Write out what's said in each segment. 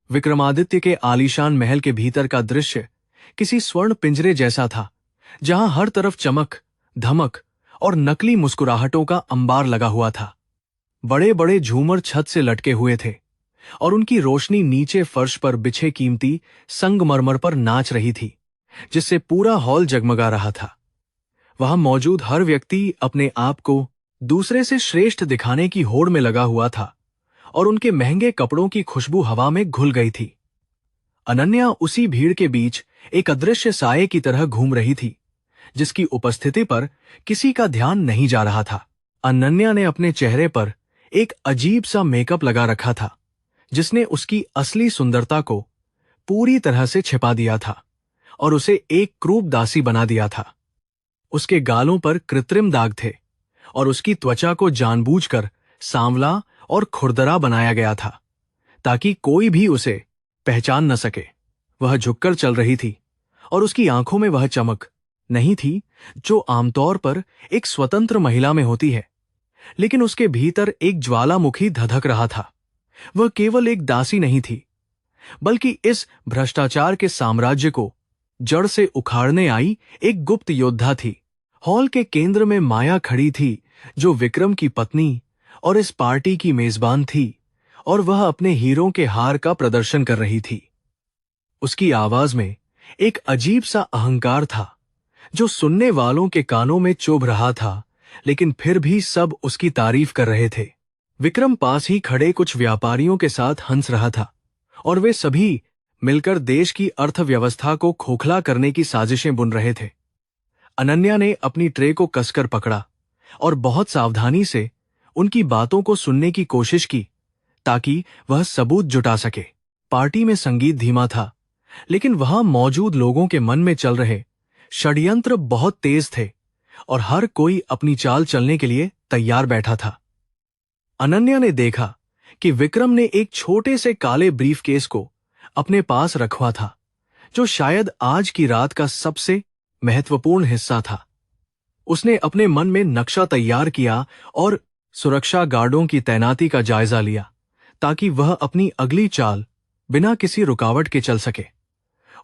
विक्रमादित्य के आलीशान महल के भीतर का दृश्य किसी स्वर्ण पिंजरे जैसा था, जहां हर तरफ चमक, धमक और नकली मुस्कुराहटों का अंबार लगा हुआ था। बड़े बड़े झूमर छत से लटके हुए थे और उनकी रोशनी नीचे फर्श पर बिछे कीमती संगमरमर पर नाच रही थी, जिससे पूरा हॉल जगमगा रहा था। वहां मौजूद हर व्यक्ति अपने आप को दूसरे से श्रेष्ठ दिखाने की होड़ में लगा हुआ था और उनके महंगे कपड़ों की खुशबू हवा में घुल गई थी। अनन्या उसी भीड़ के बीच एक अदृश्य साये की तरह घूम रही थी, जिसकी उपस्थिति पर किसी का ध्यान नहीं जा रहा था। अनन्या ने अपने चेहरे पर एक अजीब सा मेकअप लगा रखा था, जिसने उसकी असली सुंदरता को पूरी तरह से छिपा दिया था और उसे एक क्रूप दासी बना दिया था। उसके गालों पर कृत्रिम दाग थे और उसकी त्वचा को जानबूझकर सांवला और खुरदरा बनाया गया था, ताकि कोई भी उसे पहचान न सके। वह झुककर चल रही थी और उसकी आंखों में वह चमक नहीं थी जो आमतौर पर एक स्वतंत्र महिला में होती है, लेकिन उसके भीतर एक ज्वालामुखी धधक रहा था। वह केवल एक दासी नहीं थी, बल्कि इस भ्रष्टाचार के साम्राज्य को जड़ से उखाड़ने आई एक गुप्त योद्धा थी। हॉल के केंद्र में माया खड़ी थी, जो विक्रम की पत्नी और इस पार्टी की मेजबान थी, और वह अपने हीरों के हार का प्रदर्शन कर रही थी। उसकी आवाज में एक अजीब सा अहंकार था, जो सुनने वालों के कानों में चुभ रहा था, लेकिन फिर भी सब उसकी तारीफ कर रहे थे। विक्रम पास ही खड़े कुछ व्यापारियों के साथ हंस रहा था और वे सभी मिलकर देश की अर्थव्यवस्था को खोखला करने की साजिशें बुन रहे थे। अनन्या ने अपनी ट्रे को कसकर पकड़ा और बहुत सावधानी से उनकी बातों को सुनने की कोशिश की, ताकि वह सबूत जुटा सके। पार्टी में संगीत धीमा था, लेकिन वहां मौजूद लोगों के मन में चल रहे षड्यंत्र बहुत तेज थे और हर कोई अपनी चाल चलने के लिए तैयार बैठा था। अनन्या ने देखा कि विक्रम ने एक छोटे से काले ब्रीफकेस को अपने पास रखवा था, जो शायद आज की रात का सबसे महत्वपूर्ण हिस्सा था। उसने अपने मन में नक्शा तैयार किया और सुरक्षा गार्डों की तैनाती का जायजा लिया, ताकि वह अपनी अगली चाल बिना किसी रुकावट के चल सके।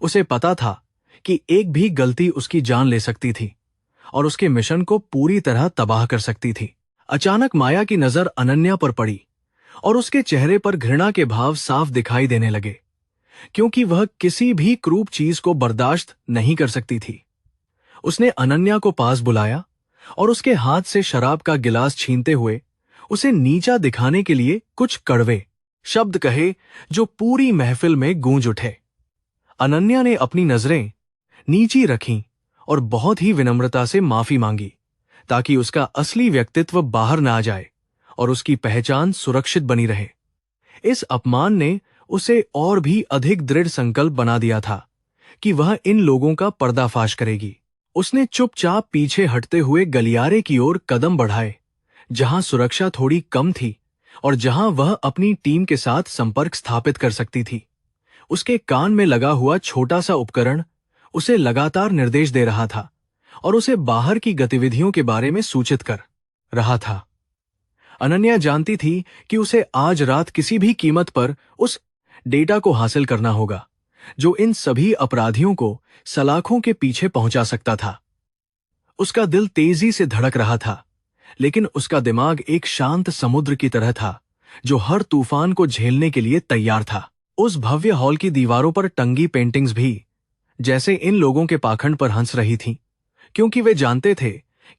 उसे पता था कि एक भी गलती उसकी जान ले सकती थी और उसके मिशन को पूरी तरह तबाह कर सकती थी। अचानक माया की नजर अनन्या पर पड़ी और उसके चेहरे पर घृणा के भाव साफ दिखाई देने लगे, क्योंकि वह किसी भी क्रूप चीज को बर्दाश्त नहीं कर सकती थी। उसने अनन्या को पास बुलाया और उसके हाथ से शराब का गिलास छीनते हुए उसे नीचा दिखाने के लिए कुछ कड़वे शब्द कहे, जो पूरी महफिल में गूंज उठे। अनन्या ने अपनी नजरें नीची रखीं और बहुत ही विनम्रता से माफी मांगी, ताकि उसका असली व्यक्तित्व बाहर ना आ जाए और उसकी पहचान सुरक्षित बनी रहे। इस अपमान ने उसे और भी अधिक दृढ़ संकल्प बना दिया था कि वह इन लोगों का पर्दाफाश करेगी। उसने चुपचाप पीछे हटते हुए गलियारे की ओर कदम बढ़ाए, जहां सुरक्षा थोड़ी कम थी और जहां वह अपनी टीम के साथ संपर्क स्थापित कर सकती थी। उसके कान में लगा हुआ छोटा सा उपकरण उसे लगातार निर्देश दे रहा था और उसे बाहर की गतिविधियों के बारे में सूचित कर रहा था। अनन्या जानती थी कि उसे आज रात किसी भी कीमत पर उस डेटा को हासिल करना होगा, जो इन सभी अपराधियों को सलाखों के पीछे पहुंचा सकता था। उसका दिल तेजी से धड़क रहा था, लेकिन उसका दिमाग एक शांत समुद्र की तरह था, जो हर तूफान को झेलने के लिए तैयार था। उस भव्य हॉल की दीवारों पर टंगी पेंटिंग्स भी जैसे इन लोगों के पाखंड पर हंस रही थीं, क्योंकि वे जानते थे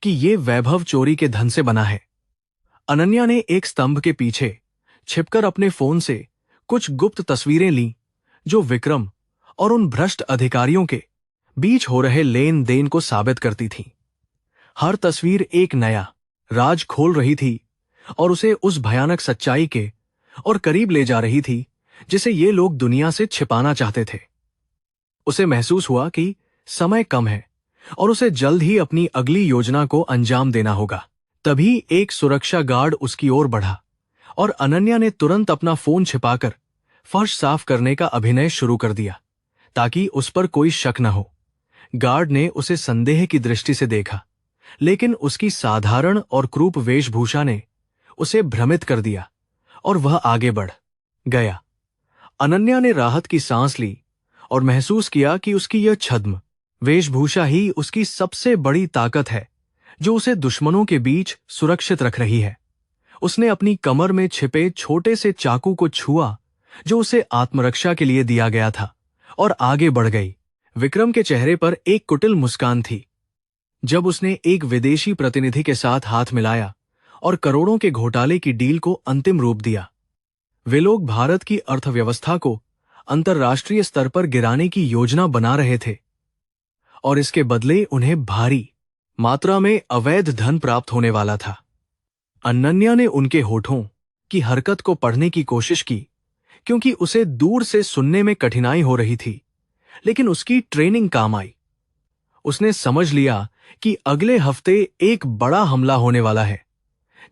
कि ये वैभव चोरी के धन से बना है। अनन्या ने एक स्तंभ के पीछे छिपकर अपने फोन से कुछ गुप्त तस्वीरें लीं, जो विक्रम और उन भ्रष्ट अधिकारियों के बीच हो रहे लेन देन को साबित करती थीं। हर तस्वीर एक नया राज खोल रही थी और उसे उस भयानक सच्चाई के और करीब ले जा रही थी, जिसे ये लोग दुनिया से छिपाना चाहते थे। उसे महसूस हुआ कि समय कम है और उसे जल्द ही अपनी अगली योजना को अंजाम देना होगा। तभी एक सुरक्षा गार्ड उसकी ओर बढ़ा और अनन्या ने तुरंत अपना फोन छिपाकर फर्श साफ करने का अभिनय शुरू कर दिया, ताकि उस पर कोई शक न हो। गार्ड ने उसे संदेह की दृष्टि से देखा, लेकिन उसकी साधारण और क्रूप वेशभूषा ने उसे भ्रमित कर दिया और वह आगे बढ़ गया। अनन्या ने राहत की सांस ली और महसूस किया कि उसकी यह छद्म वेशभूषा ही उसकी सबसे बड़ी ताकत है, जो उसे दुश्मनों के बीच सुरक्षित रख रही है। उसने अपनी कमर में छिपे छोटे से चाकू को छुआ, जो उसे आत्मरक्षा के लिए दिया गया था, और आगे बढ़ गई। विक्रम के चेहरे पर एक कुटिल मुस्कान थी जब उसने एक विदेशी प्रतिनिधि के साथ हाथ मिलाया और करोड़ों के घोटाले की डील को अंतिम रूप दिया। वे लोग भारत की अर्थव्यवस्था को अंतर्राष्ट्रीय स्तर पर गिराने की योजना बना रहे थे, और इसके बदले उन्हें भारी मात्रा में अवैध धन प्राप्त होने वाला था। अनन्या ने उनके होठों की हरकत को पढ़ने की कोशिश की, क्योंकि उसे दूर से सुनने में कठिनाई हो रही थी, लेकिन उसकी ट्रेनिंग काम आई। उसने समझ लिया कि अगले हफ्ते एक बड़ा हमला होने वाला है,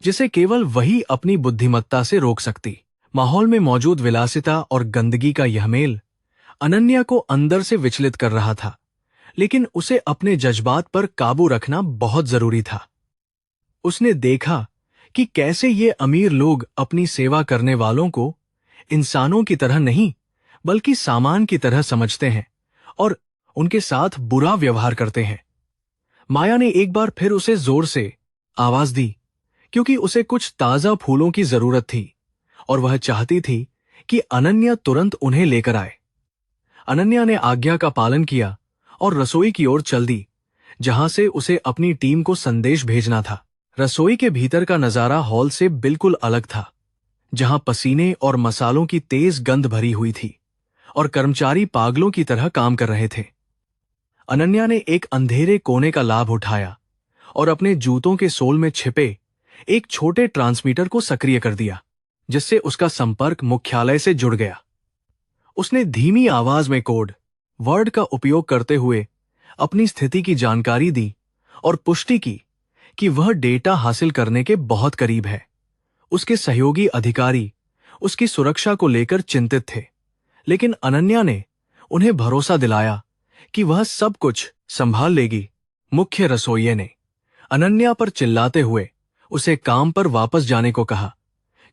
जिसे केवल वही अपनी बुद्धिमत्ता से रोक सकती। माहौल में मौजूद विलासिता और गंदगी का यह मेल अनन्या को अंदर से विचलित कर रहा था, लेकिन उसे अपने जज्बात पर काबू रखना बहुत जरूरी था। उसने देखा कि कैसे ये अमीर लोग अपनी सेवा करने वालों को इंसानों की तरह नहीं, बल्कि सामान की तरह समझते हैं और उनके साथ बुरा व्यवहार करते हैं। माया ने एक बार फिर उसे जोर से आवाज दी, क्योंकि उसे कुछ ताजा फूलों की जरूरत थी और वह चाहती थी कि अनन्या तुरंत उन्हें लेकर आए। अनन्या ने आज्ञा का पालन किया और रसोई की ओर चल दी, जहां से उसे अपनी टीम को संदेश भेजना था। रसोई के भीतर का नजारा हॉल से बिल्कुल अलग था, जहां पसीने और मसालों की तेज गंध भरी हुई थी और कर्मचारी पागलों की तरह काम कर रहे थे। अनन्या ने एक अंधेरे कोने का लाभ उठाया और अपने जूतों के सोल में छिपे एक छोटे ट्रांसमीटर को सक्रिय कर दिया, जिससे उसका संपर्क मुख्यालय से जुड़ गया। उसने धीमी आवाज में कोड वर्ड का उपयोग करते हुए अपनी स्थिति की जानकारी दी और पुष्टि की कि वह डेटा हासिल करने के बहुत करीब है। उसके सहयोगी अधिकारी उसकी सुरक्षा को लेकर चिंतित थे, लेकिन अनन्या ने उन्हें भरोसा दिलाया कि वह सब कुछ संभाल लेगी। मुख्य रसोइये ने अनन्या पर चिल्लाते हुए उसे काम पर वापस जाने को कहा,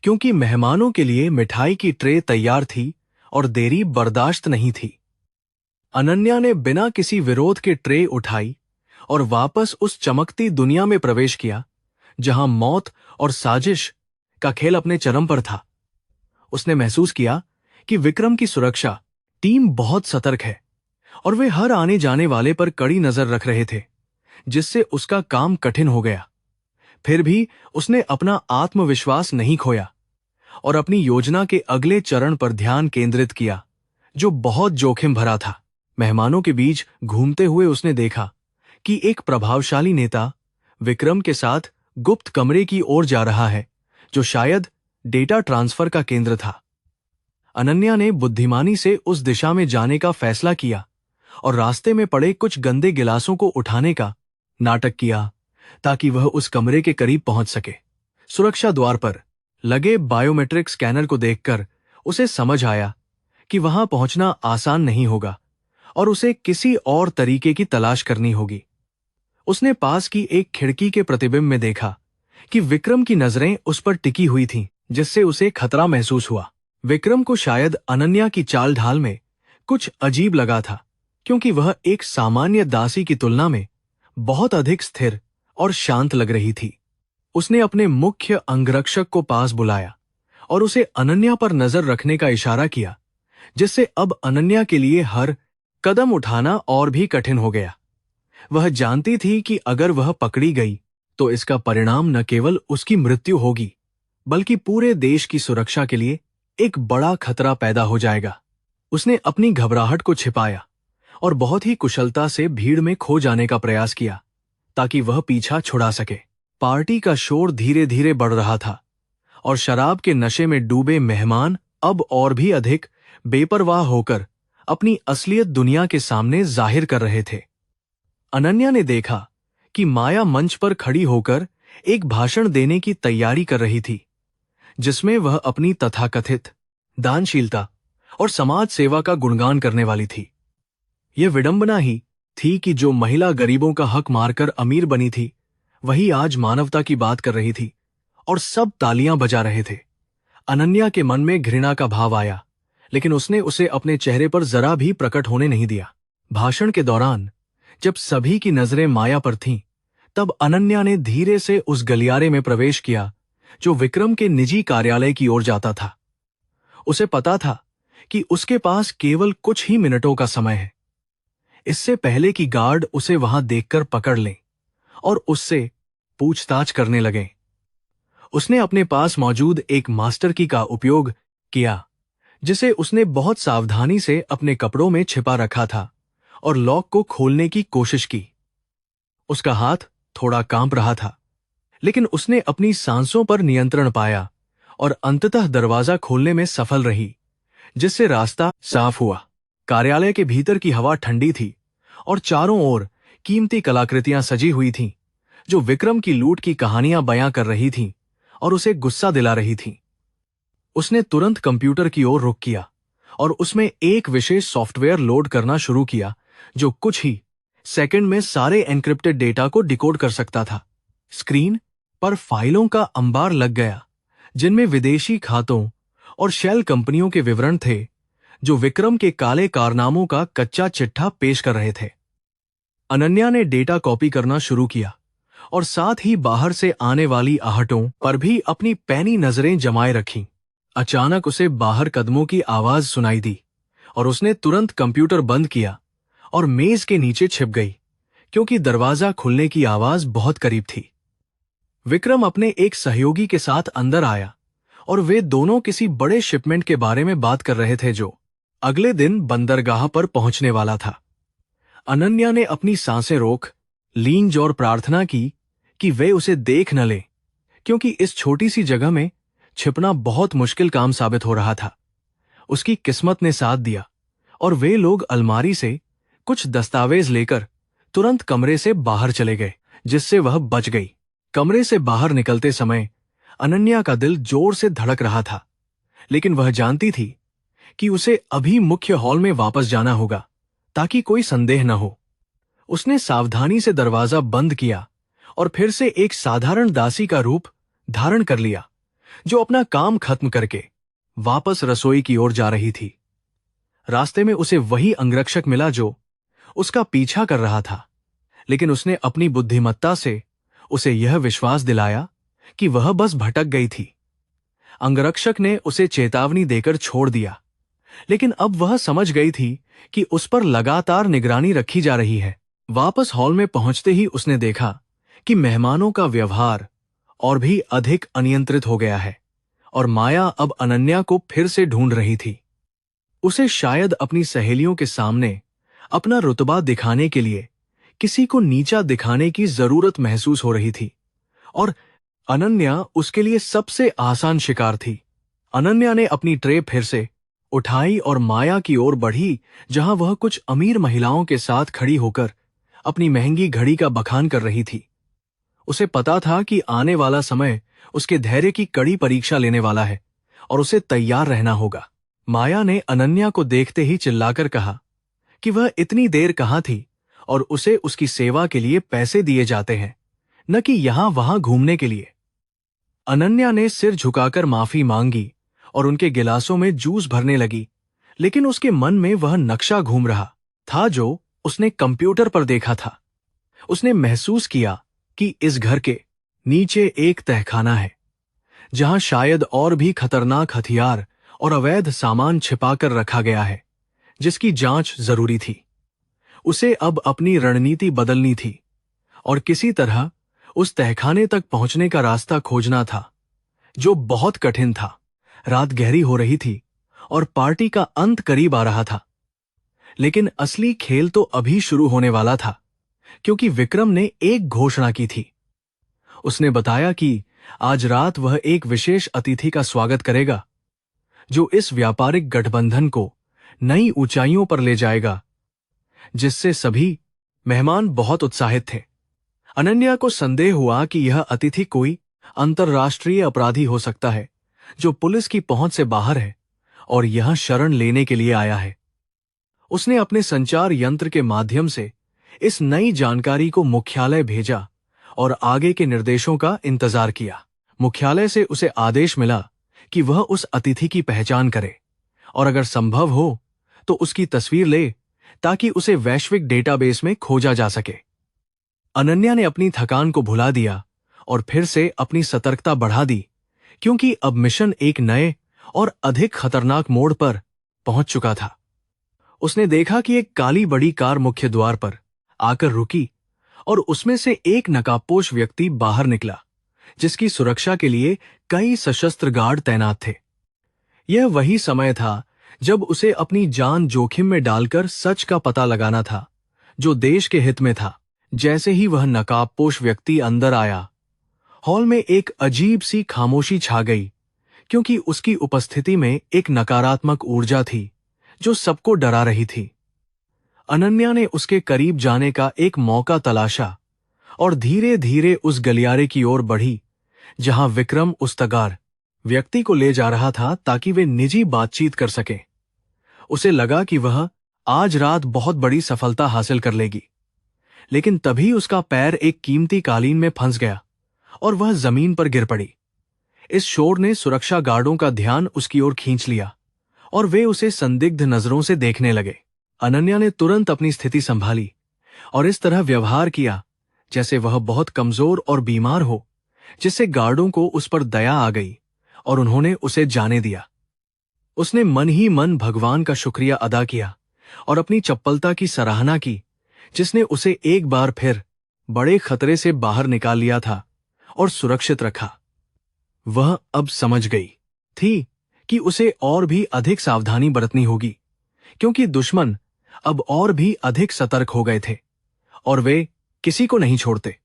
क्योंकि मेहमानों के लिए मिठाई की ट्रे तैयार थी और देरी बर्दाश्त नहीं थी। अनन्या ने बिना किसी विरोध के ट्रे उठाई और वापस उस चमकती दुनिया में प्रवेश किया, जहां मौत और साजिश का खेल अपने चरम पर था। उसने महसूस किया कि विक्रम की सुरक्षा टीम बहुत सतर्क है और वे हर आने जाने वाले पर कड़ी नजर रख रहे थे, जिससे उसका काम कठिन हो गया। फिर भी उसने अपना आत्मविश्वास नहीं खोया और अपनी योजना के अगले चरण पर ध्यान केंद्रित किया, जो बहुत जोखिम भरा था। मेहमानों के बीच घूमते हुए उसने देखा कि एक प्रभावशाली नेता विक्रम के साथ गुप्त कमरे की ओर जा रहा है, जो शायद डेटा ट्रांसफर का केंद्र था। अनन्या ने बुद्धिमानी से उस दिशा में जाने का फैसला किया और रास्ते में पड़े कुछ गंदे गिलासों को उठाने का नाटक किया, ताकि वह उस कमरे के करीब पहुंच सके। सुरक्षा द्वार पर लगे बायोमेट्रिक स्कैनर को देखकर उसे समझ आया कि वहां पहुंचना आसान नहीं होगा और उसे किसी और तरीके की तलाश करनी होगी। उसने पास की एक खिड़की के प्रतिबिंब में देखा कि विक्रम की नजरें उस पर टिकी हुई थीं, जिससे उसे खतरा महसूस हुआ। विक्रम को शायद अनन्या की चाल ढाल में कुछ अजीब लगा था, क्योंकि वह एक सामान्य दासी की तुलना में बहुत अधिक स्थिर और शांत लग रही थी। उसने अपने मुख्य अंगरक्षक को पास बुलाया और उसे अनन्या पर नजर रखने का इशारा किया, जिससे अब अनन्या के लिए हर कदम उठाना और भी कठिन हो गया। वह जानती थी कि अगर वह पकड़ी गई तो इसका परिणाम न केवल उसकी मृत्यु होगी, बल्कि पूरे देश की सुरक्षा के लिए एक बड़ा खतरा पैदा हो जाएगा। उसने अपनी घबराहट को छिपाया और बहुत ही कुशलता से भीड़ में खो जाने का प्रयास किया, ताकि वह पीछा छुड़ा सके। पार्टी का शोर धीरे धीरे बढ़ रहा था और शराब के नशे में डूबे मेहमान अब और भी अधिक बेपरवाह होकर अपनी असलियत दुनिया के सामने जाहिर कर रहे थे। अनन्या ने देखा कि माया मंच पर खड़ी होकर एक भाषण देने की तैयारी कर रही थी, जिसमें वह अपनी तथाकथित दानशीलता और समाज सेवा का गुणगान करने वाली थी। यह विडंबना ही थी कि जो महिला गरीबों का हक मारकर अमीर बनी थी, वही आज मानवता की बात कर रही थी और सब तालियां बजा रहे थे। अनन्या के मन में घृणा का भाव आया, लेकिन उसने उसे अपने चेहरे पर जरा भी प्रकट होने नहीं दिया। भाषण के दौरान जब सभी की नजरें माया पर थीं, तब अनन्या ने धीरे से उस गलियारे में प्रवेश किया जो विक्रम के निजी कार्यालय की ओर जाता था। उसे पता था कि उसके पास केवल कुछ ही मिनटों का समय है, इससे पहले कि गार्ड उसे वहां देखकर पकड़ लें और उससे पूछताछ करने लगे। उसने अपने पास मौजूद एक मास्टर की का उपयोग किया, जिसे उसने बहुत सावधानी से अपने कपड़ों में छिपा रखा था, और लॉक को खोलने की कोशिश की। उसका हाथ थोड़ा कांप रहा था, लेकिन उसने अपनी सांसों पर नियंत्रण पाया और अंततः दरवाजा खोलने में सफल रही, जिससे रास्ता साफ हुआ। कार्यालय के भीतर की हवा ठंडी थी और चारों ओर कीमती कलाकृतियां सजी हुई थीं, जो विक्रम की लूट की कहानियां बयां कर रही थीं और उसे गुस्सा दिला रही थीं। उसने तुरंत कंप्यूटर की ओर रुख किया और उसमें एक विशेष सॉफ्टवेयर लोड करना शुरू किया जो कुछ ही सेकंड में सारे एन्क्रिप्टेड डेटा को डिकोड कर सकता था। स्क्रीन पर फाइलों का अंबार लग गया, जिनमें विदेशी खातों और शेल कंपनियों के विवरण थे, जो विक्रम के काले कारनामों का कच्चा चिट्ठा पेश कर रहे थे। अनन्या ने डेटा कॉपी करना शुरू किया और साथ ही बाहर से आने वाली आहटों पर भी अपनी पैनी नजरें जमाए रखीं। अचानक उसे बाहर कदमों की आवाज सुनाई दी और उसने तुरंत कंप्यूटर बंद किया और मेज के नीचे छिप गई, क्योंकि दरवाजा खुलने की आवाज बहुत करीब थी। विक्रम अपने एक सहयोगी के साथ अंदर आया और वे दोनों किसी बड़े शिपमेंट के बारे में बात कर रहे थे जो अगले दिन बंदरगाह पर पहुंचने वाला था। अनन्या ने अपनी सांसें रोक लीं और प्रार्थना की कि वे उसे देख न ले, क्योंकि इस छोटी सी जगह में छिपना बहुत मुश्किल काम साबित हो रहा था। उसकी किस्मत ने साथ दिया और वे लोग अलमारी से कुछ दस्तावेज लेकर तुरंत कमरे से बाहर चले गए, जिससे वह बच गई। कमरे से बाहर निकलते समय अनन्या का दिल जोर से धड़क रहा था, लेकिन वह जानती थी कि उसे अभी मुख्य हॉल में वापस जाना होगा ताकि कोई संदेह न हो। उसने सावधानी से दरवाजा बंद किया और फिर से एक साधारण दासी का रूप धारण कर लिया, जो अपना काम खत्म करके वापस रसोई की ओर जा रही थी। रास्ते में उसे वही अंगरक्षक मिला जो उसका पीछा कर रहा था, लेकिन उसने अपनी बुद्धिमत्ता से उसे यह विश्वास दिलाया कि वह बस भटक गई थी। अंगरक्षक ने उसे चेतावनी देकर छोड़ दिया, लेकिन अब वह समझ गई थी कि उस पर लगातार निगरानी रखी जा रही है। वापस हॉल में पहुंचते ही उसने देखा कि मेहमानों का व्यवहार और भी अधिक अनियंत्रित हो गया है और माया अब अनन्या को फिर से ढूंढ रही थी। उसे शायद अपनी सहेलियों के सामने अपना रुतबा दिखाने के लिए किसी को नीचा दिखाने की जरूरत महसूस हो रही थी, और अनन्या उसके लिए सबसे आसान शिकार थी। अनन्या ने अपनी ट्रे फिर से उठाई और माया की ओर बढ़ी, जहां वह कुछ अमीर महिलाओं के साथ खड़ी होकर अपनी महंगी घड़ी का बखान कर रही थी। उसे पता था कि आने वाला समय उसके धैर्य की कड़ी परीक्षा लेने वाला है और उसे तैयार रहना होगा। माया ने अनन्या को देखते ही चिल्लाकर कहा कि वह इतनी देर कहाँ थी और उसे उसकी सेवा के लिए पैसे दिए जाते हैं, न कि यहां वहां घूमने के लिए। अनन्या ने सिर झुकाकर माफी मांगी और उनके गिलासों में जूस भरने लगी, लेकिन उसके मन में वह नक्शा घूम रहा था जो उसने कंप्यूटर पर देखा था। उसने महसूस किया कि इस घर के नीचे एक तहखाना है, जहां शायद और भी खतरनाक हथियार और अवैध सामान छिपाकर रखा गया है, जिसकी जांच जरूरी थी। उसे अब अपनी रणनीति बदलनी थी और किसी तरह उस तहखाने तक पहुंचने का रास्ता खोजना था, जो बहुत कठिन था। रात गहरी हो रही थी और पार्टी का अंत करीब आ रहा था, लेकिन असली खेल तो अभी शुरू होने वाला था, क्योंकि विक्रम ने एक घोषणा की थी। उसने बताया कि आज रात वह एक विशेष अतिथि का स्वागत करेगा, जो इस व्यापारिक गठबंधन को नई ऊंचाइयों पर ले जाएगा, जिससे सभी मेहमान बहुत उत्साहित थे। अनन्या को संदेह हुआ कि यह अतिथि कोई अंतर्राष्ट्रीय अपराधी हो सकता है, जो पुलिस की पहुंच से बाहर है और यहां शरण लेने के लिए आया है। उसने अपने संचार यंत्र के माध्यम से इस नई जानकारी को मुख्यालय भेजा और आगे के निर्देशों का इंतजार किया। मुख्यालय से उसे आदेश मिला कि वह उस अतिथि की पहचान करे और अगर संभव हो तो उसकी तस्वीर ले ताकि उसे वैश्विक डेटाबेस में खोजा जा सके। अनन्या ने अपनी थकान को भुला दिया और फिर से अपनी सतर्कता बढ़ा दी, क्योंकि अब मिशन एक नए और अधिक खतरनाक मोड़ पर पहुंच चुका था। उसने देखा कि एक काली बड़ी कार मुख्य द्वार पर आकर रुकी और उसमें से एक नकाबपोश व्यक्ति बाहर निकला, जिसकी सुरक्षा के लिए कई सशस्त्र गार्ड तैनात थे। यह वही समय था जब उसे अपनी जान जोखिम में डालकर सच का पता लगाना था, जो देश के हित में था। जैसे ही वह नकाबपोश व्यक्ति अंदर आया, हॉल में एक अजीब सी खामोशी छा गई, क्योंकि उसकी उपस्थिति में एक नकारात्मक ऊर्जा थी जो सबको डरा रही थी। अनन्या ने उसके करीब जाने का एक मौका तलाशा और धीरे धीरे उस गलियारे की ओर बढ़ी जहां विक्रम उस तगार व्यक्ति को ले जा रहा था ताकि वे निजी बातचीत कर सके। उसे लगा कि वह आज रात बहुत बड़ी सफलता हासिल कर लेगी, लेकिन तभी उसका पैर एक कीमती कालीन में फंस गया और वह जमीन पर गिर पड़ी। इस शोर ने सुरक्षा गार्डों का ध्यान उसकी ओर खींच लिया और वे उसे संदिग्ध नजरों से देखने लगे। अनन्या ने तुरंत अपनी स्थिति संभाली और इस तरह व्यवहार किया जैसे वह बहुत कमजोर और बीमार हो, जिससे गार्डों को उस पर दया आ गई और उन्होंने उसे जाने दिया। उसने मन ही मन भगवान का शुक्रिया अदा किया और अपनी चपलता की सराहना की, जिसने उसे एक बार फिर बड़े खतरे से बाहर निकाल लिया था और सुरक्षित रखा। वह अब समझ गई थी कि उसे और भी अधिक सावधानी बरतनी होगी, क्योंकि दुश्मन अब और भी अधिक सतर्क हो गए थे और वे किसी को नहीं छोड़ते।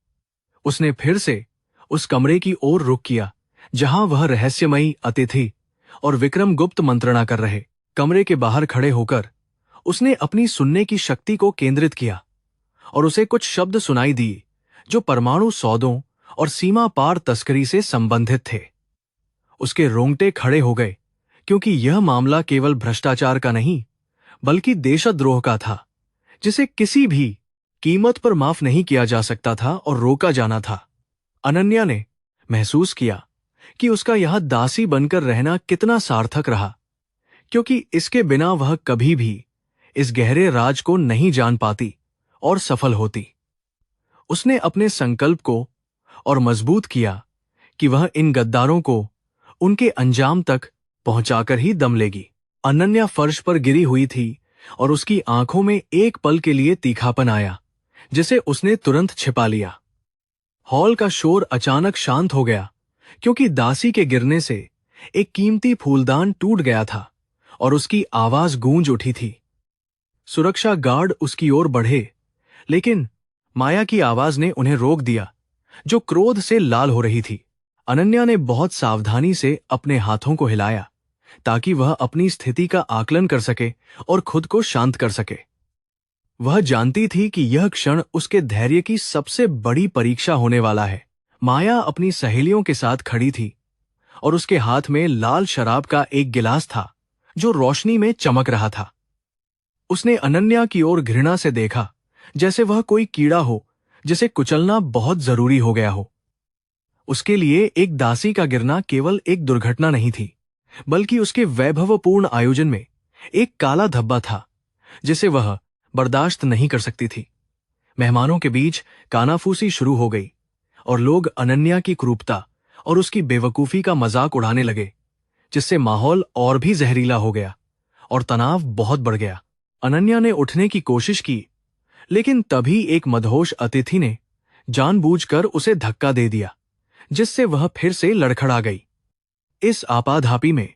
उसने फिर से उस कमरे की ओर रुख किया जहां वह रहस्यमयी अतिथि और विक्रम गुप्त मंत्रणा कर रहे। कमरे के बाहर खड़े होकर उसने अपनी सुनने की शक्ति को केंद्रित किया और उसे कुछ शब्द सुनाई दिए जो परमाणु सौदों और सीमा पार तस्करी से संबंधित थे। उसके रोंगटे खड़े हो गए, क्योंकि यह मामला केवल भ्रष्टाचार का नहीं बल्कि देशद्रोह का था, जिसे किसी भी कीमत पर माफ नहीं किया जा सकता था और रोका जाना था। अनन्या ने महसूस किया कि उसका यहां दासी बनकर रहना कितना सार्थक रहा, क्योंकि इसके बिना वह कभी भी इस गहरे राज को नहीं जान पाती और सफल होती। उसने अपने संकल्प को और मजबूत किया कि वह इन गद्दारों को उनके अंजाम तक पहुंचाकर ही दम लेगी। अनन्या फर्श पर गिरी हुई थी और उसकी आंखों में एक पल के लिए तीखापन आया, जिसे उसने तुरंत छिपा लिया। हॉल का शोर अचानक शांत हो गया, क्योंकि दासी के गिरने से एक कीमती फूलदान टूट गया था और उसकी आवाज गूंज उठी थी। सुरक्षा गार्ड उसकी ओर बढ़े, लेकिन माया की आवाज ने उन्हें रोक दिया, जो क्रोध से लाल हो रही थी। अनन्या ने बहुत सावधानी से अपने हाथों को हिलाया ताकि वह अपनी स्थिति का आकलन कर सके और खुद को शांत कर सके। वह जानती थी कि यह क्षण उसके धैर्य की सबसे बड़ी परीक्षा होने वाला है। माया अपनी सहेलियों के साथ खड़ी थी और उसके हाथ में लाल शराब का एक गिलास था जो रोशनी में चमक रहा था। उसने अनन्या की ओर घृणा से देखा, जैसे वह कोई कीड़ा हो जिसे कुचलना बहुत जरूरी हो गया हो। उसके लिए एक दासी का गिरना केवल एक दुर्घटना नहीं थी, बल्कि उसके वैभवपूर्ण आयोजन में एक काला धब्बा था जिसे वह बर्दाश्त नहीं कर सकती थी। मेहमानों के बीच कानाफूसी शुरू हो गई और लोग अनन्या की क्रूरता और उसकी बेवकूफी का मजाक उड़ाने लगे, जिससे माहौल और भी जहरीला हो गया और तनाव बहुत बढ़ गया। अनन्या ने उठने की कोशिश की, लेकिन तभी एक मदहोश अतिथि ने जानबूझकर उसे धक्का दे दिया, जिससे वह फिर से लड़खड़ा गई। इस आपाधापी में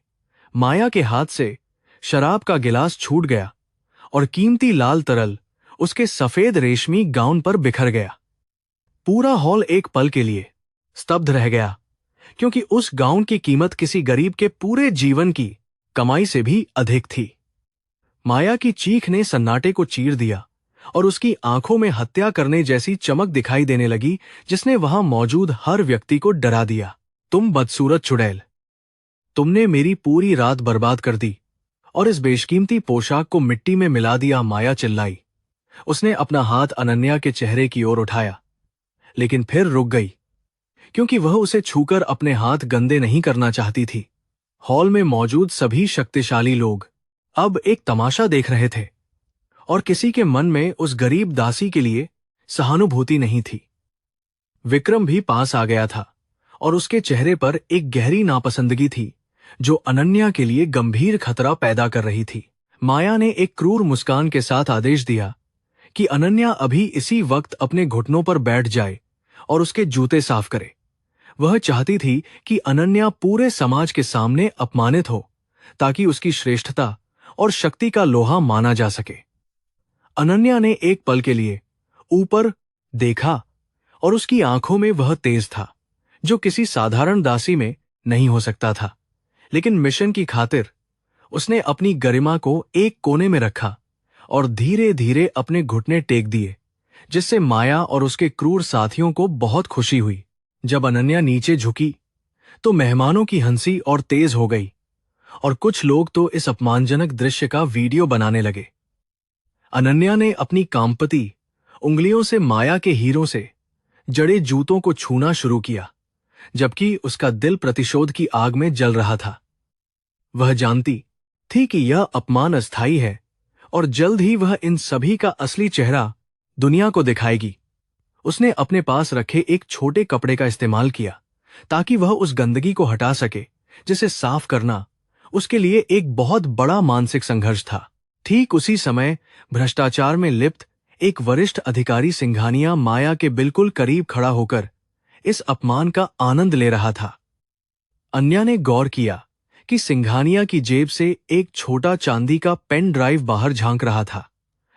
माया के हाथ से शराब का गिलास छूट गया और कीमती लाल तरल उसके सफेद रेशमी गाउन पर बिखर गया। पूरा हॉल एक पल के लिए स्तब्ध रह गया, क्योंकि उस गाउन की कीमत किसी गरीब के पूरे जीवन की कमाई से भी अधिक थी। माया की चीख ने सन्नाटे को चीर दिया और उसकी आंखों में हत्या करने जैसी चमक दिखाई देने लगी, जिसने वहां मौजूद हर व्यक्ति को डरा दिया। तुम बदसूरत चुड़ैल, तुमने मेरी पूरी रात बर्बाद कर दी और इस बेशकीमती पोशाक को मिट्टी में मिला दिया, माया चिल्लाई। उसने अपना हाथ अनन्या के चेहरे की ओर उठाया, लेकिन फिर रुक गई, क्योंकि वह उसे छूकर अपने हाथ गंदे नहीं करना चाहती थी। हॉल में मौजूद सभी शक्तिशाली लोग अब एक तमाशा देख रहे थे और किसी के मन में उस गरीब दासी के लिए सहानुभूति नहीं थी। विक्रम भी पास आ गया था और उसके चेहरे पर एक गहरी नापसंदगी थी जो अनन्या के लिए गंभीर खतरा पैदा कर रही थी। माया ने एक क्रूर मुस्कान के साथ आदेश दिया कि अनन्या अभी इसी वक्त अपने घुटनों पर बैठ जाए और उसके जूते साफ करे। वह चाहती थी कि अनन्या पूरे समाज के सामने अपमानित हो ताकि उसकी श्रेष्ठता और शक्ति का लोहा माना जा सके। अनन्या ने एक पल के लिए ऊपर देखा और उसकी आंखों में वह तेज था जो किसी साधारण दासी में नहीं हो सकता था। लेकिन मिशन की खातिर उसने अपनी गरिमा को एक कोने में रखा और धीरे धीरे अपने घुटने टेक दिए, जिससे माया और उसके क्रूर साथियों को बहुत खुशी हुई। जब अनन्या नीचे झुकी तो मेहमानों की हंसी और तेज हो गई और कुछ लोग तो इस अपमानजनक दृश्य का वीडियो बनाने लगे। अनन्या ने अपनी कांपती उंगलियों से माया के हीरों से जड़े जूतों को छूना शुरू किया, जबकि उसका दिल प्रतिशोध की आग में जल रहा था। वह जानती थी कि यह अपमान अस्थायी है और जल्द ही वह इन सभी का असली चेहरा दुनिया को दिखाएगी। उसने अपने पास रखे एक छोटे कपड़े का इस्तेमाल किया ताकि वह उस गंदगी को हटा सके जिसे साफ करना उसके लिए एक बहुत बड़ा मानसिक संघर्ष था। ठीक उसी समय भ्रष्टाचार में लिप्त एक वरिष्ठ अधिकारी सिंघानिया माया के बिल्कुल करीब खड़ा होकर इस अपमान का आनंद ले रहा था। अन्या ने गौर किया कि सिंघानिया की जेब से एक छोटा चांदी का पेन ड्राइव बाहर झांक रहा था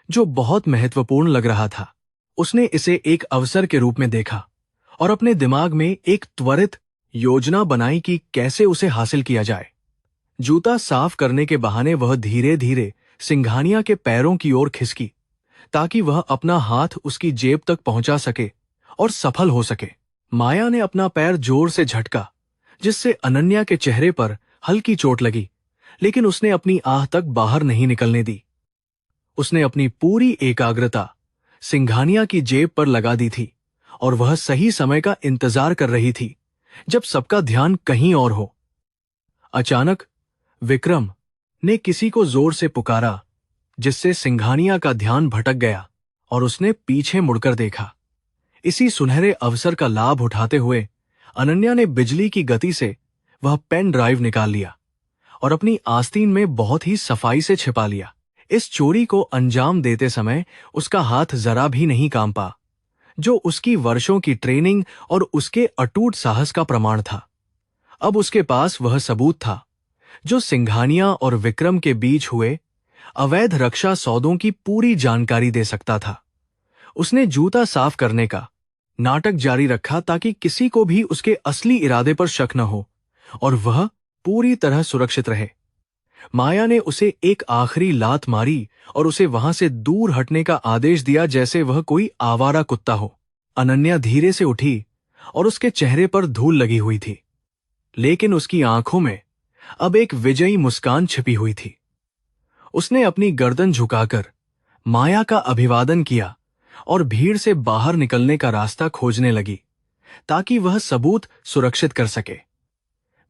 जो बहुत महत्वपूर्ण लग रहा था। उसने इसे एक अवसर के रूप में देखा और अपने दिमाग में एक त्वरित योजना बनाई कि कैसे उसे हासिल किया जाए। जूता साफ करने के बहाने वह धीरे धीरे सिंघानिया के पैरों की ओर खिसकी ताकि वह अपना हाथ उसकी जेब तक पहुंचा सके और सफल हो सके। माया ने अपना पैर जोर से झटका जिससे अनन्या के चेहरे पर हल्की चोट लगी, लेकिन उसने अपनी आह तक बाहर नहीं निकलने दी। उसने अपनी पूरी एकाग्रता सिंघानिया की जेब पर लगा दी थी और वह सही समय का इंतजार कर रही थी जब सबका ध्यान कहीं और हो। अचानक विक्रम ने किसी को जोर से पुकारा जिससे सिंघानिया का ध्यान भटक गया और उसने पीछे मुड़कर देखा। इसी सुनहरे अवसर का लाभ उठाते हुए अनन्या ने बिजली की गति से वह पेन ड्राइव निकाल लिया और अपनी आस्तीन में बहुत ही सफाई से छिपा लिया। इस चोरी को अंजाम देते समय उसका हाथ जरा भी नहीं कांपा, जो उसकी वर्षों की ट्रेनिंग और उसके अटूट साहस का प्रमाण था। अब उसके पास वह सबूत था जो सिंघानिया और विक्रम के बीच हुए अवैध रक्षा सौदों की पूरी जानकारी दे सकता था। उसने जूता साफ करने का नाटक जारी रखा ताकि किसी को भी उसके असली इरादे पर शक न हो और वह पूरी तरह सुरक्षित रहे। माया ने उसे एक आखिरी लात मारी और उसे वहां से दूर हटने का आदेश दिया जैसे वह कोई आवारा कुत्ता हो। अनन्या धीरे से उठी और उसके चेहरे पर धूल लगी हुई थी, लेकिन उसकी आंखों में अब एक विजयी मुस्कान छिपी हुई थी। उसने अपनी गर्दन झुकाकर माया का अभिवादन किया और भीड़ से बाहर निकलने का रास्ता खोजने लगी ताकि वह सबूत सुरक्षित कर सके।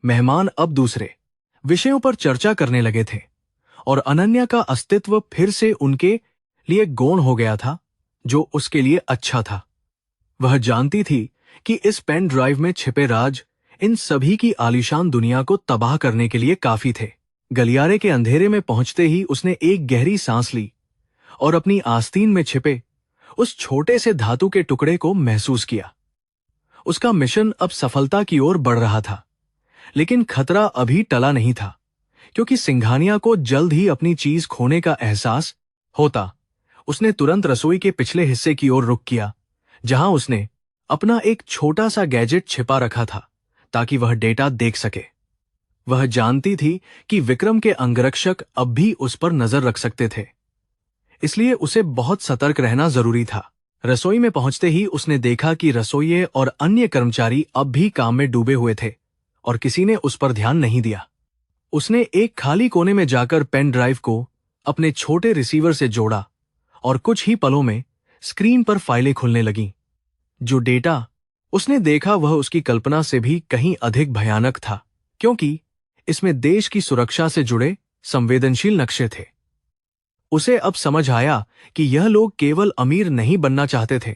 मेहमान अब दूसरे विषयों पर चर्चा करने लगे थे और अनन्या का अस्तित्व फिर से उनके लिए गौण हो गया था, जो उसके लिए अच्छा था। वह जानती थी कि इस पेन ड्राइव में छिपे राज इन सभी की आलीशान दुनिया को तबाह करने के लिए काफी थे। गलियारे के अंधेरे में पहुंचते ही उसने एक गहरी सांस ली और अपनी आस्तीन में छिपे उस छोटे से धातु के टुकड़े को महसूस किया। उसका मिशन अब सफलता की ओर बढ़ रहा था, लेकिन खतरा अभी टला नहीं था, क्योंकि सिंघानिया को जल्द ही अपनी चीज खोने का एहसास होता। उसने तुरंत रसोई के पिछले हिस्से की ओर रुख किया, जहां उसने अपना एक छोटा सा गैजेट छिपा रखा था ताकि वह डेटा देख सके। वह जानती थी कि विक्रम के अंगरक्षक अब भी उस पर नजर रख सकते थे, इसलिए उसे बहुत सतर्क रहना जरूरी था। रसोई में पहुंचते ही उसने देखा कि रसोइये और अन्य कर्मचारी अब भी काम में डूबे हुए थे और किसी ने उस पर ध्यान नहीं दिया। उसने एक खाली कोने में जाकर पेन ड्राइव को अपने छोटे रिसीवर से जोड़ा और कुछ ही पलों में स्क्रीन पर फाइलें खुलने लगीं। जो डेटा उसने देखा वह उसकी कल्पना से भी कहीं अधिक भयानक था, क्योंकि इसमें देश की सुरक्षा से जुड़े संवेदनशील नक्शे थे। उसे अब समझ आया कि यह लोग केवल अमीर नहीं बनना चाहते थे,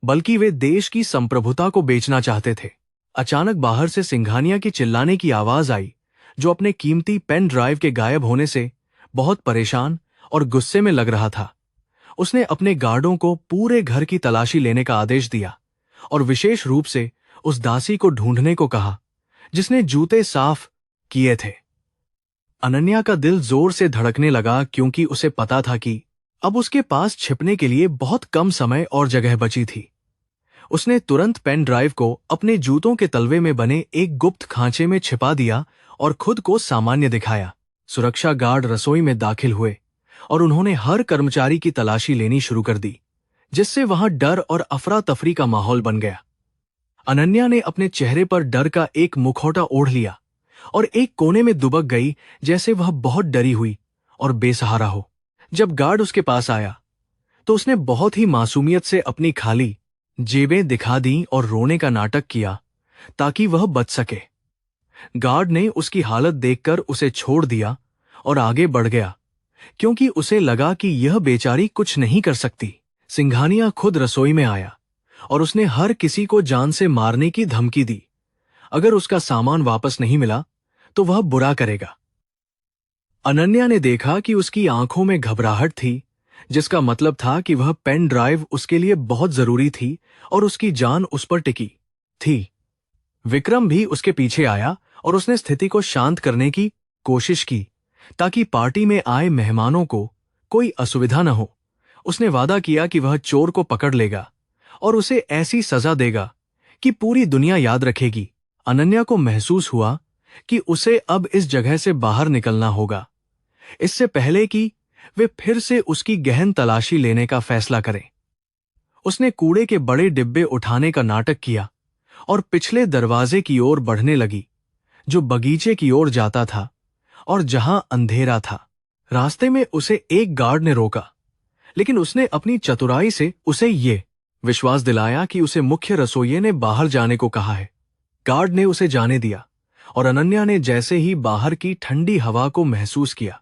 बल्कि वे देश की संप्रभुता को बेचना चाहते थे। अचानक बाहर से सिंघानिया की चिल्लाने की आवाज आई, जो अपने कीमती पेन ड्राइव के गायब होने से बहुत परेशान और गुस्से में लग रहा था। उसने अपने गार्डों को पूरे घर की तलाशी लेने का आदेश दिया और विशेष रूप से उस दासी को ढूंढने को कहा जिसने जूते साफ किए थे। अनन्या का दिल जोर से धड़कने लगा, क्योंकि उसे पता था कि अब उसके पास छिपने के लिए बहुत कम समय और जगह बची थी। उसने तुरंत पेन ड्राइव को अपने जूतों के तलवे में बने एक गुप्त खांचे में छिपा दिया और खुद को सामान्य दिखाया। सुरक्षा गार्ड रसोई में दाखिल हुए और उन्होंने हर कर्मचारी की तलाशी लेनी शुरू कर दी, जिससे वहां डर और अफरा तफरी का माहौल बन गया। अनन्या ने अपने चेहरे पर डर का एक मुखौटा ओढ़ लिया और एक कोने में दुबक गई, जैसे वह बहुत डरी हुई और बेसहारा हो। जब गार्ड उसके पास आया तो उसने बहुत ही मासूमियत से अपनी खाली जेबें दिखा दी और रोने का नाटक किया ताकि वह बच सके। गार्ड ने उसकी हालत देखकर उसे छोड़ दिया और आगे बढ़ गया, क्योंकि उसे लगा कि यह बेचारी कुछ नहीं कर सकती। सिंघानिया खुद रसोई में आया और उसने हर किसी को जान से मारने की धमकी दी। अगर उसका सामान वापस नहीं मिला तो वह बुरा करेगा। अनन्या ने देखा कि उसकी आंखों में घबराहट थी, जिसका मतलब था कि वह पेन ड्राइव उसके लिए बहुत जरूरी थी और उसकी जान उस पर टिकी थी। विक्रम भी उसके पीछे आया और उसने स्थिति को शांत करने की कोशिश की ताकि पार्टी में आए मेहमानों को कोई असुविधा न हो। उसने वादा किया कि वह चोर को पकड़ लेगा और उसे ऐसी सजा देगा कि पूरी दुनिया याद रखेगी। अनन्या को महसूस हुआ कि उसे अब इस जगह से बाहर निकलना होगा, इससे पहले कि वे फिर से उसकी गहन तलाशी लेने का फैसला करें। उसने कूड़े के बड़े डिब्बे उठाने का नाटक किया और पिछले दरवाजे की ओर बढ़ने लगी, जो बगीचे की ओर जाता था और जहां अंधेरा था। रास्ते में उसे एक गार्ड ने रोका, लेकिन उसने अपनी चतुराई से उसे ये विश्वास दिलाया कि उसे मुख्य रसोइये ने बाहर जाने को कहा है। गार्ड ने उसे जाने दिया और अनन्या ने जैसे ही बाहर की ठंडी हवा को महसूस किया,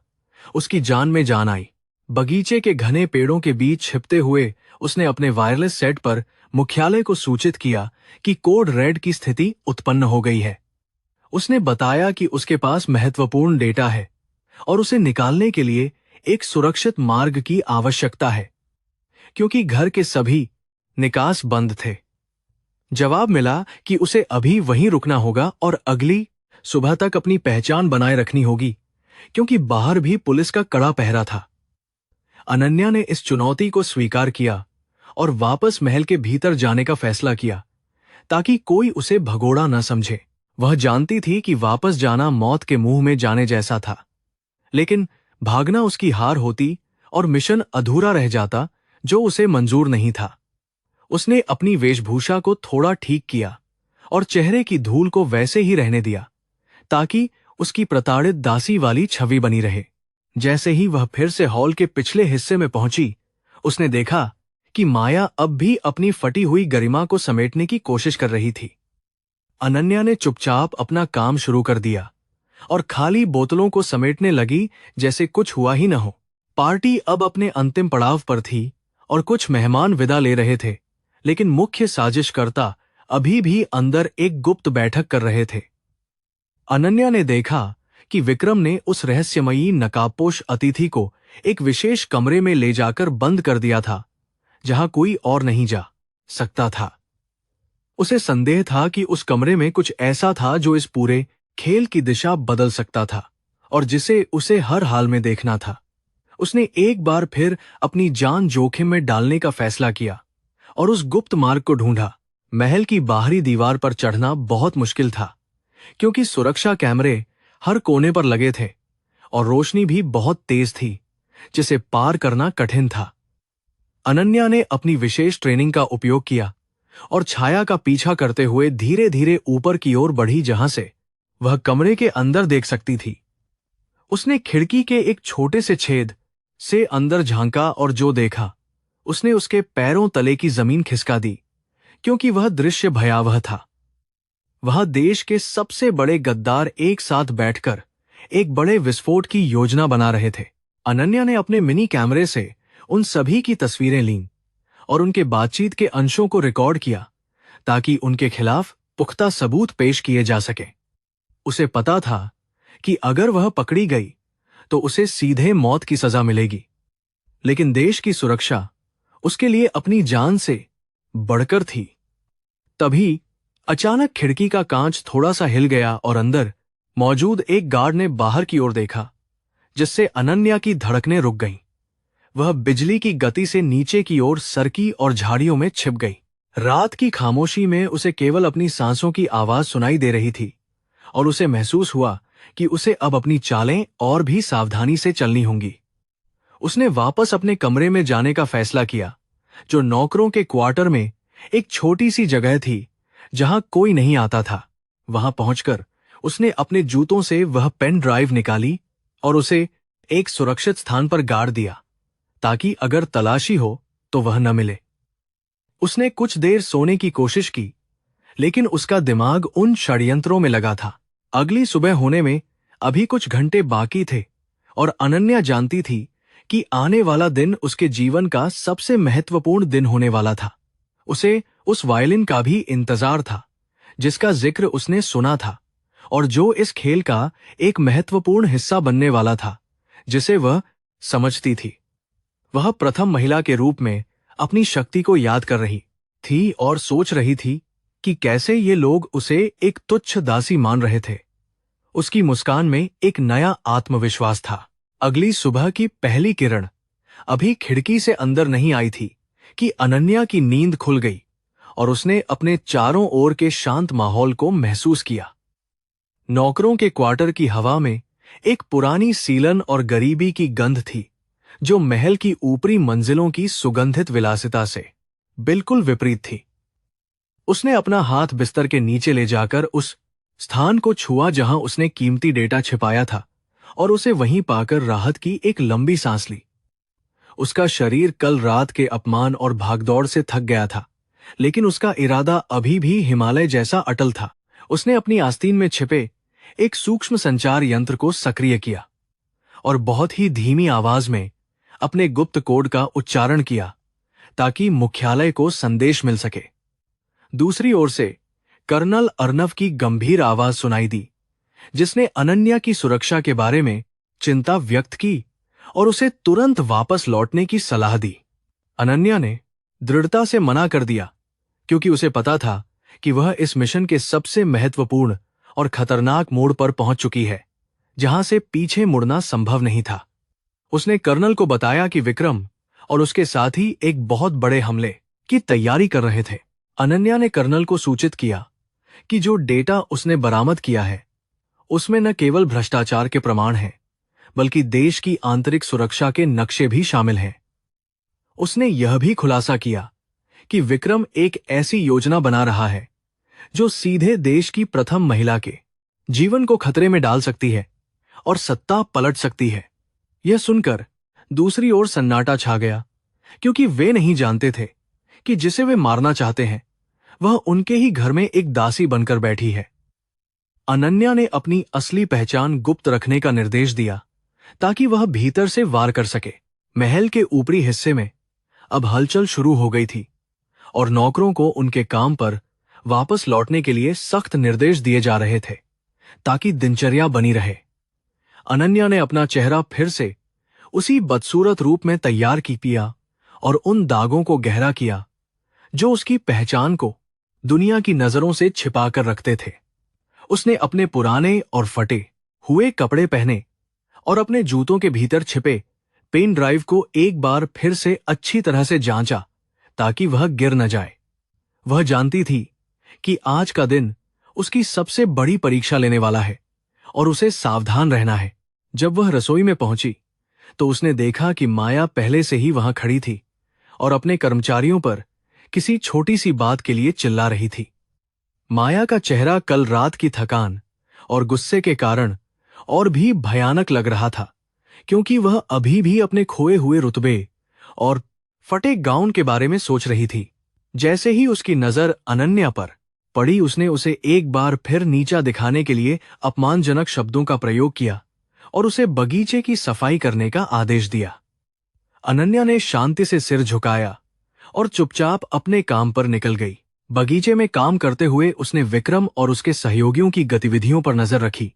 उसकी जान में जान आई। बगीचे के घने पेड़ों के बीच छिपते हुए उसने अपने वायरलेस सेट पर मुख्यालय को सूचित किया कि कोड रेड की स्थिति उत्पन्न हो गई है। उसने बताया कि उसके पास महत्वपूर्ण डेटा है और उसे निकालने के लिए एक सुरक्षित मार्ग की आवश्यकता है, क्योंकि घर के सभी निकास बंद थे। जवाब मिला कि उसे अभी वहीं रुकना होगा और अगली सुबह तक अपनी पहचान बनाए रखनी होगी, क्योंकि बाहर भी पुलिस का कड़ा पहरा था। अनन्या ने इस चुनौती को स्वीकार किया और वापस महल के भीतर जाने का फैसला किया, ताकि कोई उसे भगोड़ा न समझे। वह जानती थी कि वापस जाना मौत के मुंह में जाने जैसा था, लेकिन भागना उसकी हार होती और मिशन अधूरा रह जाता, जो उसे मंजूर नहीं था। उसने अपनी वेशभूषा को थोड़ा ठीक किया और चेहरे की धूल को वैसे ही रहने दिया, ताकि उसकी प्रताड़ित दासी वाली छवि बनी रहे। जैसे ही वह फिर से हॉल के पिछले हिस्से में पहुंची, उसने देखा कि माया अब भी अपनी फटी हुई गरिमा को समेटने की कोशिश कर रही थी। अनन्या ने चुपचाप अपना काम शुरू कर दिया और खाली बोतलों को समेटने लगी, जैसे कुछ हुआ ही न हो। पार्टी अब अपने अंतिम पड़ाव पर थी और कुछ मेहमान विदा ले रहे थे, लेकिन मुख्य साजिशकर्ता अभी भी अंदर एक गुप्त बैठक कर रहे थे। अनन्या ने देखा कि विक्रम ने उस रहस्यमयी नकाबपोश अतिथि को एक विशेष कमरे में ले जाकर बंद कर दिया था, जहां कोई और नहीं जा सकता था। उसे संदेह था कि उस कमरे में कुछ ऐसा था जो इस पूरे खेल की दिशा बदल सकता था और जिसे उसे हर हाल में देखना था। उसने एक बार फिर अपनी जान जोखिम में डालने का फैसला किया और उस गुप्त मार्ग को ढूंढा। महल की बाहरी दीवार पर चढ़ना बहुत मुश्किल था, क्योंकि सुरक्षा कैमरे हर कोने पर लगे थे और रोशनी भी बहुत तेज थी, जिसे पार करना कठिन था। अनन्या ने अपनी विशेष ट्रेनिंग का उपयोग किया और छाया का पीछा करते हुए धीरे धीरे ऊपर की ओर बढ़ी, जहां से वह कमरे के अंदर देख सकती थी। उसने खिड़की के एक छोटे से छेद से अंदर झांका और जो देखा, उसने उसके पैरों तले की जमीन खिसका दी, क्योंकि वह दृश्य भयावह था। वह देश के सबसे बड़े गद्दार एक साथ बैठकर एक बड़े विस्फोट की योजना बना रहे थे। अनन्या ने अपने मिनी कैमरे से उन सभी की तस्वीरें लीं और उनके बातचीत के अंशों को रिकॉर्ड किया ताकि उनके खिलाफ पुख्ता सबूत पेश किए जा सके। उसे पता था कि अगर वह पकड़ी गई तो उसे सीधे मौत की सजा मिलेगी, लेकिन देश की सुरक्षा उसके लिए अपनी जान से बढ़कर थी। तभी अचानक खिड़की का कांच थोड़ा सा हिल गया और अंदर मौजूद एक गार्ड ने बाहर की ओर देखा, जिससे अनन्या की धड़कनें रुक गईं। वह बिजली की गति से नीचे की ओर सरकी और झाड़ियों में छिप गई। रात की खामोशी में उसे केवल अपनी सांसों की आवाज सुनाई दे रही थी और उसे महसूस हुआ कि उसे अब अपनी चालें और भी सावधानी से चलनी होंगी। उसने वापस अपने कमरे में जाने का फैसला किया, जो नौकरों के क्वार्टर में एक छोटी सी जगह थी जहां कोई नहीं आता था। वहां पहुंचकर उसने अपने जूतों से वह पेन ड्राइव निकाली और उसे एक सुरक्षित स्थान पर गाड़ दिया ताकि अगर तलाशी हो तो वह न मिले। उसने कुछ देर सोने की कोशिश की, लेकिन उसका दिमाग उन षड्यंत्रों में लगा था। अगली सुबह होने में अभी कुछ घंटे बाकी थे और अनन्या जानती थी कि आने वाला दिन उसके जीवन का सबसे महत्वपूर्ण दिन होने वाला था। उसे उस वायलिन का भी इंतजार था जिसका जिक्र उसने सुना था और जो इस खेल का एक महत्वपूर्ण हिस्सा बनने वाला था, जिसे वह समझती थी। वह प्रथम महिला के रूप में अपनी शक्ति को याद कर रही थी और सोच रही थी कि कैसे ये लोग उसे एक तुच्छ दासी मान रहे थे। उसकी मुस्कान में एक नया आत्मविश्वास था। अगली सुबह की पहली किरण अभी खिड़की से अंदर नहीं आई थी कि अनन्या की नींद खुल गई और उसने अपने चारों ओर के शांत माहौल को महसूस किया। नौकरों के क्वार्टर की हवा में एक पुरानी सीलन और गरीबी की गंध थी, जो महल की ऊपरी मंजिलों की सुगंधित विलासिता से बिल्कुल विपरीत थी। उसने अपना हाथ बिस्तर के नीचे ले जाकर उस स्थान को छुआ जहां उसने कीमती डेटा छिपाया था और उसे वहीं पाकर राहत की एक लंबी सांस ली। उसका शरीर कल रात के अपमान और भागदौड़ से थक गया था, लेकिन उसका इरादा अभी भी हिमालय जैसा अटल था। उसने अपनी आस्तीन में छिपे एक सूक्ष्म संचार यंत्र को सक्रिय किया और बहुत ही धीमी आवाज में अपने गुप्त कोड का उच्चारण किया ताकि मुख्यालय को संदेश मिल सके। दूसरी ओर से कर्नल अर्नव की गंभीर आवाज सुनाई दी, जिसने अनन्या की सुरक्षा के बारे में चिंता व्यक्त की और उसे तुरंत वापस लौटने की सलाह दी। अनन्या ने दृढ़ता से मना कर दिया, क्योंकि उसे पता था कि वह इस मिशन के सबसे महत्वपूर्ण और खतरनाक मोड़ पर पहुंच चुकी है, जहां से पीछे मुड़ना संभव नहीं था। उसने कर्नल को बताया कि विक्रम और उसके साथी एक बहुत बड़े हमले की तैयारी कर रहे थे। अनन्या ने कर्नल को सूचित किया कि जो डेटा उसने बरामद किया है उसमें न केवल भ्रष्टाचार के प्रमाण हैं, बल्कि देश की आंतरिक सुरक्षा के नक्शे भी शामिल हैं। उसने यह भी खुलासा किया कि विक्रम एक ऐसी योजना बना रहा है जो सीधे देश की प्रथम महिला के जीवन को खतरे में डाल सकती है और सत्ता पलट सकती है। यह सुनकर दूसरी ओर सन्नाटा छा गया, क्योंकि वे नहीं जानते थे कि जिसे वे मारना चाहते हैं वह उनके ही घर में एक दासी बनकर बैठी है। अनन्या ने अपनी असली पहचान गुप्त रखने का निर्देश दिया ताकि वह भीतर से वार कर सके। महल के ऊपरी हिस्से में अब हलचल शुरू हो गई थी और नौकरों को उनके काम पर वापस लौटने के लिए सख्त निर्देश दिए जा रहे थे ताकि दिनचर्या बनी रहे। अनन्या ने अपना चेहरा फिर से उसी बदसूरत रूप में तैयार किया और उन दागों को गहरा किया जो उसकी पहचान को दुनिया की नजरों से छिपाकर रखते थे। उसने अपने पुराने और फटे हुए कपड़े पहने और अपने जूतों के भीतर छिपे पेन ड्राइव को एक बार फिर से अच्छी तरह से जांचा ताकि वह गिर न जाए। वह जानती थी कि आज का दिन उसकी सबसे बड़ी परीक्षा लेने वाला है और उसे सावधान रहना है। जब वह रसोई में पहुंची तो उसने देखा कि माया पहले से ही वहां खड़ी थी और अपने कर्मचारियों पर किसी छोटी सी बात के लिए चिल्ला रही थी। माया का चेहरा कल रात की थकान और गुस्से के कारण और भी भयानक लग रहा था, क्योंकि वह अभी भी अपने खोए हुए रुतबे और फटे गाउन के बारे में सोच रही थी। जैसे ही उसकी नजर अनन्या पर पड़ी, उसने उसे एक बार फिर नीचा दिखाने के लिए अपमानजनक शब्दों का प्रयोग किया और उसे बगीचे की सफाई करने का आदेश दिया। अनन्या ने शांति से सिर झुकाया और चुपचाप अपने काम पर निकल गई। बगीचे में काम करते हुए उसने विक्रम और उसके सहयोगियों की गतिविधियों पर नजर रखी,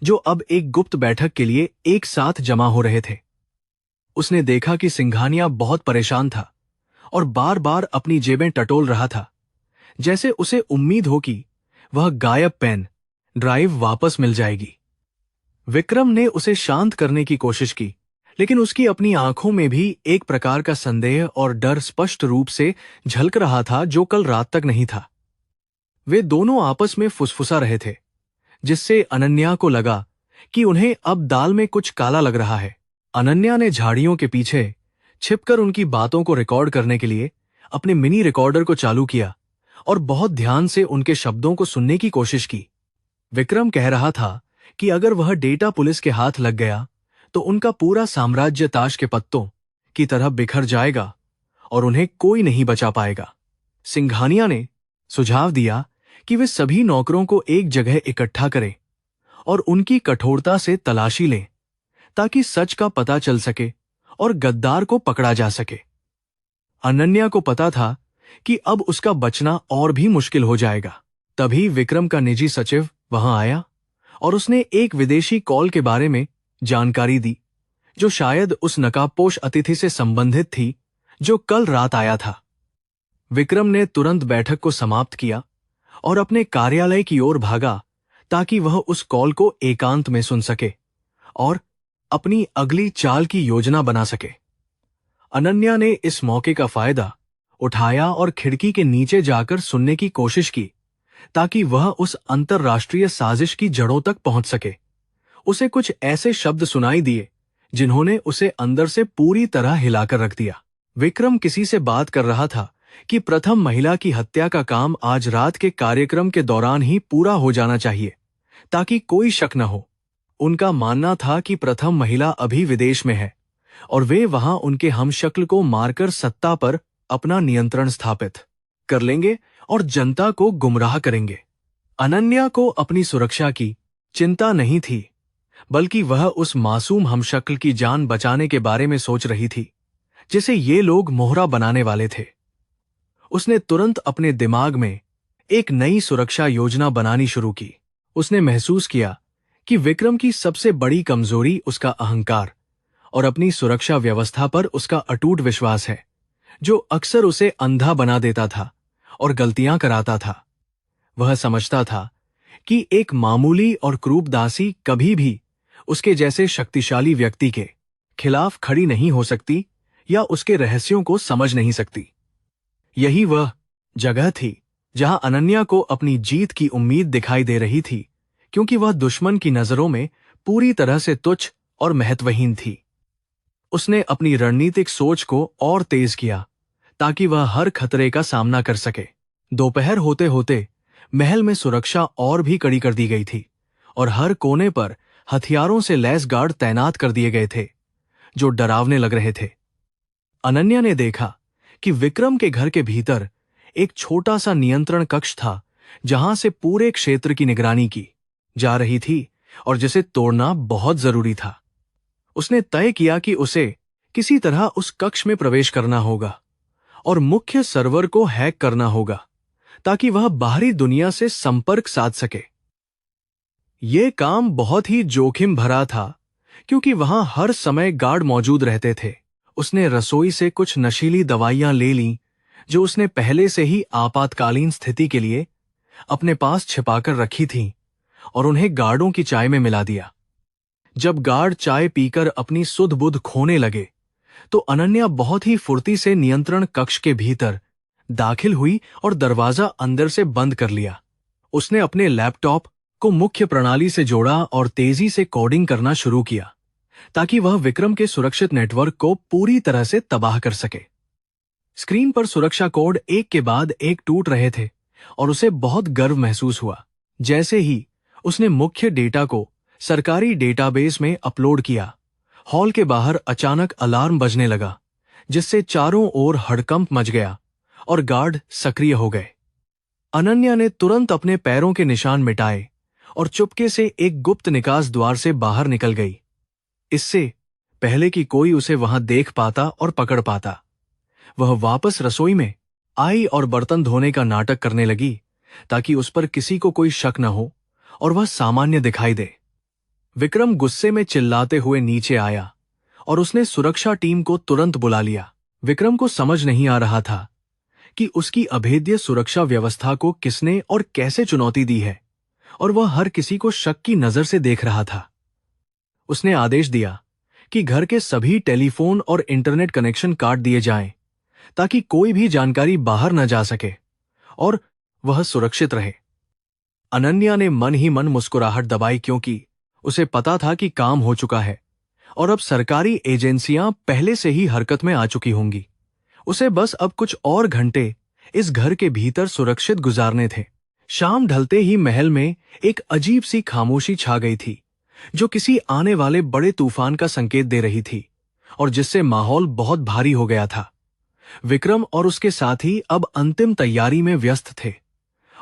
जो अब एक गुप्त बैठक के लिए एक साथ जमा हो रहे थे। उसने देखा कि सिंघानिया बहुत परेशान था और बार बार अपनी जेबें टटोल रहा था, जैसे उसे उम्मीद हो कि वह गायब पेन ड्राइव वापस मिल जाएगी। विक्रम ने उसे शांत करने की कोशिश की, लेकिन उसकी अपनी आंखों में भी एक प्रकार का संदेह और डर स्पष्ट रूप से झलक रहा था, जो कल रात तक नहीं था। वे दोनों आपस में फुसफुसा रहे थे, जिससे अनन्या को लगा कि उन्हें अब दाल में कुछ काला लग रहा है। अनन्या ने झाड़ियों के पीछे छिपकर उनकी बातों को रिकॉर्ड करने के लिए अपने मिनी रिकॉर्डर को चालू किया और बहुत ध्यान से उनके शब्दों को सुनने की कोशिश की। विक्रम कह रहा था कि अगर वह डेटा पुलिस के हाथ लग गया तो उनका पूरा साम्राज्य ताश के पत्तों की तरह बिखर जाएगा और उन्हें कोई नहीं बचा पाएगा। सिंघानिया ने सुझाव दिया कि वे सभी नौकरों को एक जगह इकट्ठा करें और उनकी कठोरता से तलाशी लें, ताकि सच का पता चल सके और गद्दार को पकड़ा जा सके। अनन्या को पता था कि अब उसका बचना और भी मुश्किल हो जाएगा। तभी विक्रम का निजी सचिव वहां आया और उसने एक विदेशी कॉल के बारे में जानकारी दी, जो शायद उस नकाबपोश अतिथि से संबंधित थी जो कल रात आया था। विक्रम ने तुरंत बैठक को समाप्त किया और अपने कार्यालय की ओर भागा, ताकि वह उस कॉल को एकांत में सुन सके और अपनी अगली चाल की योजना बना सके। अनन्या ने इस मौके का फायदा उठाया और खिड़की के नीचे जाकर सुनने की कोशिश की, ताकि वह उस अंतर्राष्ट्रीय साजिश की जड़ों तक पहुंच सके। उसे कुछ ऐसे शब्द सुनाई दिए जिन्होंने उसे अंदर से पूरी तरह हिलाकर रख दिया। विक्रम किसी से बात कर रहा था कि प्रथम महिला की हत्या का काम आज रात के कार्यक्रम के दौरान ही पूरा हो जाना चाहिए, ताकि कोई शक न हो। उनका मानना था कि प्रथम महिला अभी विदेश में है और वे वहां उनके हमशक्ल को मारकर सत्ता पर अपना नियंत्रण स्थापित कर लेंगे और जनता को गुमराह करेंगे। अनन्या को अपनी सुरक्षा की चिंता नहीं थी, बल्कि वह उस मासूम हमशक्ल की जान बचाने के बारे में सोच रही थी, जिसे ये लोग मोहरा बनाने वाले थे। उसने तुरंत अपने दिमाग में एक नई सुरक्षा योजना बनानी शुरू की। उसने महसूस किया कि विक्रम की सबसे बड़ी कमजोरी उसका अहंकार और अपनी सुरक्षा व्यवस्था पर उसका अटूट विश्वास है, जो अक्सर उसे अंधा बना देता था और गलतियां कराता था। वह समझता था कि एक मामूली और क्रूर दासी कभी भी उसके जैसे शक्तिशाली व्यक्ति के खिलाफ खड़ी नहीं हो सकती या उसके रहस्यों को समझ नहीं सकती। यही वह जगह थी जहां अनन्या को अपनी जीत की उम्मीद दिखाई दे रही थी, क्योंकि वह दुश्मन की नजरों में पूरी तरह से तुच्छ और महत्वहीन थी। उसने अपनी रणनीतिक सोच को और तेज किया, ताकि वह हर खतरे का सामना कर सके। दोपहर होते होते महल में सुरक्षा और भी कड़ी कर दी गई थी और हर कोने पर हथियारों से लैस गार्ड तैनात कर दिए गए थे, जो डरावने लग रहे थे। अनन्या ने देखा कि विक्रम के घर के भीतर एक छोटा सा नियंत्रण कक्ष था, जहां से पूरे क्षेत्र की निगरानी की जा रही थी और जिसे तोड़ना बहुत जरूरी था। उसने तय किया कि उसे किसी तरह उस कक्ष में प्रवेश करना होगा और मुख्य सर्वर को हैक करना होगा, ताकि वह बाहरी दुनिया से संपर्क साध सके। यह काम बहुत ही जोखिम भरा था, क्योंकि वहां हर समय गार्ड मौजूद रहते थे। उसने रसोई से कुछ नशीली दवाइयां ले लीं, जो उसने पहले से ही आपातकालीन स्थिति के लिए अपने पास छिपाकर रखी थीं, और उन्हें गार्डों की चाय में मिला दिया। जब गार्ड चाय पीकर अपनी सुध बुध खोने लगे, तो अनन्या बहुत ही फुर्ती से नियंत्रण कक्ष के भीतर दाखिल हुई और दरवाजा अंदर से बंद कर लिया। उसने अपने लैपटॉप को मुख्य प्रणाली से जोड़ा और तेजी से कोडिंग करना शुरू किया, ताकि वह विक्रम के सुरक्षित नेटवर्क को पूरी तरह से तबाह कर सके। स्क्रीन पर सुरक्षा कोड एक के बाद एक टूट रहे थे और उसे बहुत गर्व महसूस हुआ। जैसे ही उसने मुख्य डेटा को सरकारी डेटाबेस में अपलोड किया, हॉल के बाहर अचानक अलार्म बजने लगा, जिससे चारों ओर हड़कंप मच गया और गार्ड सक्रिय हो गए। अनन्या ने तुरंत अपने पैरों के निशान मिटाए और चुपके से एक गुप्त निकास द्वार से बाहर निकल गई, इससे पहले कि कोई उसे वहां देख पाता और पकड़ पाता। वह वापस रसोई में आई और बर्तन धोने का नाटक करने लगी ताकि उस पर किसी को कोई शक न हो और वह सामान्य दिखाई दे। विक्रम गुस्से में चिल्लाते हुए नीचे आया और उसने सुरक्षा टीम को तुरंत बुला लिया। विक्रम को समझ नहीं आ रहा था कि उसकी अभेद्य सुरक्षा व्यवस्था को किसने और कैसे चुनौती दी है, और वह हर किसी को शक की नजर से देख रहा था। उसने आदेश दिया कि घर के सभी टेलीफोन और इंटरनेट कनेक्शन काट दिए जाएं, ताकि कोई भी जानकारी बाहर न जा सके और वह सुरक्षित रहे। अनन्या ने मन ही मन मुस्कुराहट दबाई, क्योंकि उसे पता था कि काम हो चुका है और अब सरकारी एजेंसियां पहले से ही हरकत में आ चुकी होंगी। उसे बस अब कुछ और घंटे इस घर के भीतर सुरक्षित गुजारने थे। शाम ढलते ही महल में एक अजीब सी खामोशी छा गई थी, जो किसी आने वाले बड़े तूफान का संकेत दे रही थी और जिससे माहौल बहुत भारी हो गया था। विक्रम और उसके साथी अब अंतिम तैयारी में व्यस्त थे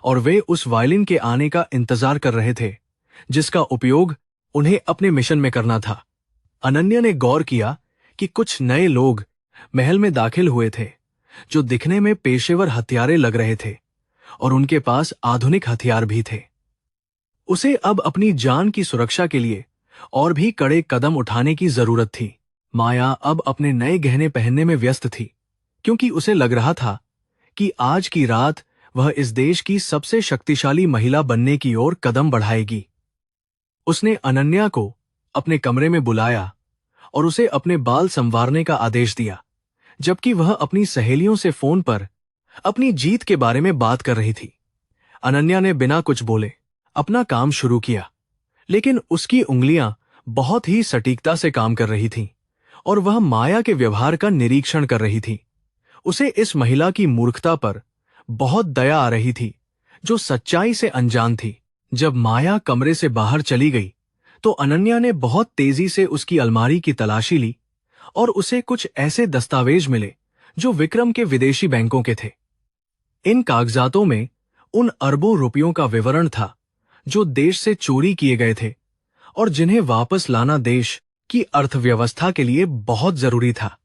और वे उस वायलिन के आने का इंतजार कर रहे थे जिसका उपयोग उन्हें अपने मिशन में करना था। अनन्या ने गौर किया कि कुछ नए लोग महल में दाखिल हुए थे जो दिखने में पेशेवर हथियारे लग रहे थे और उनके पास आधुनिक हथियार भी थे। उसे अब अपनी जान की सुरक्षा के लिए और भी कड़े कदम उठाने की जरूरत थी। माया अब अपने नए गहने पहनने में व्यस्त थी, क्योंकि उसे लग रहा था कि आज की रात वह इस देश की सबसे शक्तिशाली महिला बनने की ओर कदम बढ़ाएगी। उसने अनन्या को अपने कमरे में बुलाया और उसे अपने बाल संवारने का आदेश दिया, जबकि वह अपनी सहेलियों से फोन पर अपनी जीत के बारे में बात कर रही थी। अनन्या ने बिना कुछ बोले अपना काम शुरू किया, लेकिन उसकी उंगलियां बहुत ही सटीकता से काम कर रही थीं और वह माया के व्यवहार का निरीक्षण कर रही थी। उसे इस महिला की मूर्खता पर बहुत दया आ रही थी, जो सच्चाई से अनजान थी। जब माया कमरे से बाहर चली गई तो अनन्या ने बहुत तेजी से उसकी अलमारी की तलाशी ली और उसे कुछ ऐसे दस्तावेज मिले जो विक्रम के विदेशी बैंकों के थे। इन कागजातों में उन अरबों रुपयों का विवरण था जो देश से चोरी किए गए थे और जिन्हें वापस लाना देश की अर्थव्यवस्था के लिए बहुत जरूरी था।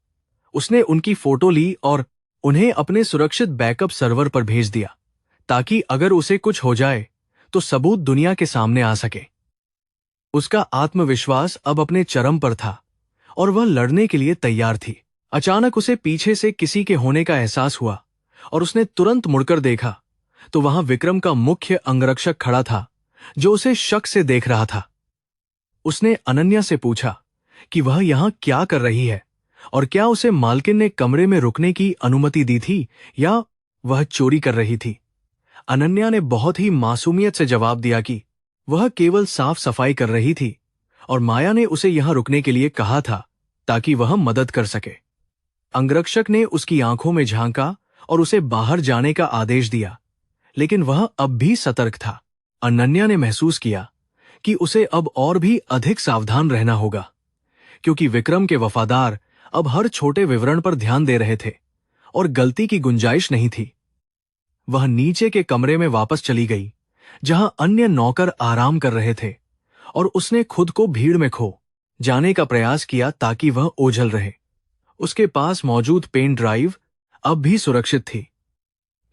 उसने उनकी फोटो ली और उन्हें अपने सुरक्षित बैकअप सर्वर पर भेज दिया, ताकि अगर उसे कुछ हो जाए तो सबूत दुनिया के सामने आ सके। उसका आत्मविश्वास अब अपने चरम पर था और वह लड़ने के लिए तैयार थी। अचानक उसे पीछे से किसी के होने का एहसास हुआ और उसने तुरंत मुड़कर देखा तो वहां विक्रम का मुख्य अंगरक्षक खड़ा था, जो उसे शक से देख रहा था। उसने अनन्या से पूछा कि वह यहां क्या कर रही है और क्या उसे मालकिन ने कमरे में रुकने की अनुमति दी थी या वह चोरी कर रही थी। अनन्या ने बहुत ही मासूमियत से जवाब दिया कि वह केवल साफ सफाई कर रही थी और माया ने उसे यहां रुकने के लिए कहा था ताकि वह मदद कर सके। अंगरक्षक ने उसकी आंखों में झांका और उसे बाहर जाने का आदेश दिया, लेकिन वह अब भी सतर्क था। अनन्या ने महसूस किया कि उसे अब और भी अधिक सावधान रहना होगा, क्योंकि विक्रम के वफादार अब हर छोटे विवरण पर ध्यान दे रहे थे और गलती की गुंजाइश नहीं थी। वह नीचे के कमरे में वापस चली गई, जहां अन्य नौकर आराम कर रहे थे, और उसने खुद को भीड़ में खो जाने का प्रयास किया ताकि वह ओझल रहे। उसके पास मौजूद पेन ड्राइव अब भी सुरक्षित थी,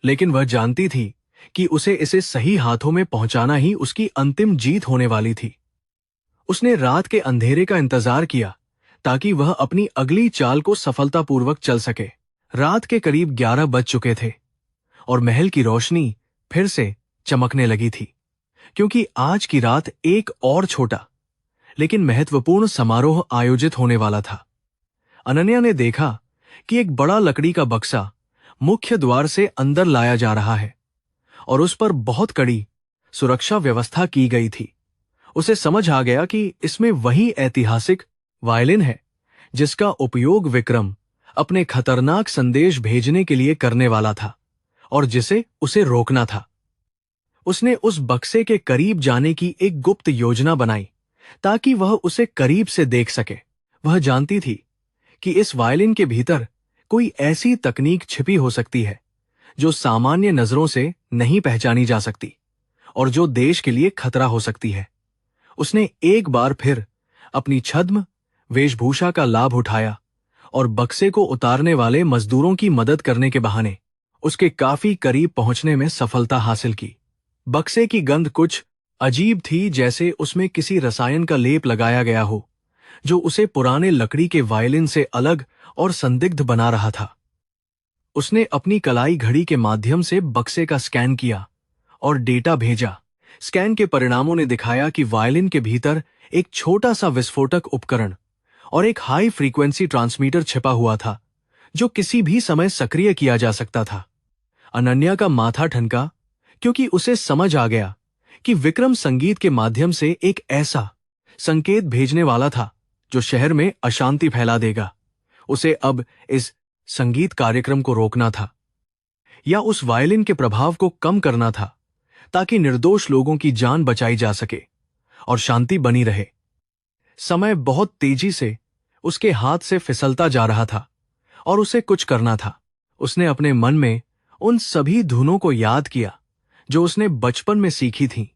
लेकिन वह जानती थी कि उसे इसे सही हाथों में पहुंचाना ही उसकी अंतिम जीत होने वाली थी। उसने रात के अंधेरे का इंतजार किया ताकि वह अपनी अगली चाल को सफलतापूर्वक चल सके। रात के करीब 11 बज चुके थे और महल की रोशनी फिर से चमकने लगी थी, क्योंकि आज की रात एक और छोटा लेकिन महत्वपूर्ण समारोह आयोजित होने वाला था। अनन्या ने देखा कि एक बड़ा लकड़ी का बक्सा मुख्य द्वार से अंदर लाया जा रहा है और उस पर बहुत कड़ी सुरक्षा व्यवस्था की गई थी। उसे समझ आ गया कि इसमें वही ऐतिहासिक वायलिन है जिसका उपयोग विक्रम अपने खतरनाक संदेश भेजने के लिए करने वाला था और जिसे उसे रोकना था। उसने उस बक्से के करीब जाने की एक गुप्त योजना बनाई ताकि वह उसे करीब से देख सके। वह जानती थी कि इस वायलिन के भीतर कोई ऐसी तकनीक छिपी हो सकती है जो सामान्य नजरों से नहीं पहचानी जा सकती। और जो देश के लिए खतरा हो सकती है। उसने एक बार फिर अपनी छद्म वेशभूषा का लाभ उठाया और बक्से को उतारने वाले मजदूरों की मदद करने के बहाने उसके काफी करीब पहुंचने में सफलता हासिल की। बक्से की गंध कुछ अजीब थी, जैसे उसमें किसी रसायन का लेप लगाया गया हो, जो उसे पुराने लकड़ी के वायलिन से अलग और संदिग्ध बना रहा था। उसने अपनी कलाई घड़ी के माध्यम से बक्से का स्कैन किया और डेटा भेजा। स्कैन के परिणामों ने दिखाया कि वायलिन के भीतर एक छोटा सा विस्फोटक उपकरण और एक हाई फ्रीक्वेंसी ट्रांसमीटर छिपा हुआ था, जो किसी भी समय सक्रिय किया जा सकता था। अनन्या का माथा ठनका, क्योंकि उसे समझ आ गया कि विक्रम संगीत के माध्यम से एक ऐसा संकेत भेजने वाला था जो शहर में अशांति फैला देगा। उसे अब इस संगीत कार्यक्रम को रोकना था, या उस वायलिन के प्रभाव को कम करना था, ताकि निर्दोष लोगों की जान बचाई जा सके और शांति बनी रहे। समय बहुत तेजी से उसके हाथ से फिसलता जा रहा था और उसे कुछ करना था। उसने अपने मन में उन सभी धुनों को याद किया जो उसने बचपन में सीखी थीं,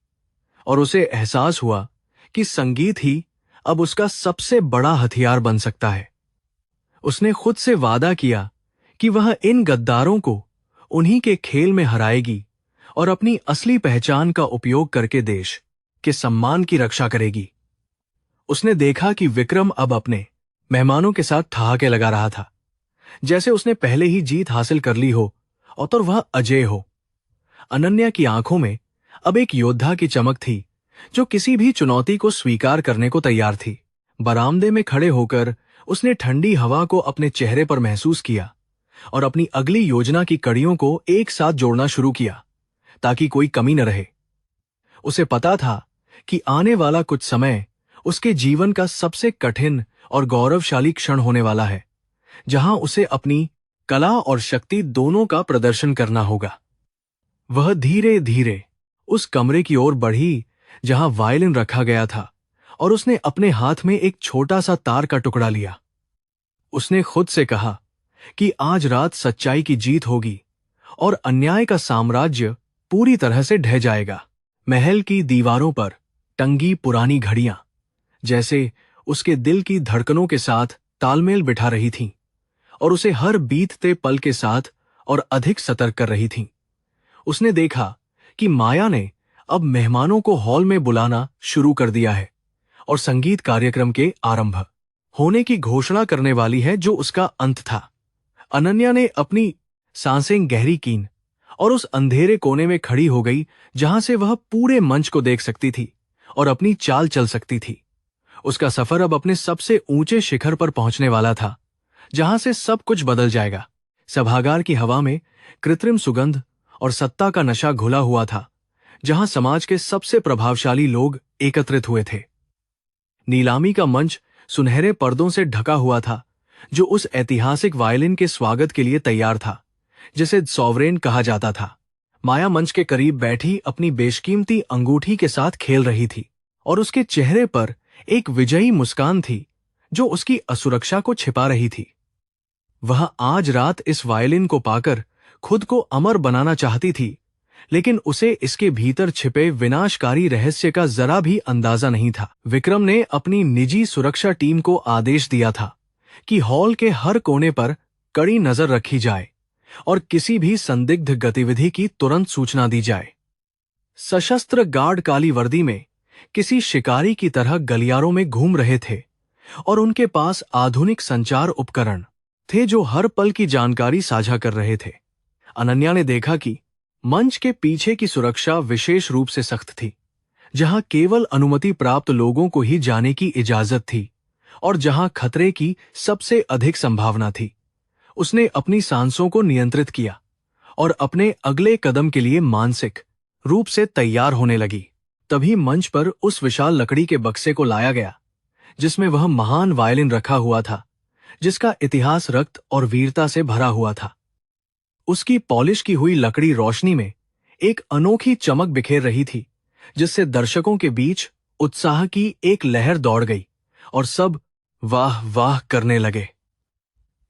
और उसे एहसास हुआ कि संगीत ही अब उसका सबसे बड़ा हथियार बन सकता है। उसने खुद से वादा किया कि वह इन गद्दारों को उन्हीं के खेल में हराएगी और अपनी असली पहचान का उपयोग करके देश के सम्मान की रक्षा करेगी। उसने देखा कि विक्रम अब अपने मेहमानों के साथ ठहाके लगा रहा था, जैसे उसने पहले ही जीत हासिल कर ली हो और तो वह अजेय हो। अनन्या की आंखों में अब एक योद्धा की चमक थी, जो किसी भी चुनौती को स्वीकार करने को तैयार थी। बरामदे में खड़े होकर उसने ठंडी हवा को अपने चेहरे पर महसूस किया और अपनी अगली योजना की कड़ियों को एक साथ जोड़ना शुरू किया, ताकि कोई कमी न रहे। उसे पता था कि आने वाला कुछ समय उसके जीवन का सबसे कठिन और गौरवशाली क्षण होने वाला है, जहां उसे अपनी कला और शक्ति दोनों का प्रदर्शन करना होगा। वह धीरे धीरे उस कमरे की ओर बढ़ी जहां वायलिन रखा गया था, और उसने अपने हाथ में एक छोटा सा तार का टुकड़ा लिया। उसने खुद से कहा कि आज रात सच्चाई की जीत होगी और अन्याय का साम्राज्य पूरी तरह से ढह जाएगा। महल की दीवारों पर टंगी पुरानी घड़ियां जैसे उसके दिल की धड़कनों के साथ तालमेल बिठा रही थीं और उसे हर बीतते पल के साथ और अधिक सतर्क कर रही थीं। उसने देखा कि माया ने अब मेहमानों को हॉल में बुलाना शुरू कर दिया है और संगीत कार्यक्रम के आरंभ होने की घोषणा करने वाली है, जो उसका अंत था। अनन्या ने अपनी सांसें गहरी कीं और उस अंधेरे कोने में खड़ी हो गई जहां से वह पूरे मंच को देख सकती थी और अपनी चाल चल सकती थी। उसका सफर अब अपने सबसे ऊंचे शिखर पर पहुंचने वाला था, जहां से सब कुछ बदल जाएगा। सभागार की हवा में कृत्रिम सुगंध और सत्ता का नशा घुला हुआ था, जहां समाज के सबसे प्रभावशाली लोग एकत्रित हुए थे। नीलामी का मंच सुनहरे पर्दों से ढका हुआ था, जो उस ऐतिहासिक वायलिन के स्वागत के लिए तैयार था, जिसे सॉवरेन कहा जाता था। माया मंच के करीब बैठी अपनी बेशकीमती अंगूठी के साथ खेल रही थी और उसके चेहरे पर एक विजयी मुस्कान थी, जो उसकी असुरक्षा को छिपा रही थी। वह आज रात इस वायलिन को पाकर खुद को अमर बनाना चाहती थी, लेकिन उसे इसके भीतर छिपे विनाशकारी रहस्य का जरा भी अंदाजा नहीं था। विक्रम ने अपनी निजी सुरक्षा टीम को आदेश दिया था कि हॉल के हर कोने पर कड़ी नजर रखी जाए और किसी भी संदिग्ध गतिविधि की तुरंत सूचना दी जाए। सशस्त्र गार्ड काली वर्दी में किसी शिकारी की तरह गलियारों में घूम रहे थे और उनके पास आधुनिक संचार उपकरण थे, जो हर पल की जानकारी साझा कर रहे थे। अनन्या ने देखा कि मंच के पीछे की सुरक्षा विशेष रूप से सख्त थी, जहां केवल अनुमति प्राप्त लोगों को ही जाने की इजाजत थी और जहां खतरे की सबसे अधिक संभावना थी। उसने अपनी सांसों को नियंत्रित किया और अपने अगले कदम के लिए मानसिक रूप से तैयार होने लगी। तभी मंच पर उस विशाल लकड़ी के बक्से को लाया गया, जिसमें वह महान वायलिन रखा हुआ था, जिसका इतिहास रक्त और वीरता से भरा हुआ था। उसकी पॉलिश की हुई लकड़ी रोशनी में एक अनोखी चमक बिखेर रही थी, जिससे दर्शकों के बीच उत्साह की एक लहर दौड़ गई और सब वाह वाह करने लगे।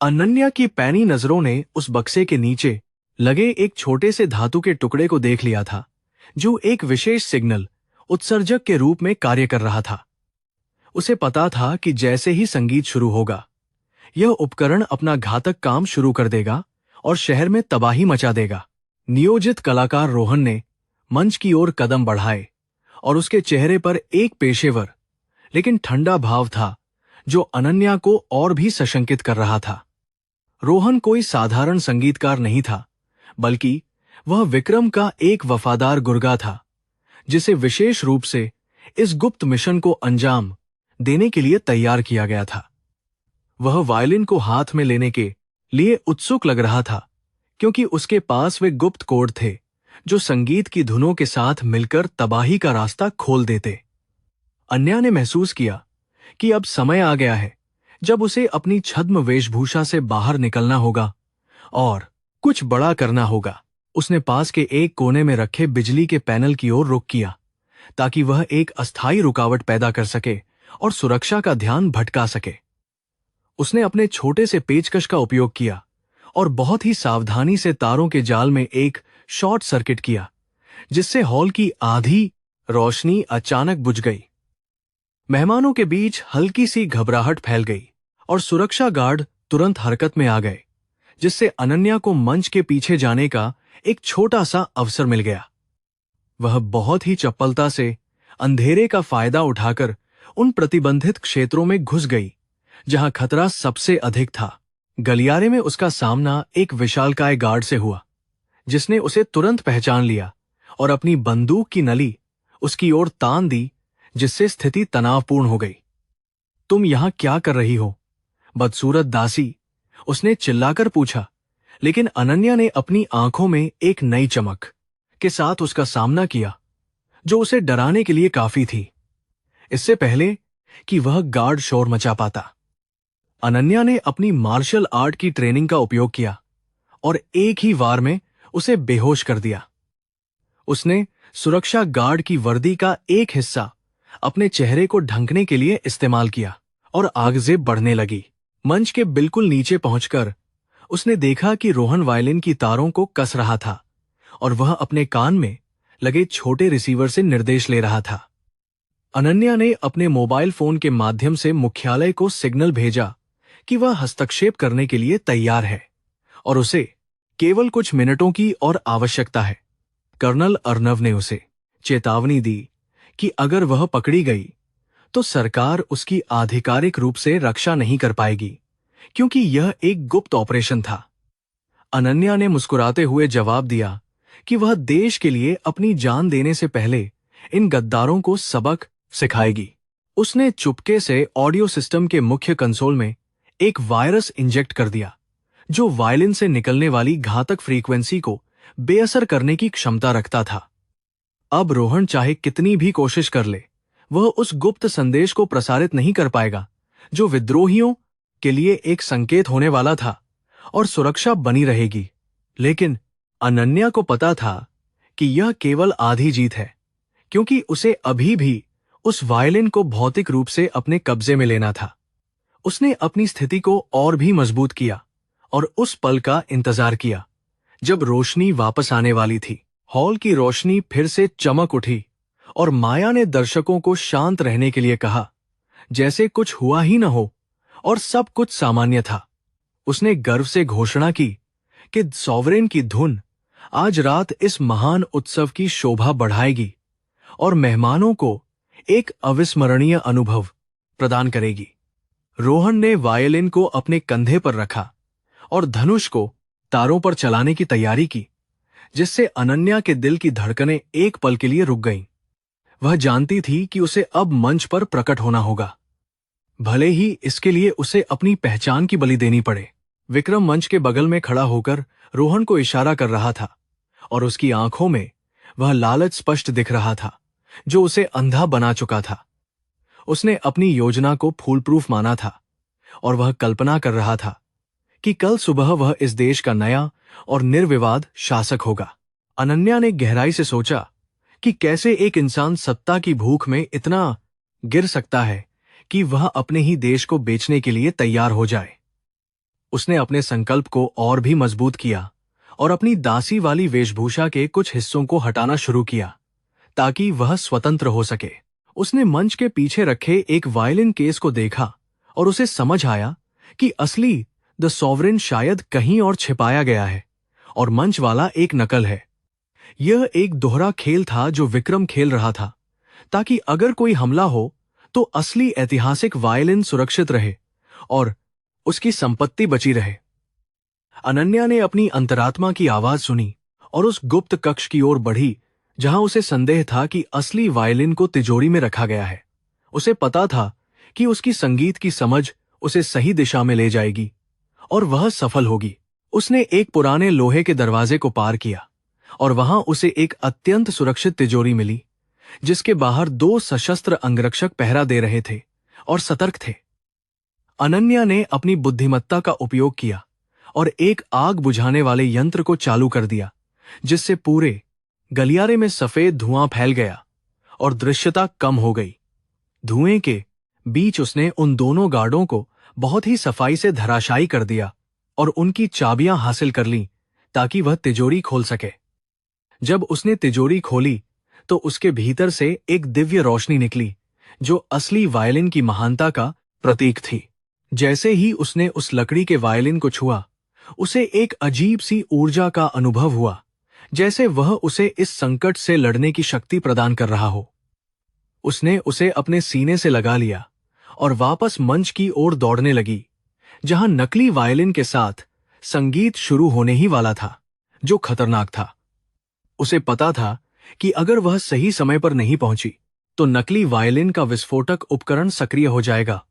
अनन्या की पैनी नजरों ने उस बक्से के नीचे लगे एक छोटे से धातु के टुकड़े को देख लिया था, जो एक विशेष सिग्नल उत्सर्जक के रूप में कार्य कर रहा था। उसे पता था कि जैसे ही संगीत शुरू होगा, यह उपकरण अपना घातक काम शुरू कर देगा और शहर में तबाही मचा देगा। नियोजित कलाकार रोहन ने मंच की ओर कदम बढ़ाए और उसके चेहरे पर एक पेशेवर लेकिन ठंडा भाव था जो अनन्या को और भी सशंकित कर रहा था। रोहन कोई साधारण संगीतकार नहीं था, बल्कि वह विक्रम का एक वफादार गुर्गा था, जिसे विशेष रूप से इस गुप्त मिशन को अंजाम देने के लिए तैयार किया गया था। वह वायलिन को हाथ में लेने के लिए उत्सुक लग रहा था, क्योंकि उसके पास वे गुप्त कोड थे जो संगीत की धुनों के साथ मिलकर तबाही का रास्ता खोल देते। अन्या ने महसूस किया कि अब समय आ गया है जब उसे अपनी छद्म वेशभूषा से बाहर निकलना होगा और कुछ बड़ा करना होगा। उसने पास के एक कोने में रखे बिजली के पैनल की ओर रुख किया ताकि वह एक अस्थायी रुकावट पैदा कर सके और सुरक्षा का ध्यान भटका सके। उसने अपने छोटे से पेचकश का उपयोग किया और बहुत ही सावधानी से तारों के जाल में एक शॉर्ट सर्किट किया, जिससे हॉल की आधी रोशनी अचानक बुझ गई। मेहमानों के बीच हल्की सी घबराहट फैल गई और सुरक्षा गार्ड तुरंत हरकत में आ गए, जिससे अनन्या को मंच के पीछे जाने का एक छोटा सा अवसर मिल गया। वह बहुत ही चपलता से अंधेरे का फायदा उठाकर उन प्रतिबंधित क्षेत्रों में घुस गई जहां खतरा सबसे अधिक था। गलियारे में उसका सामना एक विशालकाय गार्ड से हुआ, जिसने उसे तुरंत पहचान लिया और अपनी बंदूक की नली उसकी ओर तान दी, जिससे स्थिति तनावपूर्ण हो गई। तुम यहां क्या कर रही हो, बदसूरत दासी? उसने चिल्लाकर पूछा, लेकिन अनन्या ने अपनी आंखों में एक नई चमक के साथ उसका सामना किया, जो उसे डराने के लिए काफी थी, इससे पहले कि वह गार्ड शोर मचा पाता। अनन्या ने अपनी मार्शल आर्ट की ट्रेनिंग का उपयोग किया और एक ही वार में उसे बेहोश कर दिया। उसने सुरक्षा गार्ड की वर्दी का एक हिस्सा अपने चेहरे को ढंकने के लिए इस्तेमाल किया और आगे बढ़ने लगी। मंच के बिल्कुल नीचे पहुंचकर उसने देखा कि रोहन वायलिन की तारों को कस रहा था और वह अपने कान में लगे छोटे रिसीवर से निर्देश ले रहा था। अनन्या ने अपने मोबाइल फोन के माध्यम से मुख्यालय को सिग्नल भेजा कि वह हस्तक्षेप करने के लिए तैयार है और उसे केवल कुछ मिनटों की और आवश्यकता है। कर्नल अर्नव ने उसे चेतावनी दी कि अगर वह पकड़ी गई तो सरकार उसकी आधिकारिक रूप से रक्षा नहीं कर पाएगी, क्योंकि यह एक गुप्त ऑपरेशन था। अनन्या ने मुस्कुराते हुए जवाब दिया कि वह देश के लिए अपनी जान देने से पहले इन गद्दारों को सबक सिखाएगी। उसने चुपके से ऑडियो सिस्टम के मुख्य कंसोल में एक वायरस इंजेक्ट कर दिया, जो वायलिन से निकलने वाली घातक फ्रीक्वेंसी को बेअसर करने की क्षमता रखता था। अब रोहन चाहे कितनी भी कोशिश कर ले, वह उस गुप्त संदेश को प्रसारित नहीं कर पाएगा जो विद्रोहियों के लिए एक संकेत होने वाला था, और सुरक्षा बनी रहेगी। लेकिन अनन्या को पता था कि यह केवल आधी जीत है, क्योंकि उसे अभी भी उस वायलिन को भौतिक रूप से अपने कब्जे में लेना था। उसने अपनी स्थिति को और भी मजबूत किया और उस पल का इंतजार किया जब रोशनी वापस आने वाली थी। हॉल की रोशनी फिर से चमक उठी और माया ने दर्शकों को शांत रहने के लिए कहा, जैसे कुछ हुआ ही न हो और सब कुछ सामान्य था। उसने गर्व से घोषणा की कि सॉवरेन की धुन आज रात इस महान उत्सव की शोभा बढ़ाएगी और मेहमानों को एक अविस्मरणीय अनुभव प्रदान करेगी। रोहन ने वायलिन को अपने कंधे पर रखा और धनुष को तारों पर चलाने की तैयारी की, जिससे अनन्या के दिल की धड़कनें एक पल के लिए रुक गईं। वह जानती थी कि उसे अब मंच पर प्रकट होना होगा, भले ही इसके लिए उसे अपनी पहचान की बलि देनी पड़े। विक्रम मंच के बगल में खड़ा होकर रोहन को इशारा कर रहा था और उसकी आंखों में वह लालच स्पष्ट दिख रहा था जो उसे अंधा बना चुका था। उसने अपनी योजना को फूलप्रूफ माना था और वह कल्पना कर रहा था कि कल सुबह वह इस देश का नया और निर्विवाद शासक होगा। अनन्या ने गहराई से सोचा कि कैसे एक इंसान सत्ता की भूख में इतना गिर सकता है कि वह अपने ही देश को बेचने के लिए तैयार हो जाए। उसने अपने संकल्प को और भी मजबूत किया और अपनी दासी वाली वेशभूषा के कुछ हिस्सों को हटाना शुरू किया ताकि वह स्वतंत्र हो सके। उसने मंच के पीछे रखे एक वायलिन केस को देखा और उसे समझ आया कि असली द सॉवरेन शायद कहीं और छिपाया गया है और मंच वाला एक नकल है। यह एक दोहरा खेल था जो विक्रम खेल रहा था ताकि अगर कोई हमला हो तो असली ऐतिहासिक वायलिन सुरक्षित रहे और उसकी संपत्ति बची रहे। अनन्या ने अपनी अंतरात्मा की आवाज सुनी और उस गुप्त कक्ष की ओर बढ़ी जहां उसे संदेह था कि असली वायलिन को तिजोरी में रखा गया है। उसे पता था कि उसकी संगीत की समझ उसे सही दिशा में ले जाएगी और वह सफल होगी। उसने एक पुराने लोहे के दरवाजे को पार किया और वहां उसे एक अत्यंत सुरक्षित तिजोरी मिली जिसके बाहर 2 सशस्त्र अंगरक्षक पहरा दे रहे थे और सतर्क थे। अनन्या ने अपनी बुद्धिमत्ता का उपयोग किया और एक आग बुझाने वाले यंत्र को चालू कर दिया जिससे पूरे गलियारे में सफेद धुआं फैल गया और दृश्यता कम हो गई। धुएं के बीच उसने उन दोनों गार्डों को बहुत ही सफाई से धराशायी कर दिया और उनकी चाबियां हासिल कर लीं ताकि वह तिजोरी खोल सके। जब उसने तिजोरी खोली तो उसके भीतर से एक दिव्य रोशनी निकली जो असली वायलिन की महानता का प्रतीक थी। जैसे ही उसने उस लकड़ी के वायलिन को छुआ उसे एक अजीब सी ऊर्जा का अनुभव हुआ, जैसे वह उसे इस संकट से लड़ने की शक्ति प्रदान कर रहा हो। उसने उसे अपने सीने से लगा लिया और वापस मंच की ओर दौड़ने लगी जहां नकली वायलिन के साथ संगीत शुरू होने ही वाला था जो खतरनाक था। उसे पता था कि अगर वह सही समय पर नहीं पहुंची तो नकली वायलिन का विस्फोटक उपकरण सक्रिय हो जाएगा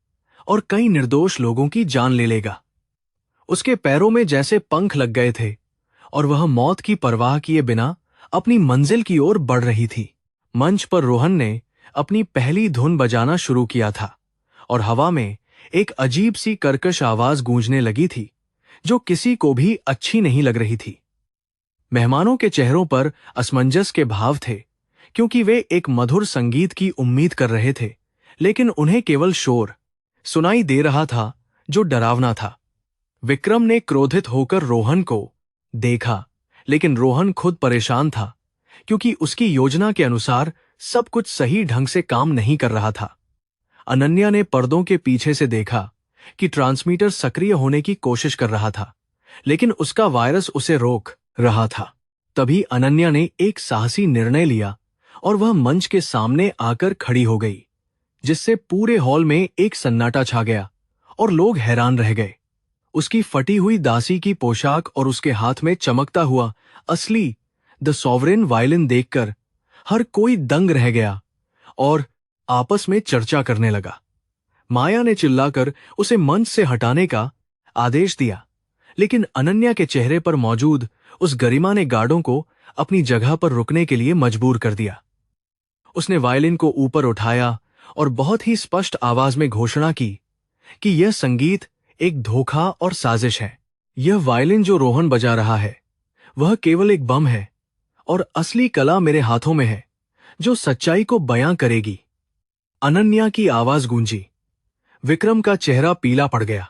और कई निर्दोष लोगों की जान ले लेगा। उसके पैरों में जैसे पंख लग गए थे और वह मौत की परवाह किए बिना अपनी मंजिल की ओर बढ़ रही थी। मंच पर रोहन ने अपनी पहली धुन बजाना शुरू किया था और हवा में एक अजीब सी कर्कश आवाज गूंजने लगी थी जो किसी को भी अच्छी नहीं लग रही थी। मेहमानों के चेहरों पर असमंजस के भाव थे क्योंकि वे एक मधुर संगीत की उम्मीद कर रहे थे, लेकिन उन्हें केवल शोर सुनाई दे रहा था जो डरावना था। विक्रम ने क्रोधित होकर रोहन को देखा, लेकिन रोहन खुद परेशान था क्योंकि उसकी योजना के अनुसार सब कुछ सही ढंग से काम नहीं कर रहा था। अनन्या ने पर्दों के पीछे से देखा कि ट्रांसमीटर सक्रिय होने की कोशिश कर रहा था, लेकिन उसका वायरस उसे रोक रहा था। तभी अनन्या ने एक साहसी निर्णय लिया और वह मंच के सामने आकर खड़ी हो गई, जिससे पूरे हॉल में एक सन्नाटा छा गया और लोग हैरान रह गए। उसकी फटी हुई दासी की पोशाक और उसके हाथ में चमकता हुआ असली द सॉवरेन वायलिन देखकर हर कोई दंग रह गया और आपस में चर्चा करने लगा। माया ने चिल्लाकर उसे मंच से हटाने का आदेश दिया, लेकिन अनन्या के चेहरे पर मौजूद उस गरिमा ने गार्डों को अपनी जगह पर रुकने के लिए मजबूर कर दिया। उसने वायलिन को ऊपर उठाया और बहुत ही स्पष्ट आवाज में घोषणा की कि यह संगीत एक धोखा और साजिश है। यह वायलिन जो रोहन बजा रहा है वह केवल एक बम है और असली कला मेरे हाथों में है जो सच्चाई को बयां करेगी। अनन्या की आवाज गूंजी। विक्रम का चेहरा पीला पड़ गया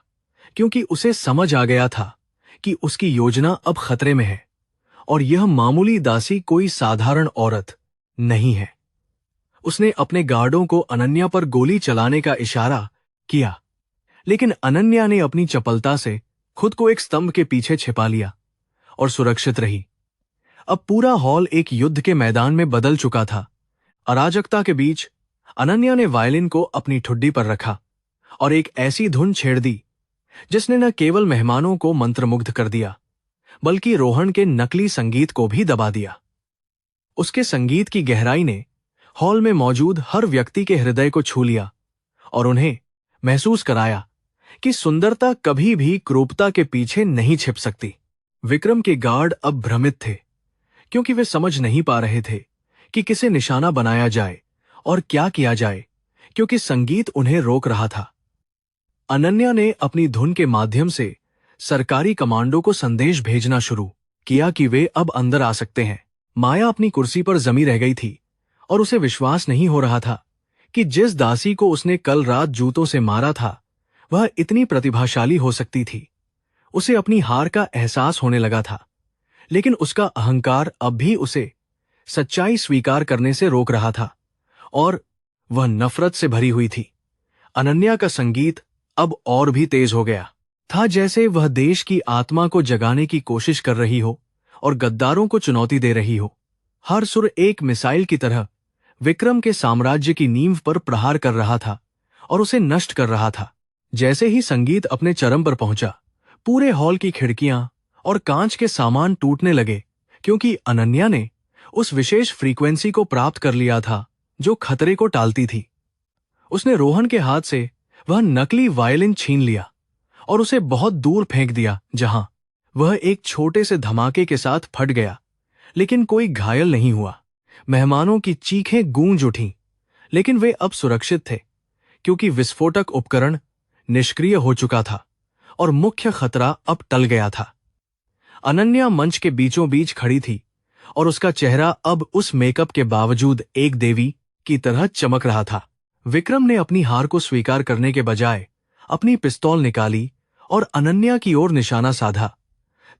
क्योंकि उसे समझ आ गया था कि उसकी योजना अब खतरे में है और यह मामूली दासी कोई साधारण औरत नहीं है। उसने अपने गार्डों को अनन्या पर गोली चलाने का इशारा किया, लेकिन अनन्या ने अपनी चपलता से खुद को एक स्तंभ के पीछे छिपा लिया और सुरक्षित रही। अब पूरा हॉल एक युद्ध के मैदान में बदल चुका था। अराजकता के बीच अनन्या ने वायलिन को अपनी ठुड्डी पर रखा और एक ऐसी धुन छेड़ दी जिसने न केवल मेहमानों को मंत्रमुग्ध कर दिया बल्कि रोहन के नकली संगीत को भी दबा दिया। उसके संगीत की गहराई ने हॉल में मौजूद हर व्यक्ति के हृदय को छू लिया और उन्हें महसूस कराया कि सुंदरता कभी भी क्रूरता के पीछे नहीं छिप सकती। विक्रम के गार्ड अब भ्रमित थे क्योंकि वे समझ नहीं पा रहे थे कि किसे निशाना बनाया जाए और क्या किया जाए, क्योंकि संगीत उन्हें रोक रहा था। अनन्या ने अपनी धुन के माध्यम से सरकारी कमांडो को संदेश भेजना शुरू किया कि वे अब अंदर आ सकते हैं। माया अपनी कुर्सी पर जमी रह गई थी और उसे विश्वास नहीं हो रहा था कि जिस दासी को उसने कल रात जूतों से मारा था वह इतनी प्रतिभाशाली हो सकती थी। उसे अपनी हार का एहसास होने लगा था, लेकिन उसका अहंकार अब भी उसे सच्चाई स्वीकार करने से रोक रहा था और वह नफरत से भरी हुई थी। अनन्या का संगीत अब और भी तेज हो गया था, जैसे वह देश की आत्मा को जगाने की कोशिश कर रही हो और गद्दारों को चुनौती दे रही हो। हर सुर एक मिसाइल की तरह विक्रम के साम्राज्य की नींव पर प्रहार कर रहा था और उसे नष्ट कर रहा था। जैसे ही संगीत अपने चरम पर पहुंचा, पूरे हॉल की खिड़कियां और कांच के सामान टूटने लगे, क्योंकि अनन्या ने उस विशेष फ्रीक्वेंसी को प्राप्त कर लिया था जो खतरे को टालती थी। उसने रोहन के हाथ से वह नकली वायलिन छीन लिया और उसे बहुत दूर फेंक दिया, जहां वह एक छोटे से धमाके के साथ फट गया, लेकिन कोई घायल नहीं हुआ। मेहमानों की चीखें गूंज उठीं, लेकिन वे अब सुरक्षित थे, क्योंकि विस्फोटक उपकरण निष्क्रिय हो चुका था और मुख्य खतरा अब टल गया था। अनन्या मंच के बीचों बीच खड़ी थी और उसका चेहरा अब उस मेकअप के बावजूद एक देवी की तरह चमक रहा था। विक्रम ने अपनी हार को स्वीकार करने के बजाय अपनी पिस्तौल निकाली और अनन्या की ओर निशाना साधा,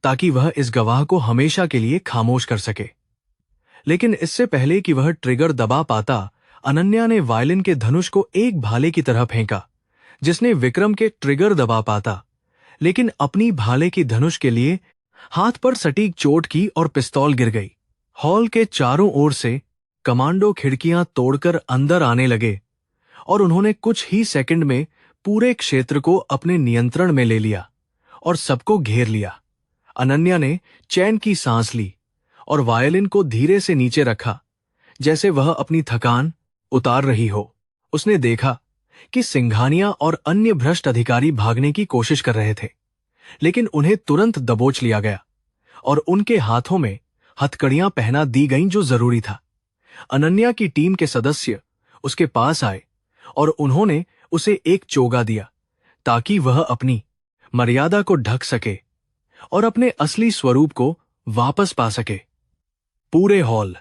ताकि वह इस गवाह को हमेशा के लिए खामोश कर सके। लेकिन इससे पहले कि वह ट्रिगर दबा पाता, अनन्या ने वायलिन के धनुष को एक भाले की तरह फेंका, जिसने विक्रम के ट्रिगर दबा पाता, लेकिन अपनी भाले की धनुष के लिए हाथ पर सटीक चोट की और पिस्तौल गिर गई। हॉल के चारों ओर से कमांडो खिड़कियां तोड़कर अंदर आने लगे और उन्होंने कुछ ही सेकंड में पूरे क्षेत्र को अपने नियंत्रण में ले लिया और सबको घेर लिया। अनन्या ने चैन की सांस ली और वायलिन को धीरे से नीचे रखा, जैसे वह अपनी थकान उतार रही हो। उसने देखा कि सिंघानिया और अन्य भ्रष्ट अधिकारी भागने की कोशिश कर रहे थे, लेकिन उन्हें तुरंत दबोच लिया गया और उनके हाथों में हथकड़ियां पहना दी गईं जो जरूरी था। अनन्या की टीम के सदस्य उसके पास आए और उन्होंने उसे एक चोगा दिया, ताकि वह अपनी मर्यादा को ढक सके और अपने असली स्वरूप को वापस पा सके। पूरे हॉल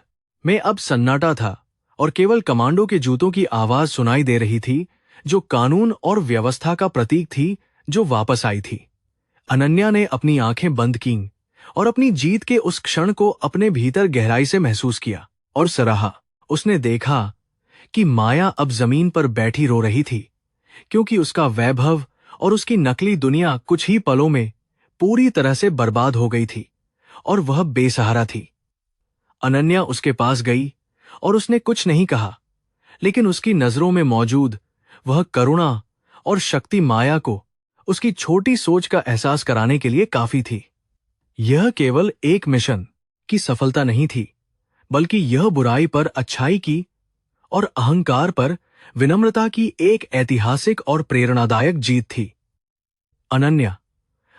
में अब सन्नाटा था और केवल कमांडो के जूतों की आवाज सुनाई दे रही थी, जो कानून और व्यवस्था का प्रतीक थी, जो वापस आई थी। अनन्या ने अपनी आंखें बंद कीं और अपनी जीत के उस क्षण को अपने भीतर गहराई से महसूस किया और सराहा। उसने देखा कि माया अब जमीन पर बैठी रो रही थी, क्योंकि उसका वैभव और उसकी नकली दुनिया कुछ ही पलों में पूरी तरह से बर्बाद हो गई थी और वह बेसहारा थी। अनन्या उसके पास गई और उसने कुछ नहीं कहा, लेकिन उसकी नजरों में मौजूद वह करुणा और शक्ति माया को उसकी छोटी सोच का एहसास कराने के लिए काफी थी। यह केवल एक मिशन की सफलता नहीं थी, बल्कि यह बुराई पर अच्छाई की और अहंकार पर विनम्रता की एक ऐतिहासिक और प्रेरणादायक जीत थी। अनन्या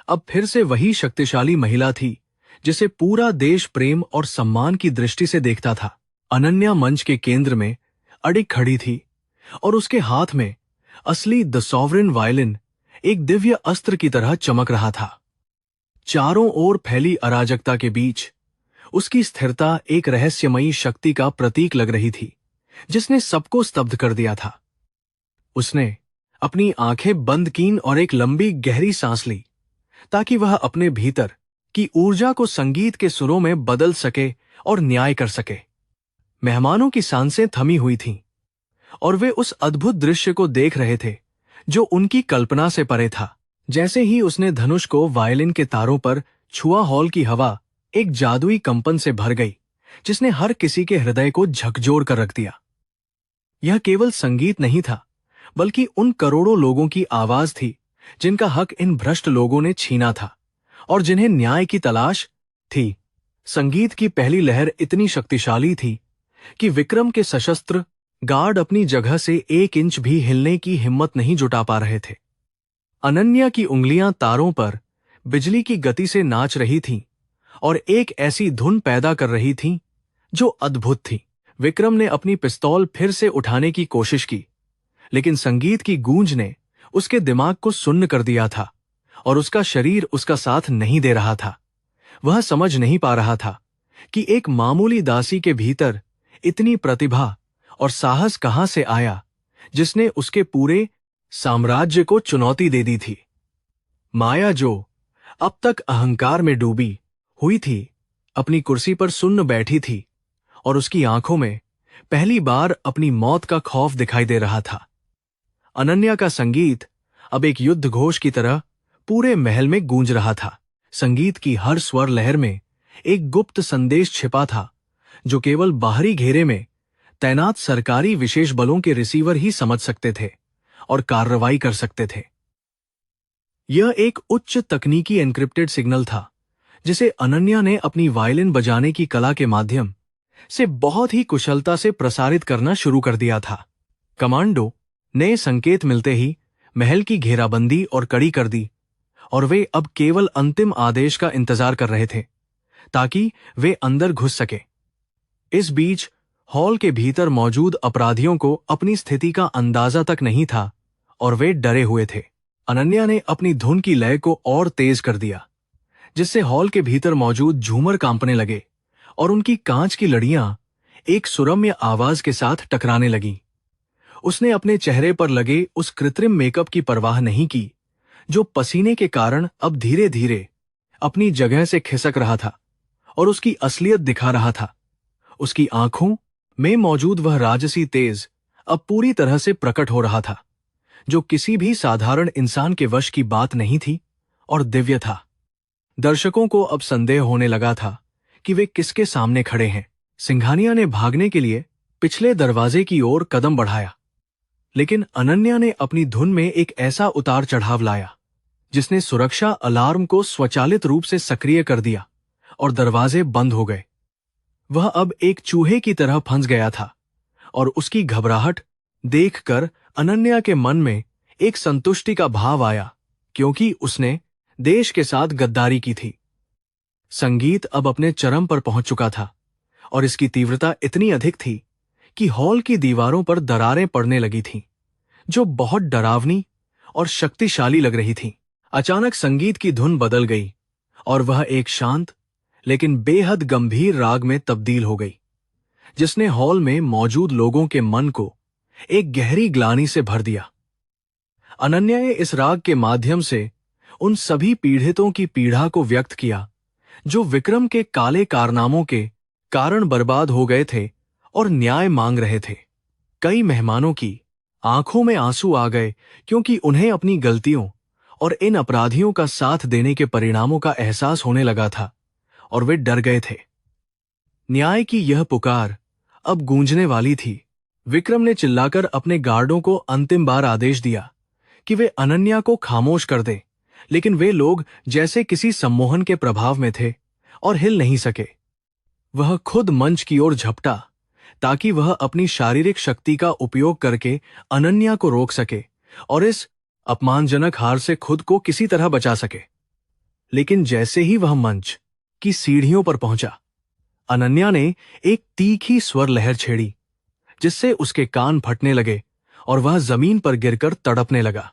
अब फिर से वही शक्तिशाली महिला थी जिसे पूरा देश प्रेम और सम्मान की दृष्टि से देखता था। अनन्या मंच के केंद्र में अडिग खड़ी थी और उसके हाथ में असली द सॉवरेन वायलिन एक दिव्य अस्त्र की तरह चमक रहा था। चारों ओर फैली अराजकता के बीच उसकी स्थिरता एक रहस्यमयी शक्ति का प्रतीक लग रही थी, जिसने सबको स्तब्ध कर दिया था। उसने अपनी आंखें बंद कीं और एक लंबी गहरी सांस ली, ताकि वह अपने भीतर की ऊर्जा को संगीत के सुरों में बदल सके और न्याय कर सके। मेहमानों की सांसें थमी हुई थीं और वे उस अद्भुत दृश्य को देख रहे थे जो उनकी कल्पना से परे था। जैसे ही उसने धनुष को वायलिन के तारों पर छुआ, हॉल की हवा एक जादुई कंपन से भर गई, जिसने हर किसी के हृदय को झकझोर कर रख दिया। यह केवल संगीत नहीं था, बल्कि उन करोड़ों लोगों की आवाज थी जिनका हक इन भ्रष्ट लोगों ने छीना था और जिन्हें न्याय की तलाश थी। संगीत की पहली लहर इतनी शक्तिशाली थी कि विक्रम के सशस्त्र गार्ड अपनी जगह से 1 इंच भी हिलने की हिम्मत नहीं जुटा पा रहे थे। अनन्या की उंगलियां तारों पर बिजली की गति से नाच रही थीं और एक ऐसी धुन पैदा कर रही थीं जो अद्भुत थी। विक्रम ने अपनी पिस्तौल फिर से उठाने की कोशिश की, लेकिन संगीत की गूंज ने उसके दिमाग को सुन्न कर दिया था और उसका शरीर उसका साथ नहीं दे रहा था। वह समझ नहीं पा रहा था कि एक मामूली दासी के भीतर इतनी प्रतिभा और साहस कहां से आया, जिसने उसके पूरे साम्राज्य को चुनौती दे दी थी। माया, जो अब तक अहंकार में डूबी हुई थी, अपनी कुर्सी पर सुन्न बैठी थी और उसकी आंखों में पहली बार अपनी मौत का खौफ दिखाई दे रहा था। अनन्या का संगीत अब एक युद्ध घोष की तरह पूरे महल में गूंज रहा था। संगीत की हर स्वर लहर में एक गुप्त संदेश छिपा था जो केवल बाहरी घेरे में तैनात सरकारी विशेष बलों के रिसीवर ही समझ सकते थे और कार्रवाई कर सकते थे। यह एक उच्च तकनीकी एन्क्रिप्टेड सिग्नल था जिसे अनन्या ने अपनी वायलिन बजाने की कला के माध्यम से बहुत ही कुशलता से प्रसारित करना शुरू कर दिया था। कमांडो ने संकेत मिलते ही महल की घेराबंदी और कड़ी कर दी और वे अब केवल अंतिम आदेश का इंतजार कर रहे थे ताकि वे अंदर घुस सके। इस बीच हॉल के भीतर मौजूद अपराधियों को अपनी स्थिति का अंदाजा तक नहीं था और वे डरे हुए थे। अनन्या ने अपनी धुन की लय को और तेज कर दिया जिससे हॉल के भीतर मौजूद झूमर कांपने लगे और उनकी कांच की लड़ियां एक सुरम्य आवाज के साथ टकराने लगीं। उसने अपने चेहरे पर लगे उस कृत्रिम मेकअप की परवाह नहीं की जो पसीने के कारण अब धीरे धीरे अपनी जगह से खिसक रहा था और उसकी असलियत दिखा रहा था। उसकी आंखों में मौजूद वह राजसी तेज अब पूरी तरह से प्रकट हो रहा था जो किसी भी साधारण इंसान के वश की बात नहीं थी और दिव्य था। दर्शकों को अब संदेह होने लगा था कि वे किसके सामने खड़े हैं। सिंघानिया ने भागने के लिए पिछले दरवाजे की ओर कदम बढ़ाया लेकिन अनन्या ने अपनी धुन में एक ऐसा उतार चढ़ाव लाया जिसने सुरक्षा अलार्म को स्वचालित रूप से सक्रिय कर दिया और दरवाजे बंद हो गए। वह अब एक चूहे की तरह फंस गया था और उसकी घबराहट देखकर अनन्या के मन में एक संतुष्टि का भाव आया क्योंकि उसने देश के साथ गद्दारी की थी। संगीत अब अपने चरम पर पहुंच चुका था और इसकी तीव्रता इतनी अधिक थी कि हॉल की दीवारों पर दरारें पड़ने लगी थीं, जो बहुत डरावनी और शक्तिशाली लग रही थीं। अचानक संगीत की धुन बदल गई और वह एक शांत लेकिन बेहद गंभीर राग में तब्दील हो गई जिसने हॉल में मौजूद लोगों के मन को एक गहरी ग्लानि से भर दिया। अनन्या ने इस राग के माध्यम से उन सभी पीड़ितों की पीड़ा को व्यक्त किया जो विक्रम के काले कारनामों के कारण बर्बाद हो गए थे और न्याय मांग रहे थे। कई मेहमानों की आंखों में आंसू आ गए क्योंकि उन्हें अपनी गलतियों और इन अपराधियों का साथ देने के परिणामों का एहसास होने लगा था और वे डर गए थे। न्याय की यह पुकार अब गूंजने वाली थी। विक्रम ने चिल्लाकर अपने गार्डों को अंतिम बार आदेश दिया कि वे अनन्या को खामोश कर दें, लेकिन वे लोग जैसे किसी सम्मोहन के प्रभाव में थे और हिल नहीं सके। वह खुद मंच की ओर झपटा ताकि वह अपनी शारीरिक शक्ति का उपयोग करके अनन्या को रोक सके और इस अपमानजनक हार से खुद को किसी तरह बचा सके। लेकिन जैसे ही वह मंच की सीढ़ियों पर पहुंचा, अनन्या ने एक तीखी स्वर लहर छेड़ी जिससे उसके कान फटने लगे और वह जमीन पर गिरकर तड़पने लगा।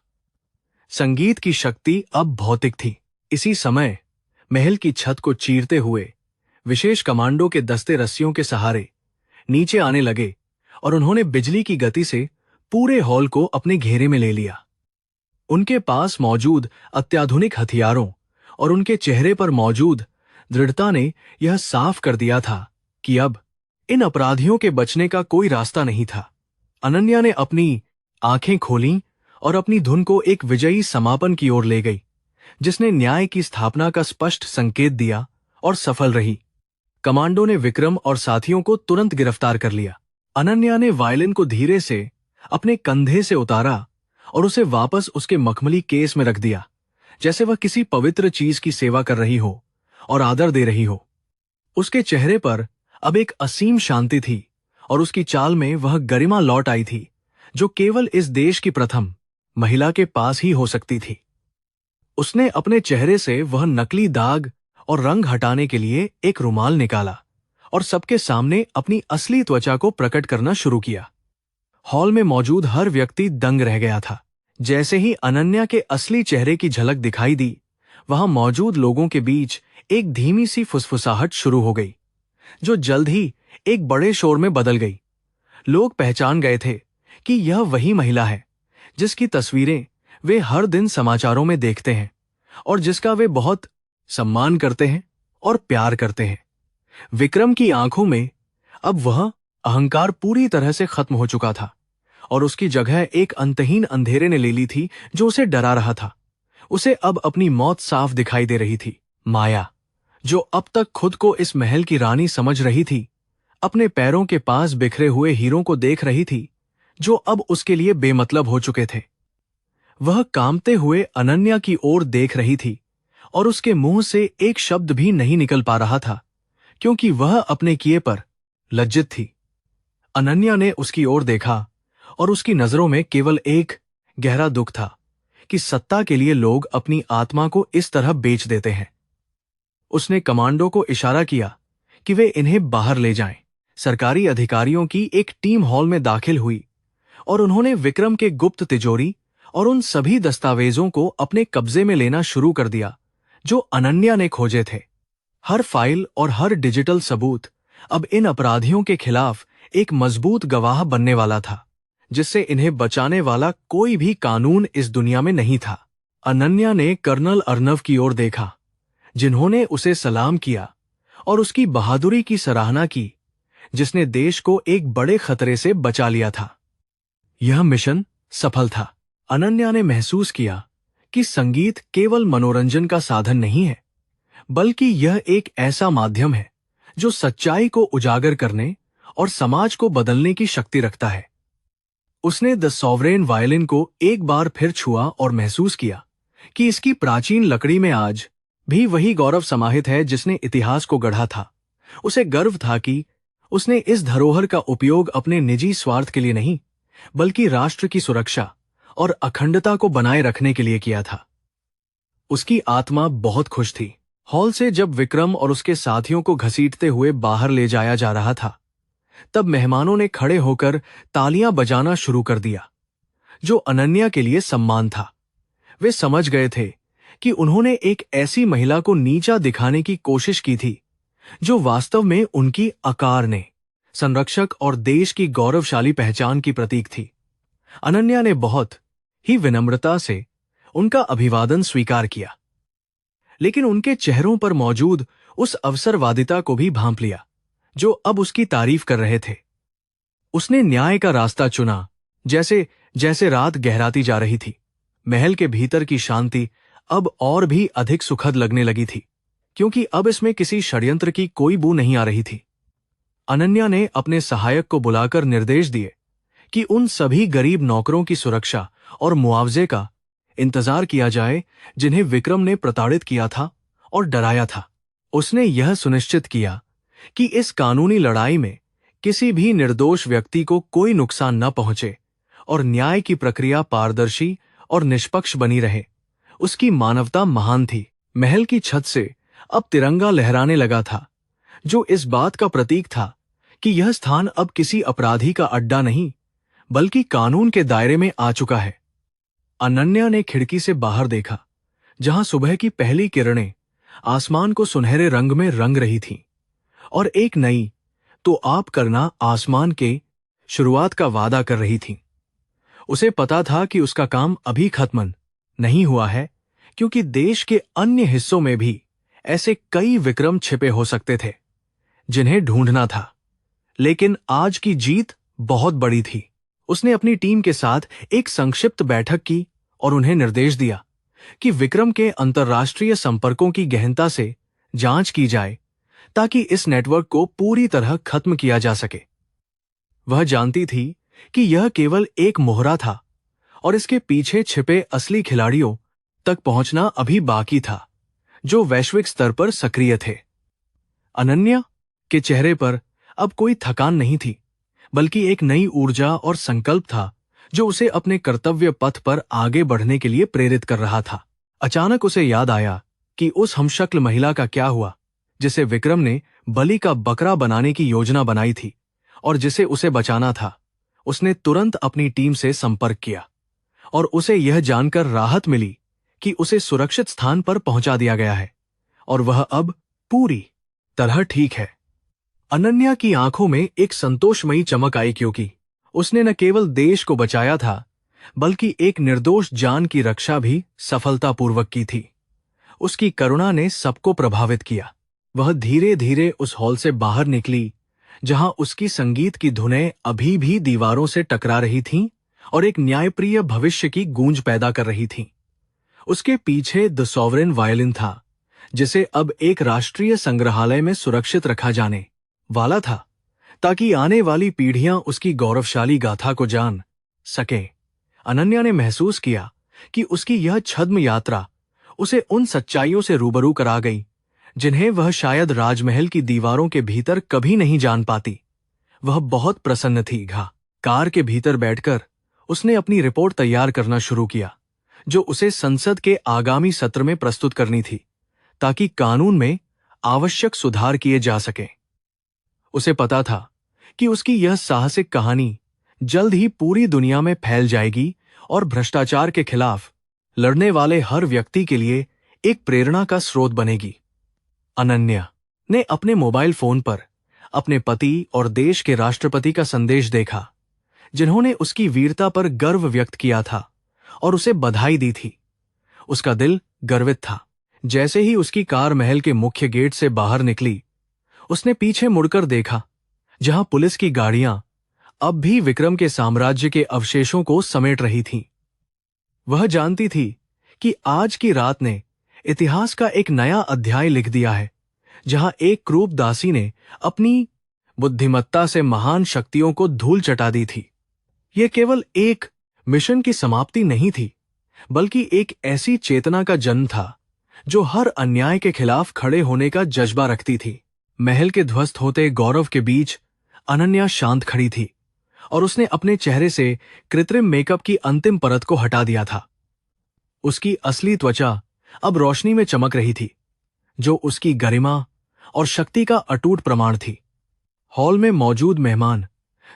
संगीत की शक्ति अब भौतिक थी। इसी समय महल की छत को चीरते हुए विशेष कमांडो के दस्ते रस्सियों के सहारे नीचे आने लगे और उन्होंने बिजली की गति से पूरे हॉल को अपने घेरे में ले लिया। उनके पास मौजूद अत्याधुनिक हथियारों और उनके चेहरे पर मौजूद दृढ़ता ने यह साफ कर दिया था कि अब इन अपराधियों के बचने का कोई रास्ता नहीं था। अनन्या ने अपनी आंखें खोलीं और अपनी धुन को एक विजयी समापन की ओर ले गई जिसने न्याय की स्थापना का स्पष्ट संकेत दिया और सफल रही। कमांडो ने विक्रम और साथियों को तुरंत गिरफ्तार कर लिया। अनन्या ने वायलिन को धीरे से अपने कंधे से उतारा और उसे वापस उसके मखमली केस में रख दिया जैसे वह किसी पवित्र चीज की सेवा कर रही हो और आदर दे रही हो। उसके चेहरे पर अब एक असीम शांति थी और उसकी चाल में वह गरिमा लौट आई थी जो केवल इस देश की प्रथम महिला के पास ही हो सकती थी। उसने अपने चेहरे से वह नकली दाग और रंग हटाने के लिए एक रुमाल निकाला और सबके सामने अपनी असली त्वचा को प्रकट करना शुरू किया। हॉल में मौजूद हर व्यक्ति दंग रह गया था। जैसे ही अनन्या के असली चेहरे की झलक दिखाई दी, वहां मौजूद लोगों के बीच एक धीमी सी फुसफुसाहट शुरू हो गई जो जल्द ही एक बड़े शोर में बदल गई। लोग पहचान गए थे कि यह वही महिला है जिसकी तस्वीरें वे हर दिन समाचारों में देखते हैं और जिसका वे बहुत सम्मान करते हैं और प्यार करते हैं। विक्रम की आंखों में अब वह अहंकार पूरी तरह से खत्म हो चुका था और उसकी जगह एक अंतहीन अंधेरे ने ले ली थी जो उसे डरा रहा था। उसे अब अपनी मौत साफ दिखाई दे रही थी। माया, जो अब तक खुद को इस महल की रानी समझ रही थी, अपने पैरों के पास बिखरे हुए हीरों को देख रही थी जो अब उसके लिए बेमतलब हो चुके थे। वह कांपते हुए अनन्या की ओर देख रही थी और उसके मुंह से एक शब्द भी नहीं निकल पा रहा था क्योंकि वह अपने किए पर लज्जित थी। अनन्या ने उसकी ओर देखा और उसकी नजरों में केवल एक गहरा दुख था कि सत्ता के लिए लोग अपनी आत्मा को इस तरह बेच देते हैं। उसने कमांडो को इशारा किया कि वे इन्हें बाहर ले जाएं। सरकारी अधिकारियों की एक टीम हॉल में दाखिल हुई और उन्होंने विक्रम के गुप्त तिजोरी और उन सभी दस्तावेजों को अपने कब्जे में लेना शुरू कर दिया जो अनन्या ने खोजे थे। हर फाइल और हर डिजिटल सबूत अब इन अपराधियों के खिलाफ एक मजबूत गवाह बनने वाला था जिससे इन्हें बचाने वाला कोई भी कानून इस दुनिया में नहीं था। अनन्या ने कर्नल अर्नव की ओर देखा जिन्होंने उसे सलाम किया और उसकी बहादुरी की सराहना की जिसने देश को एक बड़े खतरे से बचा लिया था। यह मिशन सफल था। अनन्या ने महसूस किया कि संगीत केवल मनोरंजन का साधन नहीं है, बल्कि यह एक ऐसा माध्यम है जो सच्चाई को उजागर करने और समाज को बदलने की शक्ति रखता है। उसने द सॉवरेन वायलिन को एक बार फिर छुआ और महसूस किया कि इसकी प्राचीन लकड़ी में आज भी वही गौरव समाहित है जिसने इतिहास को गढ़ा था। उसे गर्व था कि उसने इस धरोहर का उपयोग अपने निजी स्वार्थ के लिए नहीं, बल्कि राष्ट्र की सुरक्षा और अखंडता को बनाए रखने के लिए किया था। उसकी आत्मा बहुत खुश थी। हॉल से जब विक्रम और उसके साथियों को घसीटते हुए बाहर ले जाया जा रहा था, तब मेहमानों ने खड़े होकर तालियां बजाना शुरू कर दिया, जो अनन्या के लिए सम्मान था। वे समझ गए थे कि उन्होंने एक ऐसी महिला को नीचा दिखाने की कोशिश की थी जो वास्तव में उनकी अकारने संरक्षक और देश की गौरवशाली पहचान की प्रतीक थी। अनन्या ने बहुत ही विनम्रता से उनका अभिवादन स्वीकार किया, लेकिन उनके चेहरों पर मौजूद उस अवसरवादिता को भी भांप लिया जो अब उसकी तारीफ कर रहे थे। उसने न्याय का रास्ता चुना। जैसे जैसे रात गहराती जा रही थी, महल के भीतर की शांति अब और भी अधिक सुखद लगने लगी थी, क्योंकि अब इसमें किसी षड्यंत्र की कोई बू नहीं आ रही थी। अनन्या ने अपने सहायक को बुलाकर निर्देश दिए कि उन सभी गरीब नौकरों की सुरक्षा और मुआवजे का इंतजार किया जाए जिन्हें विक्रम ने प्रताड़ित किया था और डराया था। उसने यह सुनिश्चित किया कि इस कानूनी लड़ाई में किसी भी निर्दोष व्यक्ति को कोई नुकसान न पहुंचे और न्याय की प्रक्रिया पारदर्शी और निष्पक्ष बनी रहे। उसकी मानवता महान थी। महल की छत से अब तिरंगा लहराने लगा था, जो इस बात का प्रतीक था कि यह स्थान अब किसी अपराधी का अड्डा नहीं, बल्कि कानून के दायरे में आ चुका है। अनन्या ने खिड़की से बाहर देखा, जहां सुबह की पहली किरणें आसमान को सुनहरे रंग में रंग रही थीं और एक नई तो आप करना आसमान के शुरुआत का वादा कर रही थीं। उसे पता था कि उसका काम अभी खत्म नहीं हुआ है, क्योंकि देश के अन्य हिस्सों में भी ऐसे कई विक्रम छिपे हो सकते थे जिन्हें ढूंढना था। लेकिन आज की जीत बहुत बड़ी थी। उसने अपनी टीम के साथ एक संक्षिप्त बैठक की और उन्हें निर्देश दिया कि विक्रम के अंतर्राष्ट्रीय संपर्कों की गहनता से जांच की जाए ताकि इस नेटवर्क को पूरी तरह खत्म किया जा सके। वह जानती थी कि यह केवल एक मोहरा था और इसके पीछे छिपे असली खिलाड़ियों तक पहुंचना अभी बाकी था, जो वैश्विक स्तर पर सक्रिय थे। अनन्या के चेहरे पर अब कोई थकान नहीं थी, बल्कि एक नई ऊर्जा और संकल्प था जो उसे अपने कर्तव्य पथ पर आगे बढ़ने के लिए प्रेरित कर रहा था। अचानक उसे याद आया कि उस हमशक्ल महिला का क्या हुआ जिसे विक्रम ने बलि का बकरा बनाने की योजना बनाई थी और जिसे उसे बचाना था। उसने तुरंत अपनी टीम से संपर्क किया और उसे यह जानकर राहत मिली कि उसे सुरक्षित स्थान पर पहुंचा दिया गया है और वह अब पूरी तरह ठीक है। अनन्या की आंखों में एक संतोषमयी चमक आई, क्योंकि उसने न केवल देश को बचाया था, बल्कि एक निर्दोष जान की रक्षा भी सफलतापूर्वक की थी। उसकी करुणा ने सबको प्रभावित किया। वह धीरे धीरे उस हॉल से बाहर निकली, जहां उसकी संगीत की धुनें अभी भी दीवारों से टकरा रही थीं और एक न्यायप्रिय भविष्य की गूंज पैदा कर रही थीं। उसके पीछे द सॉवरेन वायलिन था, जिसे अब एक राष्ट्रीय संग्रहालय में सुरक्षित रखा जाने वाला था, ताकि आने वाली पीढ़ियां उसकी गौरवशाली गाथा को जान सकें। अनन्या ने महसूस किया कि उसकी यह छद्म यात्रा उसे उन सच्चाइयों से रूबरू करा गई जिन्हें वह शायद राजमहल की दीवारों के भीतर कभी नहीं जान पाती। वह बहुत प्रसन्न थी। कार के भीतर बैठकर उसने अपनी रिपोर्ट तैयार करना शुरू किया, जो उसे संसद के आगामी सत्र में प्रस्तुत करनी थी, ताकि कानून में आवश्यक सुधार किए जा सकें। उसे पता था कि उसकी यह साहसिक कहानी जल्द ही पूरी दुनिया में फैल जाएगी और भ्रष्टाचार के खिलाफ लड़ने वाले हर व्यक्ति के लिए एक प्रेरणा का स्रोत बनेगी। अनन्या ने अपने मोबाइल फोन पर अपने पति और देश के राष्ट्रपति का संदेश देखा, जिन्होंने उसकी वीरता पर गर्व व्यक्त किया था और उसे बधाई दी थी। उसका दिल गर्वित था। जैसे ही उसकी कार महल के मुख्य गेट से बाहर निकली, उसने पीछे मुड़कर देखा, जहां पुलिस की गाड़ियां अब भी विक्रम के साम्राज्य के अवशेषों को समेट रही थीं। वह जानती थी कि आज की रात ने इतिहास का एक नया अध्याय लिख दिया है, जहां एक क्रूर दासी ने अपनी बुद्धिमत्ता से महान शक्तियों को धूल चटा दी थी। यह केवल एक मिशन की समाप्ति नहीं थी, बल्कि एक ऐसी चेतना का जन्म था जो हर अन्याय के खिलाफ खड़े होने का जज्बा रखती थी। महल के ध्वस्त होते गौरव के बीच अनन्या शांत खड़ी थी और उसने अपने चेहरे से कृत्रिम मेकअप की अंतिम परत को हटा दिया था। उसकी असली त्वचा अब रोशनी में चमक रही थी, जो उसकी गरिमा और शक्ति का अटूट प्रमाण थी। हॉल में मौजूद मेहमान,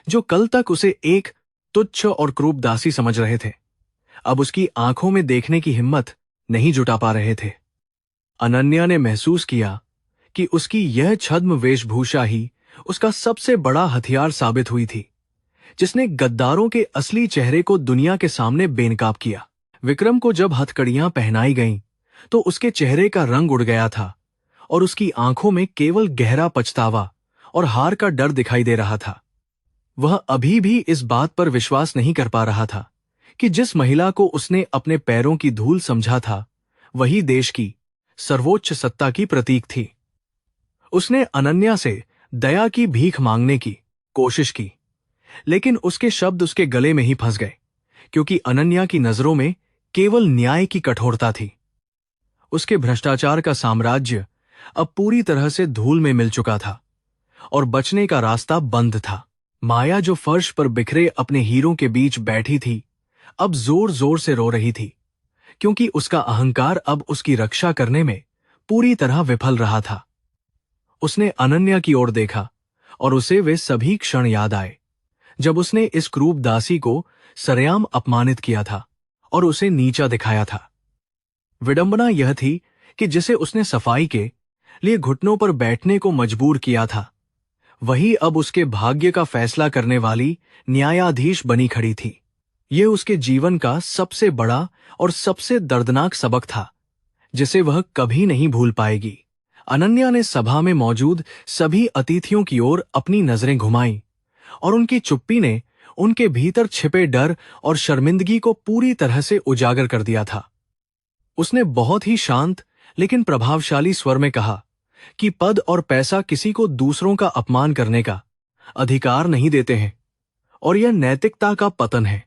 जो कल तक उसे एक तुच्छ और क्रूर दासी समझ रहे थे, अब उसकी आंखों में देखने की हिम्मत नहीं जुटा पा रहे थे। अनन्या ने महसूस किया कि उसकी यह छद्म वेशभूषा ही उसका सबसे बड़ा हथियार साबित हुई थी, जिसने गद्दारों के असली चेहरे को दुनिया के सामने बेनकाब किया। विक्रम को जब हथकड़ियां पहनाई गईं, तो उसके चेहरे का रंग उड़ गया था और उसकी आंखों में केवल गहरा पछतावा और हार का डर दिखाई दे रहा था। वह अभी भी इस बात पर विश्वास नहीं कर पा रहा था कि जिस महिला को उसने अपने पैरों की धूल समझा था, वही देश की सर्वोच्च सत्ता की प्रतीक थी। उसने अनन्या से दया की भीख मांगने की कोशिश की, लेकिन उसके शब्द उसके गले में ही फंस गए, क्योंकि अनन्या की नजरों में केवल न्याय की कठोरता थी। उसके भ्रष्टाचार का साम्राज्य अब पूरी तरह से धूल में मिल चुका था और बचने का रास्ता बंद था। माया, जो फर्श पर बिखरे अपने हीरों के बीच बैठी थी, अब जोर जोर से रो रही थी, क्योंकि उसका अहंकार अब उसकी रक्षा करने में पूरी तरह विफल रहा था। उसने अनन्या की ओर देखा और उसे वे सभी क्षण याद आए, जब उसने इस क्रूर दासी को सरेआम अपमानित किया था और उसे नीचा दिखाया था। विडंबना यह थी कि जिसे उसने सफाई के लिए घुटनों पर बैठने को मजबूर किया था, वही अब उसके भाग्य का फैसला करने वाली न्यायाधीश बनी खड़ी थी। यह उसके जीवन का सबसे बड़ा और सबसे दर्दनाक सबक था, जिसे वह कभी नहीं भूल पाएगी। अनन्या ने सभा में मौजूद सभी अतिथियों की ओर अपनी नजरें घुमाईं और उनकी चुप्पी ने उनके भीतर छिपे डर और शर्मिंदगी को पूरी तरह से उजागर कर दिया था। उसने बहुत ही शांत लेकिन प्रभावशाली स्वर में कहा कि पद और पैसा किसी को दूसरों का अपमान करने का अधिकार नहीं देते हैं और यह नैतिकता का पतन है।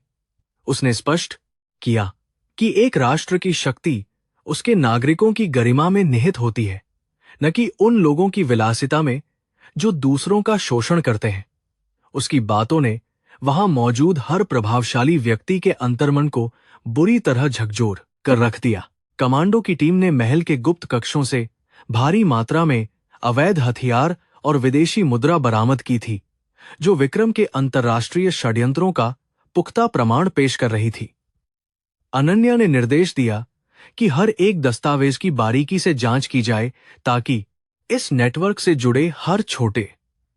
उसने स्पष्ट किया कि एक राष्ट्र की शक्ति उसके नागरिकों की गरिमा में निहित होती है, न कि उन लोगों की विलासिता में जो दूसरों का शोषण करते हैं। उसकी बातों ने वहां मौजूद हर प्रभावशाली व्यक्ति के अंतर्मन को बुरी तरह झकझोर कर रख दिया। कमांडो की टीम ने महल के गुप्त कक्षों से भारी मात्रा में अवैध हथियार और विदेशी मुद्रा बरामद की थी, जो विक्रम के अंतर्राष्ट्रीय षड्यंत्रों का पुख्ता प्रमाण पेश कर रही थी। अनन्या ने निर्देश दिया कि हर एक दस्तावेज की बारीकी से जांच की जाए, ताकि इस नेटवर्क से जुड़े हर छोटे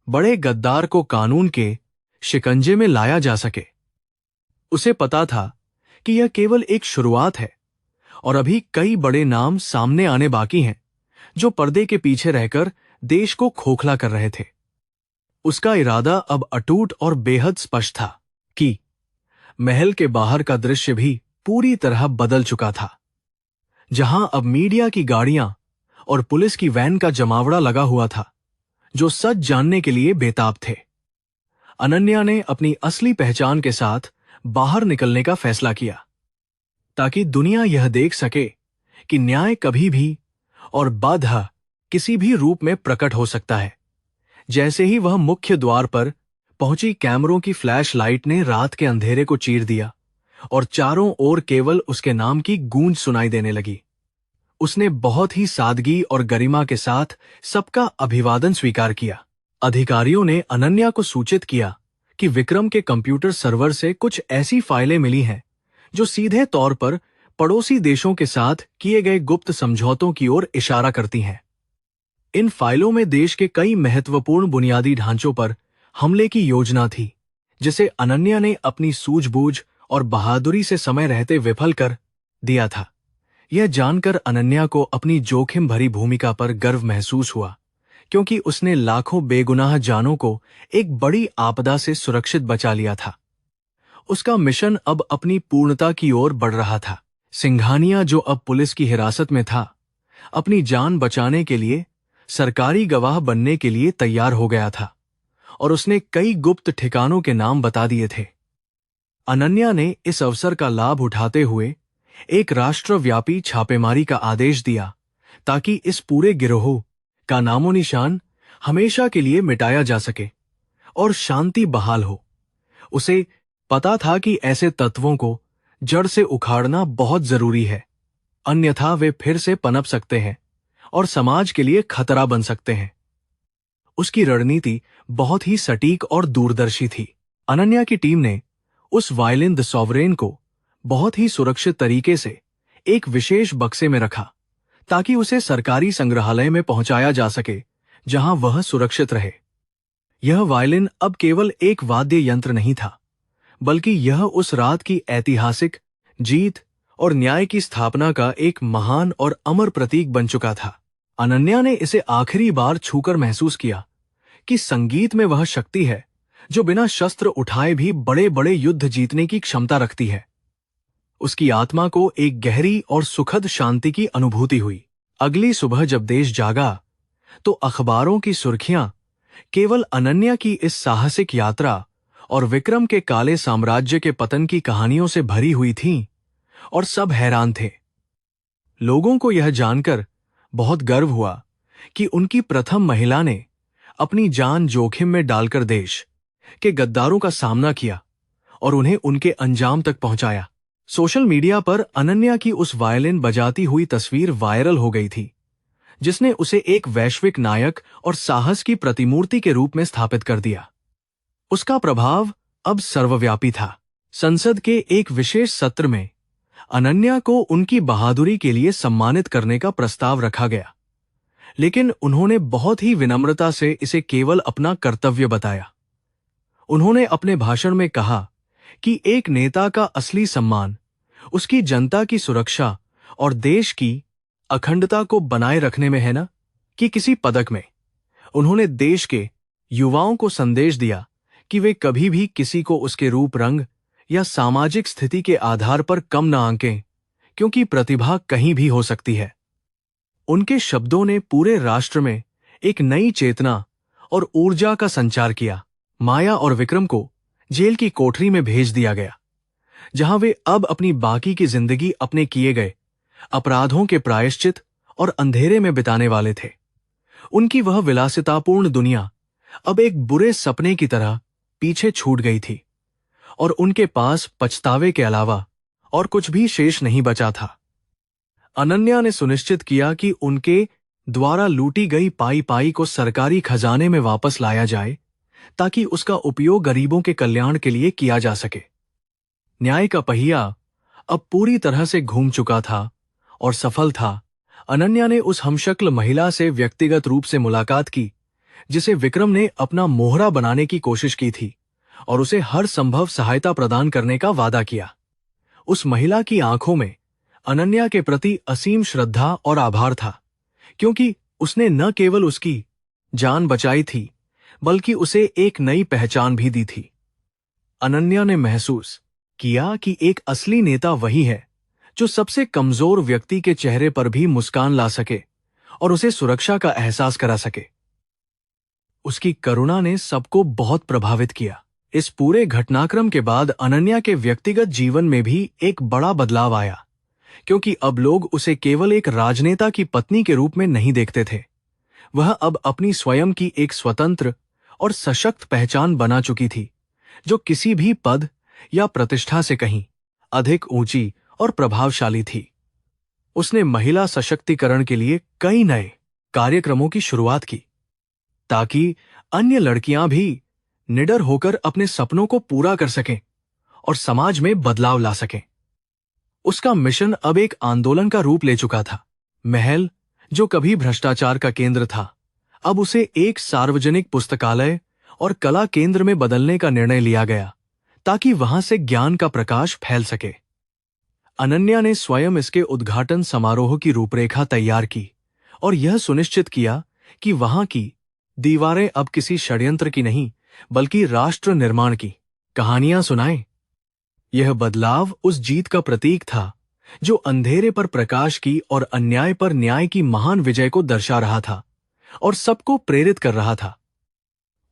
बड़े गद्दार को कानून के शिकंजे में लाया जा सके। उसे पता था कि यह केवल एक शुरुआत है और अभी कई बड़े नाम सामने आने बाकी हैं, जो पर्दे के पीछे रहकर देश को खोखला कर रहे थे। उसका इरादा अब अटूट और बेहद स्पष्ट था कि महल के बाहर का दृश्य भी पूरी तरह बदल चुका था। जहां अब मीडिया की गाड़ियां और पुलिस की वैन का जमावड़ा लगा हुआ था, जो सच जानने के लिए बेताब थे। अनन्या ने अपनी असली पहचान के साथ बाहर निकलने का फैसला किया, ताकि दुनिया यह देख सके कि न्याय कभी भी और बाधा किसी भी रूप में प्रकट हो सकता है। जैसे ही वह मुख्य द्वार पर पहुंची, कैमरों की फ्लैश लाइट ने रात के अंधेरे को चीर दिया और चारों ओर केवल उसके नाम की गूंज सुनाई देने लगी। उसने बहुत ही सादगी और गरिमा के साथ सबका अभिवादन स्वीकार किया। अधिकारियों ने अनन्या को सूचित किया कि विक्रम के कंप्यूटर सर्वर से कुछ ऐसी फाइलें मिली हैं जो सीधे तौर पर पड़ोसी देशों के साथ किए गए गुप्त समझौतों की ओर इशारा करती हैं। इन फाइलों में देश के कई महत्वपूर्ण बुनियादी ढांचों पर हमले की योजना थी, जिसे अनन्या ने अपनी सूझबूझ और बहादुरी से समय रहते विफल कर दिया था। यह जानकर अनन्या को अपनी जोखिम भरी भूमिका पर गर्व महसूस हुआ, क्योंकि उसने लाखों बेगुनाह जानों को एक बड़ी आपदा से सुरक्षित बचा लिया था। उसका मिशन अब अपनी पूर्णता की ओर बढ़ रहा था। सिंघानिया, जो अब पुलिस की हिरासत में था, अपनी जान बचाने के लिए सरकारी गवाह बनने के लिए तैयार हो गया था और उसने कई गुप्त ठिकानों के नाम बता दिए थे। अनन्या ने इस अवसर का लाभ उठाते हुए एक राष्ट्रव्यापी छापेमारी का आदेश दिया, ताकि इस पूरे गिरोह का नामो निशान हमेशा के लिए मिटाया जा सके और शांति बहाल हो। उसे पता था कि ऐसे तत्वों को जड़ से उखाड़ना बहुत जरूरी है, अन्यथा वे फिर से पनप सकते हैं और समाज के लिए खतरा बन सकते हैं। उसकी रणनीति बहुत ही सटीक और दूरदर्शी थी। अनन्या की टीम ने उस वायलिन द सॉवरेन को बहुत ही सुरक्षित तरीके से एक विशेष बक्से में रखा, ताकि उसे सरकारी संग्रहालय में पहुंचाया जा सके, जहां वह सुरक्षित रहे। यह वायलिन अब केवल एक वाद्य यंत्र नहीं था, बल्कि यह उस रात की ऐतिहासिक जीत और न्याय की स्थापना का एक महान और अमर प्रतीक बन चुका था। अनन्या ने इसे आखिरी बार छूकर महसूस किया कि संगीत में वह शक्ति है जो बिना शस्त्र उठाए भी बड़े बड़े युद्ध जीतने की क्षमता रखती है। उसकी आत्मा को एक गहरी और सुखद शांति की अनुभूति हुई। अगली सुबह जब देश जागा, तो अखबारों की सुर्खियां केवल अनन्या की इस साहसिक यात्रा और विक्रम के काले साम्राज्य के पतन की कहानियों से भरी हुई थीं, और सब हैरान थे। लोगों को यह जानकर बहुत गर्व हुआ कि उनकी प्रथम महिला ने अपनी जान जोखिम में डालकर देश के गद्दारों का सामना किया और उन्हें उनके अंजाम तक पहुंचाया। सोशल मीडिया पर अनन्या की उस वायलिन बजाती हुई तस्वीर वायरल हो गई थी, जिसने उसे एक वैश्विक नायक और साहस की प्रतिमूर्ति के रूप में स्थापित कर दिया। उसका प्रभाव अब सर्वव्यापी था। संसद के एक विशेष सत्र में अनन्या को उनकी बहादुरी के लिए सम्मानित करने का प्रस्ताव रखा गया, लेकिन उन्होंने बहुत ही विनम्रता से इसे केवल अपना कर्तव्य बताया। उन्होंने अपने भाषण में कहा कि एक नेता का असली सम्मान उसकी जनता की सुरक्षा और देश की अखंडता को बनाए रखने में है, ना कि किसी पदक में। उन्होंने देश के युवाओं को संदेश दिया कि वे कभी भी किसी को उसके रूप, रंग या सामाजिक स्थिति के आधार पर कम न आंकें, क्योंकि प्रतिभा कहीं भी हो सकती है। उनके शब्दों ने पूरे राष्ट्र में एक नई चेतना और ऊर्जा का संचार किया। माया और विक्रम को जेल की कोठरी में भेज दिया गया, जहां वे अब अपनी बाकी की जिंदगी अपने किए गए अपराधों के प्रायश्चित और अंधेरे में बिताने वाले थे। उनकी वह विलासितापूर्ण दुनिया अब एक बुरे सपने की तरह पीछे छूट गई थी, और उनके पास पछतावे के अलावा और कुछ भी शेष नहीं बचा था। अनन्या ने सुनिश्चित किया कि उनके द्वारा लूटी गई पाई को सरकारी खजाने में वापस लाया जाए, ताकि उसका उपयोग गरीबों के कल्याण के लिए किया जा सके। न्याय का पहिया अब पूरी तरह से घूम चुका था और सफल था। अनन्या ने उस हमशक्ल महिला से व्यक्तिगत रूप से मुलाकात की, जिसे विक्रम ने अपना मोहरा बनाने की कोशिश की थी, और उसे हर संभव सहायता प्रदान करने का वादा किया। उस महिला की आंखों में अनन्या के प्रति असीम श्रद्धा और आभार था, क्योंकि उसने न केवल उसकी जान बचाई थी, बल्कि उसे एक नई पहचान भी दी थी। अनन्या ने महसूस किया कि एक असली नेता वही है जो सबसे कमजोर व्यक्ति के चेहरे पर भी मुस्कान ला सके और उसे सुरक्षा का एहसास करा सके। उसकी करुणा ने सबको बहुत प्रभावित किया। इस पूरे घटनाक्रम के बाद अनन्या के व्यक्तिगत जीवन में भी एक बड़ा बदलाव आया, क्योंकि अब लोग उसे केवल एक राजनेता की पत्नी के रूप में नहीं देखते थे। वह अब अपनी स्वयं की एक स्वतंत्र और सशक्त पहचान बना चुकी थी, जो किसी भी पद या प्रतिष्ठा से कहीं अधिक ऊंची और प्रभावशाली थी। उसने महिला सशक्तिकरण के लिए कई नए कार्यक्रमों की शुरुआत की, ताकि अन्य लड़कियां भी निडर होकर अपने सपनों को पूरा कर सकें और समाज में बदलाव ला सकें। उसका मिशन अब एक आंदोलन का रूप ले चुका था। महल, जो कभी भ्रष्टाचार का केंद्र था, अब उसे एक सार्वजनिक पुस्तकालय और कला केंद्र में बदलने का निर्णय लिया गया, ताकि वहां से ज्ञान का प्रकाश फैल सके। अनन्या ने स्वयं इसके उद्घाटन समारोह की रूपरेखा तैयार की और यह सुनिश्चित किया कि वहां की दीवारें अब किसी षड्यंत्र की नहीं, बल्कि राष्ट्र निर्माण की कहानियां सुनाएं। यह बदलाव उस जीत का प्रतीक था जो अंधेरे पर प्रकाश की और अन्याय पर न्याय की महान विजय को दर्शा रहा था और सबको प्रेरित कर रहा था।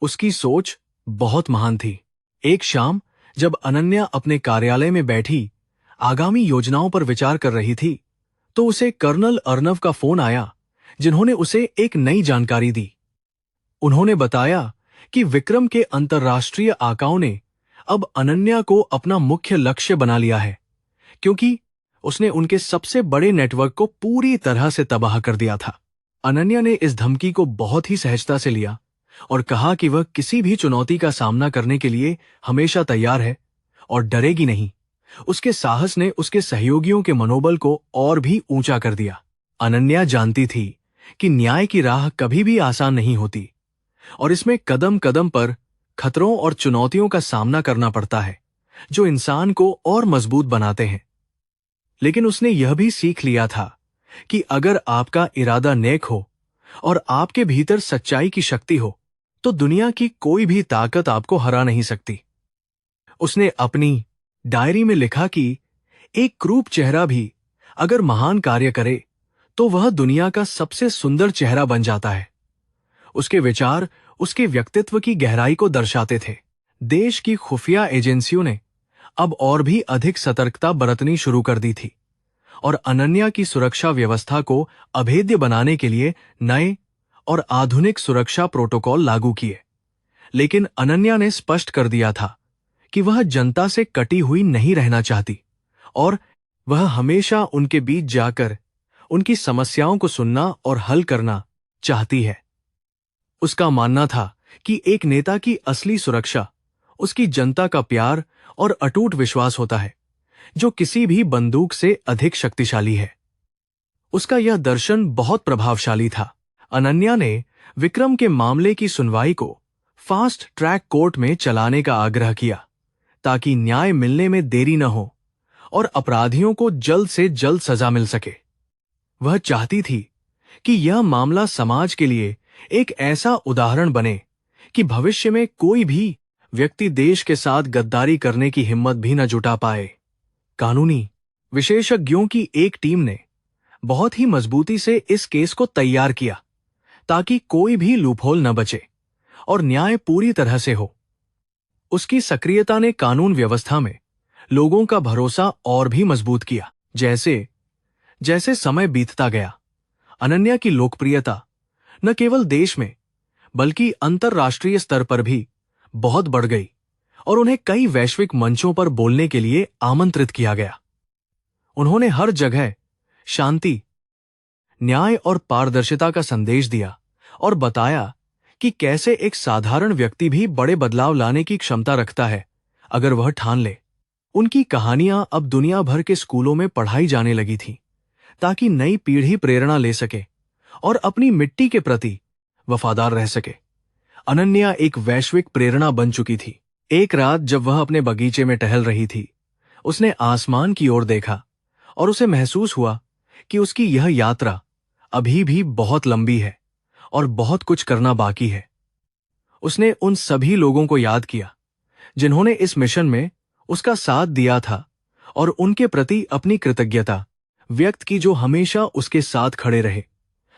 उसकी सोच बहुत महान थी। एक शाम जब अनन्या अपने कार्यालय में बैठी आगामी योजनाओं पर विचार कर रही थी, तो उसे कर्नल अर्नव का फोन आया, जिन्होंने उसे एक नई जानकारी दी। उन्होंने बताया कि विक्रम के अंतर्राष्ट्रीय आकाओं ने अब अनन्या को अपना मुख्य लक्ष्य बना लिया है, क्योंकि उसने उनके सबसे बड़े नेटवर्क को पूरी तरह से तबाह कर दिया था। अनन्या ने इस धमकी को बहुत ही सहजता से लिया और कहा कि वह किसी भी चुनौती का सामना करने के लिए हमेशा तैयार है और डरेगी नहीं। उसके साहस ने उसके सहयोगियों के मनोबल को और भी ऊंचा कर दिया। अनन्या जानती थी कि न्याय की राह कभी भी आसान नहीं होती और इसमें कदम कदम पर खतरों और चुनौतियों का सामना करना पड़ता है, जो इंसान को और मजबूत बनाते हैं। लेकिन उसने यह भी सीख लिया था कि अगर आपका इरादा नेक हो और आपके भीतर सच्चाई की शक्ति हो, तो दुनिया की कोई भी ताकत आपको हरा नहीं सकती। उसने अपनी डायरी में लिखा कि एक क्रूप चेहरा भी अगर महान कार्य करे तो वह दुनिया का सबसे सुंदर चेहरा बन जाता है। उसके विचार उसके व्यक्तित्व की गहराई को दर्शाते थे। देश की खुफिया एजेंसियों ने अब और भी अधिक सतर्कता बरतनी शुरू कर दी थी और अनन्या की सुरक्षा व्यवस्था को अभेद्य बनाने के लिए नए और आधुनिक सुरक्षा प्रोटोकॉल लागू किए। लेकिन अनन्या ने स्पष्ट कर दिया था कि वह जनता से कटी हुई नहीं रहना चाहती और वह हमेशा उनके बीच जाकर उनकी समस्याओं को सुनना और हल करना चाहती है। उसका मानना था कि एक नेता की असली सुरक्षा उसकी जनता का प्यार और अटूट विश्वास होता है, जो किसी भी बंदूक से अधिक शक्तिशाली है। उसका यह दर्शन बहुत प्रभावशाली था। अनन्या ने विक्रम के मामले की सुनवाई को फास्ट ट्रैक कोर्ट में चलाने का आग्रह किया, ताकि न्याय मिलने में देरी न हो और अपराधियों को जल्द से जल्द सजा मिल सके। वह चाहती थी कि यह मामला समाज के लिए एक ऐसा उदाहरण बने कि भविष्य में कोई भी व्यक्ति देश के साथ गद्दारी करने की हिम्मत भी न जुटा पाए। कानूनी विशेषज्ञों की एक टीम ने बहुत ही मजबूती से इस केस को तैयार किया, ताकि कोई भी लूपहोल न बचे और न्याय पूरी तरह से हो। उसकी सक्रियता ने कानून व्यवस्था में लोगों का भरोसा और भी मजबूत किया। जैसे जैसे समय बीतता गया, अनन्या की लोकप्रियता न केवल देश में बल्कि अंतर्राष्ट्रीय स्तर पर भी बहुत बढ़ गई और उन्हें कई वैश्विक मंचों पर बोलने के लिए आमंत्रित किया गया। उन्होंने हर जगह शांति, न्याय और पारदर्शिता का संदेश दिया और बताया कि कैसे एक साधारण व्यक्ति भी बड़े बदलाव लाने की क्षमता रखता है, अगर वह ठान ले। उनकी कहानियां अब दुनिया भर के स्कूलों में पढ़ाई जाने लगी थीं, ताकि नई पीढ़ी प्रेरणा ले सके और अपनी मिट्टी के प्रति वफादार रह सके। अनन्या एक वैश्विक प्रेरणा बन चुकी थी। एक रात जब वह अपने बगीचे में टहल रही थी, उसने आसमान की ओर देखा और उसे महसूस हुआ कि उसकी यह यात्रा अभी भी बहुत लंबी है। और बहुत कुछ करना बाकी है। उसने उन सभी लोगों को याद किया जिन्होंने इस मिशन में उसका साथ दिया था और उनके प्रति अपनी कृतज्ञता व्यक्त की, जो हमेशा उसके साथ खड़े रहे।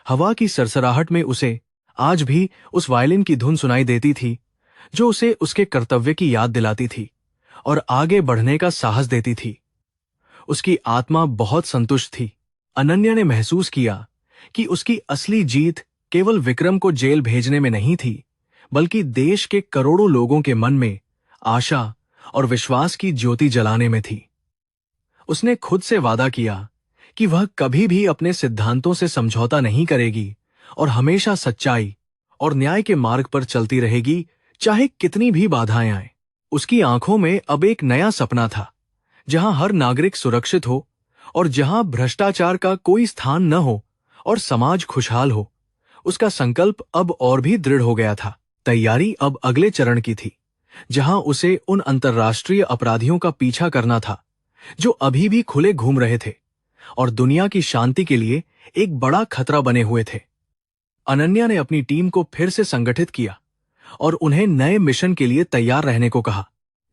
हवा की सरसराहट में उसे आज भी उस वायलिन की धुन सुनाई देती थी जो उसे उसके कर्तव्य की याद दिलाती थी और आगे बढ़ने का साहस देती थी। उसकी आत्मा बहुत संतुष्ट थी। अनन्या ने महसूस किया कि उसकी असली जीत केवल विक्रम को जेल भेजने में नहीं थी, बल्कि देश के करोड़ों लोगों के मन में आशा और विश्वास की ज्योति जलाने में थी। उसने खुद से वादा किया कि वह कभी भी अपने सिद्धांतों से समझौता नहीं करेगी और हमेशा सच्चाई और न्याय के मार्ग पर चलती रहेगी, चाहे कितनी भी बाधाएं आएं। उसकी आंखों में अब एक नया सपना था, जहां हर नागरिक सुरक्षित हो और जहां भ्रष्टाचार का कोई स्थान न हो और समाज खुशहाल हो। उसका संकल्प अब और भी दृढ़ हो गया था। तैयारी अब अगले चरण की थी, जहां उसे उन अंतर्राष्ट्रीय अपराधियों का पीछा करना था जो अभी भी खुले घूम रहे थे और दुनिया की शांति के लिए एक बड़ा खतरा बने हुए थे। अनन्या ने अपनी टीम को फिर से संगठित किया और उन्हें नए मिशन के लिए तैयार रहने को कहा,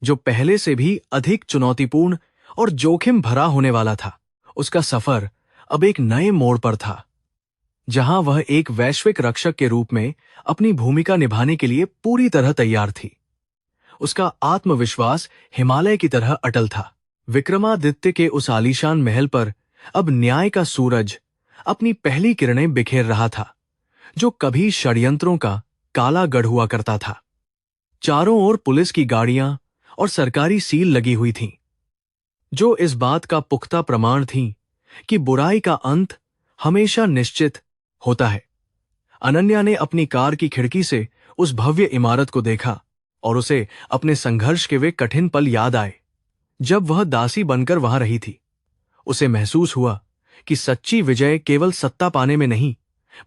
जो पहले से भी अधिक चुनौतीपूर्ण और जोखिम भरा होने वाला था। उसका सफर अब एक नए मोड़ पर था, जहां वह एक वैश्विक रक्षक के रूप में अपनी भूमिका निभाने के लिए पूरी तरह तैयार थी। उसका आत्मविश्वास हिमालय की तरह अटल था। विक्रमादित्य के उस आलीशान महल पर अब न्याय का सूरज अपनी पहली किरणें बिखेर रहा था, जो कभी षड्यंत्रों का काला गढ़ हुआ करता था। चारों ओर पुलिस की गाड़ियां और सरकारी सील लगी हुई थीं, जो इस बात का पुख्ता प्रमाण थीं कि बुराई का अंत हमेशा निश्चित होता है। अनन्या ने अपनी कार की खिड़की से उस भव्य इमारत को देखा और उसे अपने संघर्ष के वे कठिन पल याद आए, जब वह दासी बनकर वहां रही थी। उसे महसूस हुआ कि सच्ची विजय केवल सत्ता पाने में नहीं,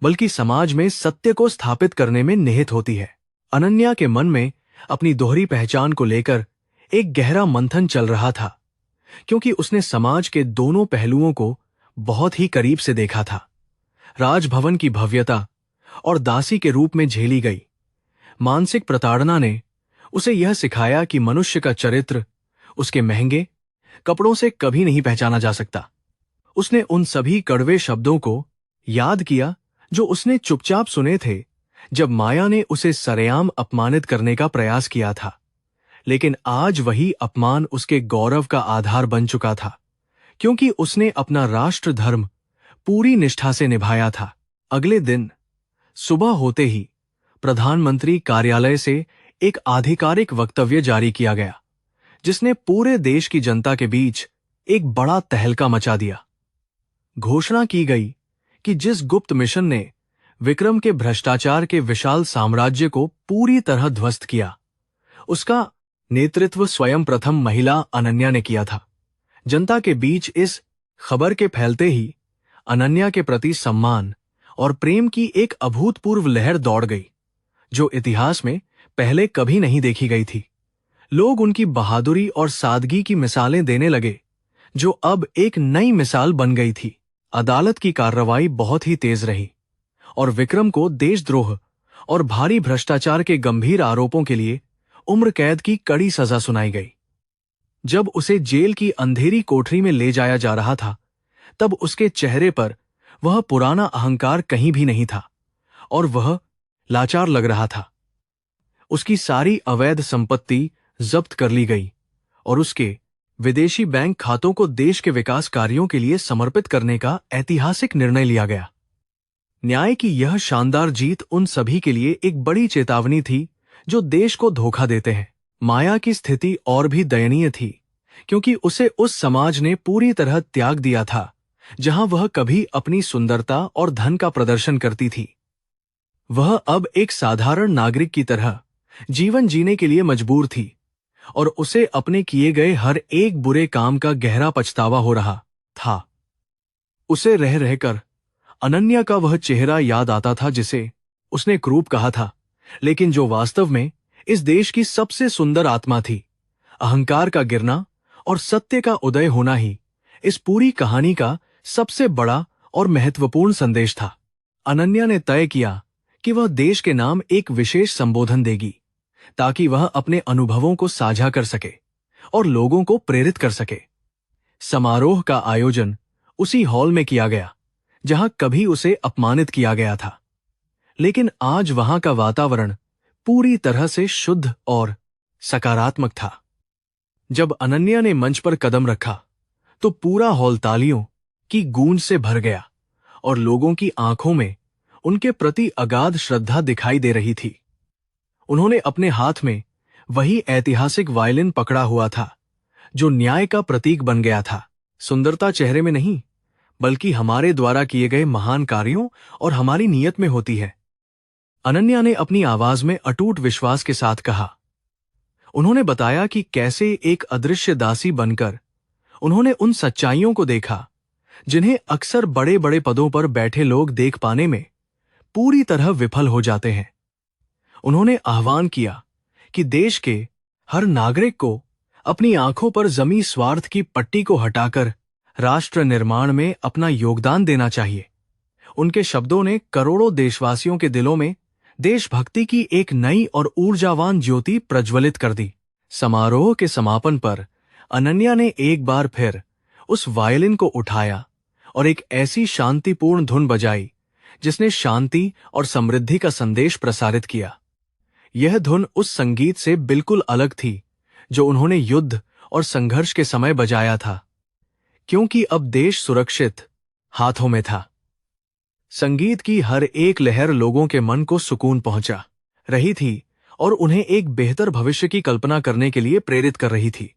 बल्कि समाज में सत्य को स्थापित करने में निहित होती है। अनन्या के मन में अपनी दोहरी पहचान को लेकर एक गहरा मंथन चल रहा था, क्योंकि उसने समाज के दोनों पहलुओं को बहुत ही करीब से देखा था। राजभवन की भव्यता और दासी के रूप में झेली गई मानसिक प्रताड़ना ने उसे यह सिखाया कि मनुष्य का चरित्र उसके महंगे कपड़ों से कभी नहीं पहचाना जा सकता। उसने उन सभी कड़वे शब्दों को याद किया जो उसने चुपचाप सुने थे जब माया ने उसे सरेआम अपमानित करने का प्रयास किया था। लेकिन आज वही अपमान उसके गौरव का आधार बन चुका था, क्योंकि उसने अपना राष्ट्र धर्म पूरी निष्ठा से निभाया था। अगले दिन सुबह होते ही प्रधानमंत्री कार्यालय से एक आधिकारिक वक्तव्य जारी किया गया, जिसने पूरे देश की जनता के बीच एक बड़ा तहलका मचा दिया। घोषणा की गई कि जिस गुप्त मिशन ने विक्रम के भ्रष्टाचार के विशाल साम्राज्य को पूरी तरह ध्वस्त किया, उसका नेतृत्व स्वयं प्रथम महिला अनन्या ने किया था। जनता के बीच इस खबर के फैलते ही अनन्या के प्रति सम्मान और प्रेम की एक अभूतपूर्व लहर दौड़ गई, जो इतिहास में पहले कभी नहीं देखी गई थी। लोग उनकी बहादुरी और सादगी की मिसालें देने लगे, जो अब एक नई मिसाल बन गई थी। अदालत की कार्रवाई बहुत ही तेज रही और विक्रम को देशद्रोह और भारी भ्रष्टाचार के गंभीर आरोपों के लिए उम्र कैद की कड़ी सजा सुनाई गई। जब उसे जेल की अंधेरी कोठरी में ले जाया जा रहा था, तब उसके चेहरे पर वह पुराना अहंकार कहीं भी नहीं था और वह लाचार लग रहा था। उसकी सारी अवैध संपत्ति जब्त कर ली गई और उसके विदेशी बैंक खातों को देश के विकास कार्यों के लिए समर्पित करने का ऐतिहासिक निर्णय लिया गया। न्याय की यह शानदार जीत उन सभी के लिए एक बड़ी चेतावनी थी जो देश को धोखा देते हैं। माया की स्थिति और भी दयनीय थी, क्योंकि उसे उस समाज ने पूरी तरह त्याग दिया था जहां वह कभी अपनी सुंदरता और धन का प्रदर्शन करती थी। वह अब एक साधारण नागरिक की तरह जीवन जीने के लिए मजबूर थी और उसे अपने किए गए हर एक बुरे काम का गहरा पछतावा हो रहा था। उसे रह रहकर अनन्या का वह चेहरा याद आता था जिसे उसने क्रूप कहा था, लेकिन जो वास्तव में इस देश की सबसे सुंदर आत्मा थी। अहंकार का गिरना और सत्य का उदय होना ही इस पूरी कहानी का सबसे बड़ा और महत्वपूर्ण संदेश था। अनन्या ने तय किया कि वह देश के नाम एक विशेष संबोधन देगी, ताकि वह अपने अनुभवों को साझा कर सके और लोगों को प्रेरित कर सके। समारोह का आयोजन उसी हॉल में किया गया जहां कभी उसे अपमानित किया गया था, लेकिन आज वहां का वातावरण पूरी तरह से शुद्ध और सकारात्मक था। जब अनन्या ने मंच पर कदम रखा तो पूरा हॉल तालियों की गूंज से भर गया और लोगों की आंखों में उनके प्रति अगाध श्रद्धा दिखाई दे रही थी। उन्होंने अपने हाथ में वही ऐतिहासिक वायलिन पकड़ा हुआ था जो न्याय का प्रतीक बन गया था। सुंदरता चेहरे में नहीं, बल्कि हमारे द्वारा किए गए महान कार्यों और हमारी नीयत में होती है, अनन्या ने अपनी आवाज में अटूट विश्वास के साथ कहा। उन्होंने बताया कि कैसे एक अदृश्य दासी बनकर उन्होंने उन सच्चाइयों को देखा जिन्हें अक्सर बड़े बड़े पदों पर बैठे लोग देख पाने में पूरी तरह विफल हो जाते हैं। उन्होंने आह्वान किया कि देश के हर नागरिक को अपनी आंखों पर जमी स्वार्थ की पट्टी को हटाकर राष्ट्र निर्माण में अपना योगदान देना चाहिए। उनके शब्दों ने करोड़ों देशवासियों के दिलों में देशभक्ति की एक नई और ऊर्जावान ज्योति प्रज्वलित कर दी। समारोह के समापन पर अनन्या ने एक बार फिर उस वायलिन को उठाया और एक ऐसी शांतिपूर्ण धुन बजाई जिसने शांति और समृद्धि का संदेश प्रसारित किया। यह धुन उस संगीत से बिल्कुल अलग थी जो उन्होंने युद्ध और संघर्ष के समय बजाया था, क्योंकि अब देश सुरक्षित हाथों में था। संगीत की हर एक लहर लोगों के मन को सुकून पहुंचा रही थी और उन्हें एक बेहतर भविष्य की कल्पना करने के लिए प्रेरित कर रही थी।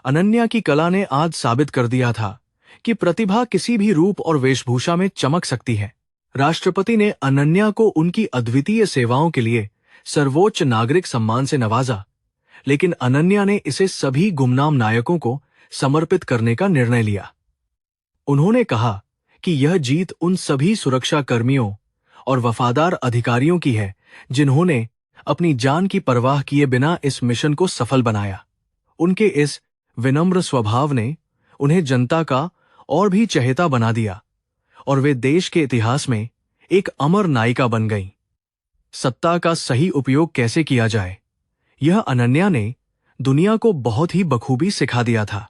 अनन्या की कला ने आज साबित कर दिया था कि प्रतिभा किसी भी रूप और वेशभूषा में चमक सकती है। राष्ट्रपति ने अनन्या को उनकी अद्वितीय सेवाओं के लिए सर्वोच्च नागरिक सम्मान से नवाजा, लेकिन अनन्या ने इसे सभी गुमनाम नायकों को समर्पित करने का निर्णय लिया। उन्होंने कहा कि यह जीत उन सभी सुरक्षा कर्मियों और वफादार अधिकारियों की है जिन्होंने अपनी जान की परवाह किए बिना इस मिशन को सफल बनाया। उनके इस विनम्र स्वभाव ने उन्हें जनता का और भी चहेता बना दिया और वे देश के इतिहास में एक अमर नायिका बन गईं। सत्ता का सही उपयोग कैसे किया जाए, यह अनन्या ने दुनिया को बहुत ही बखूबी सिखा दिया था।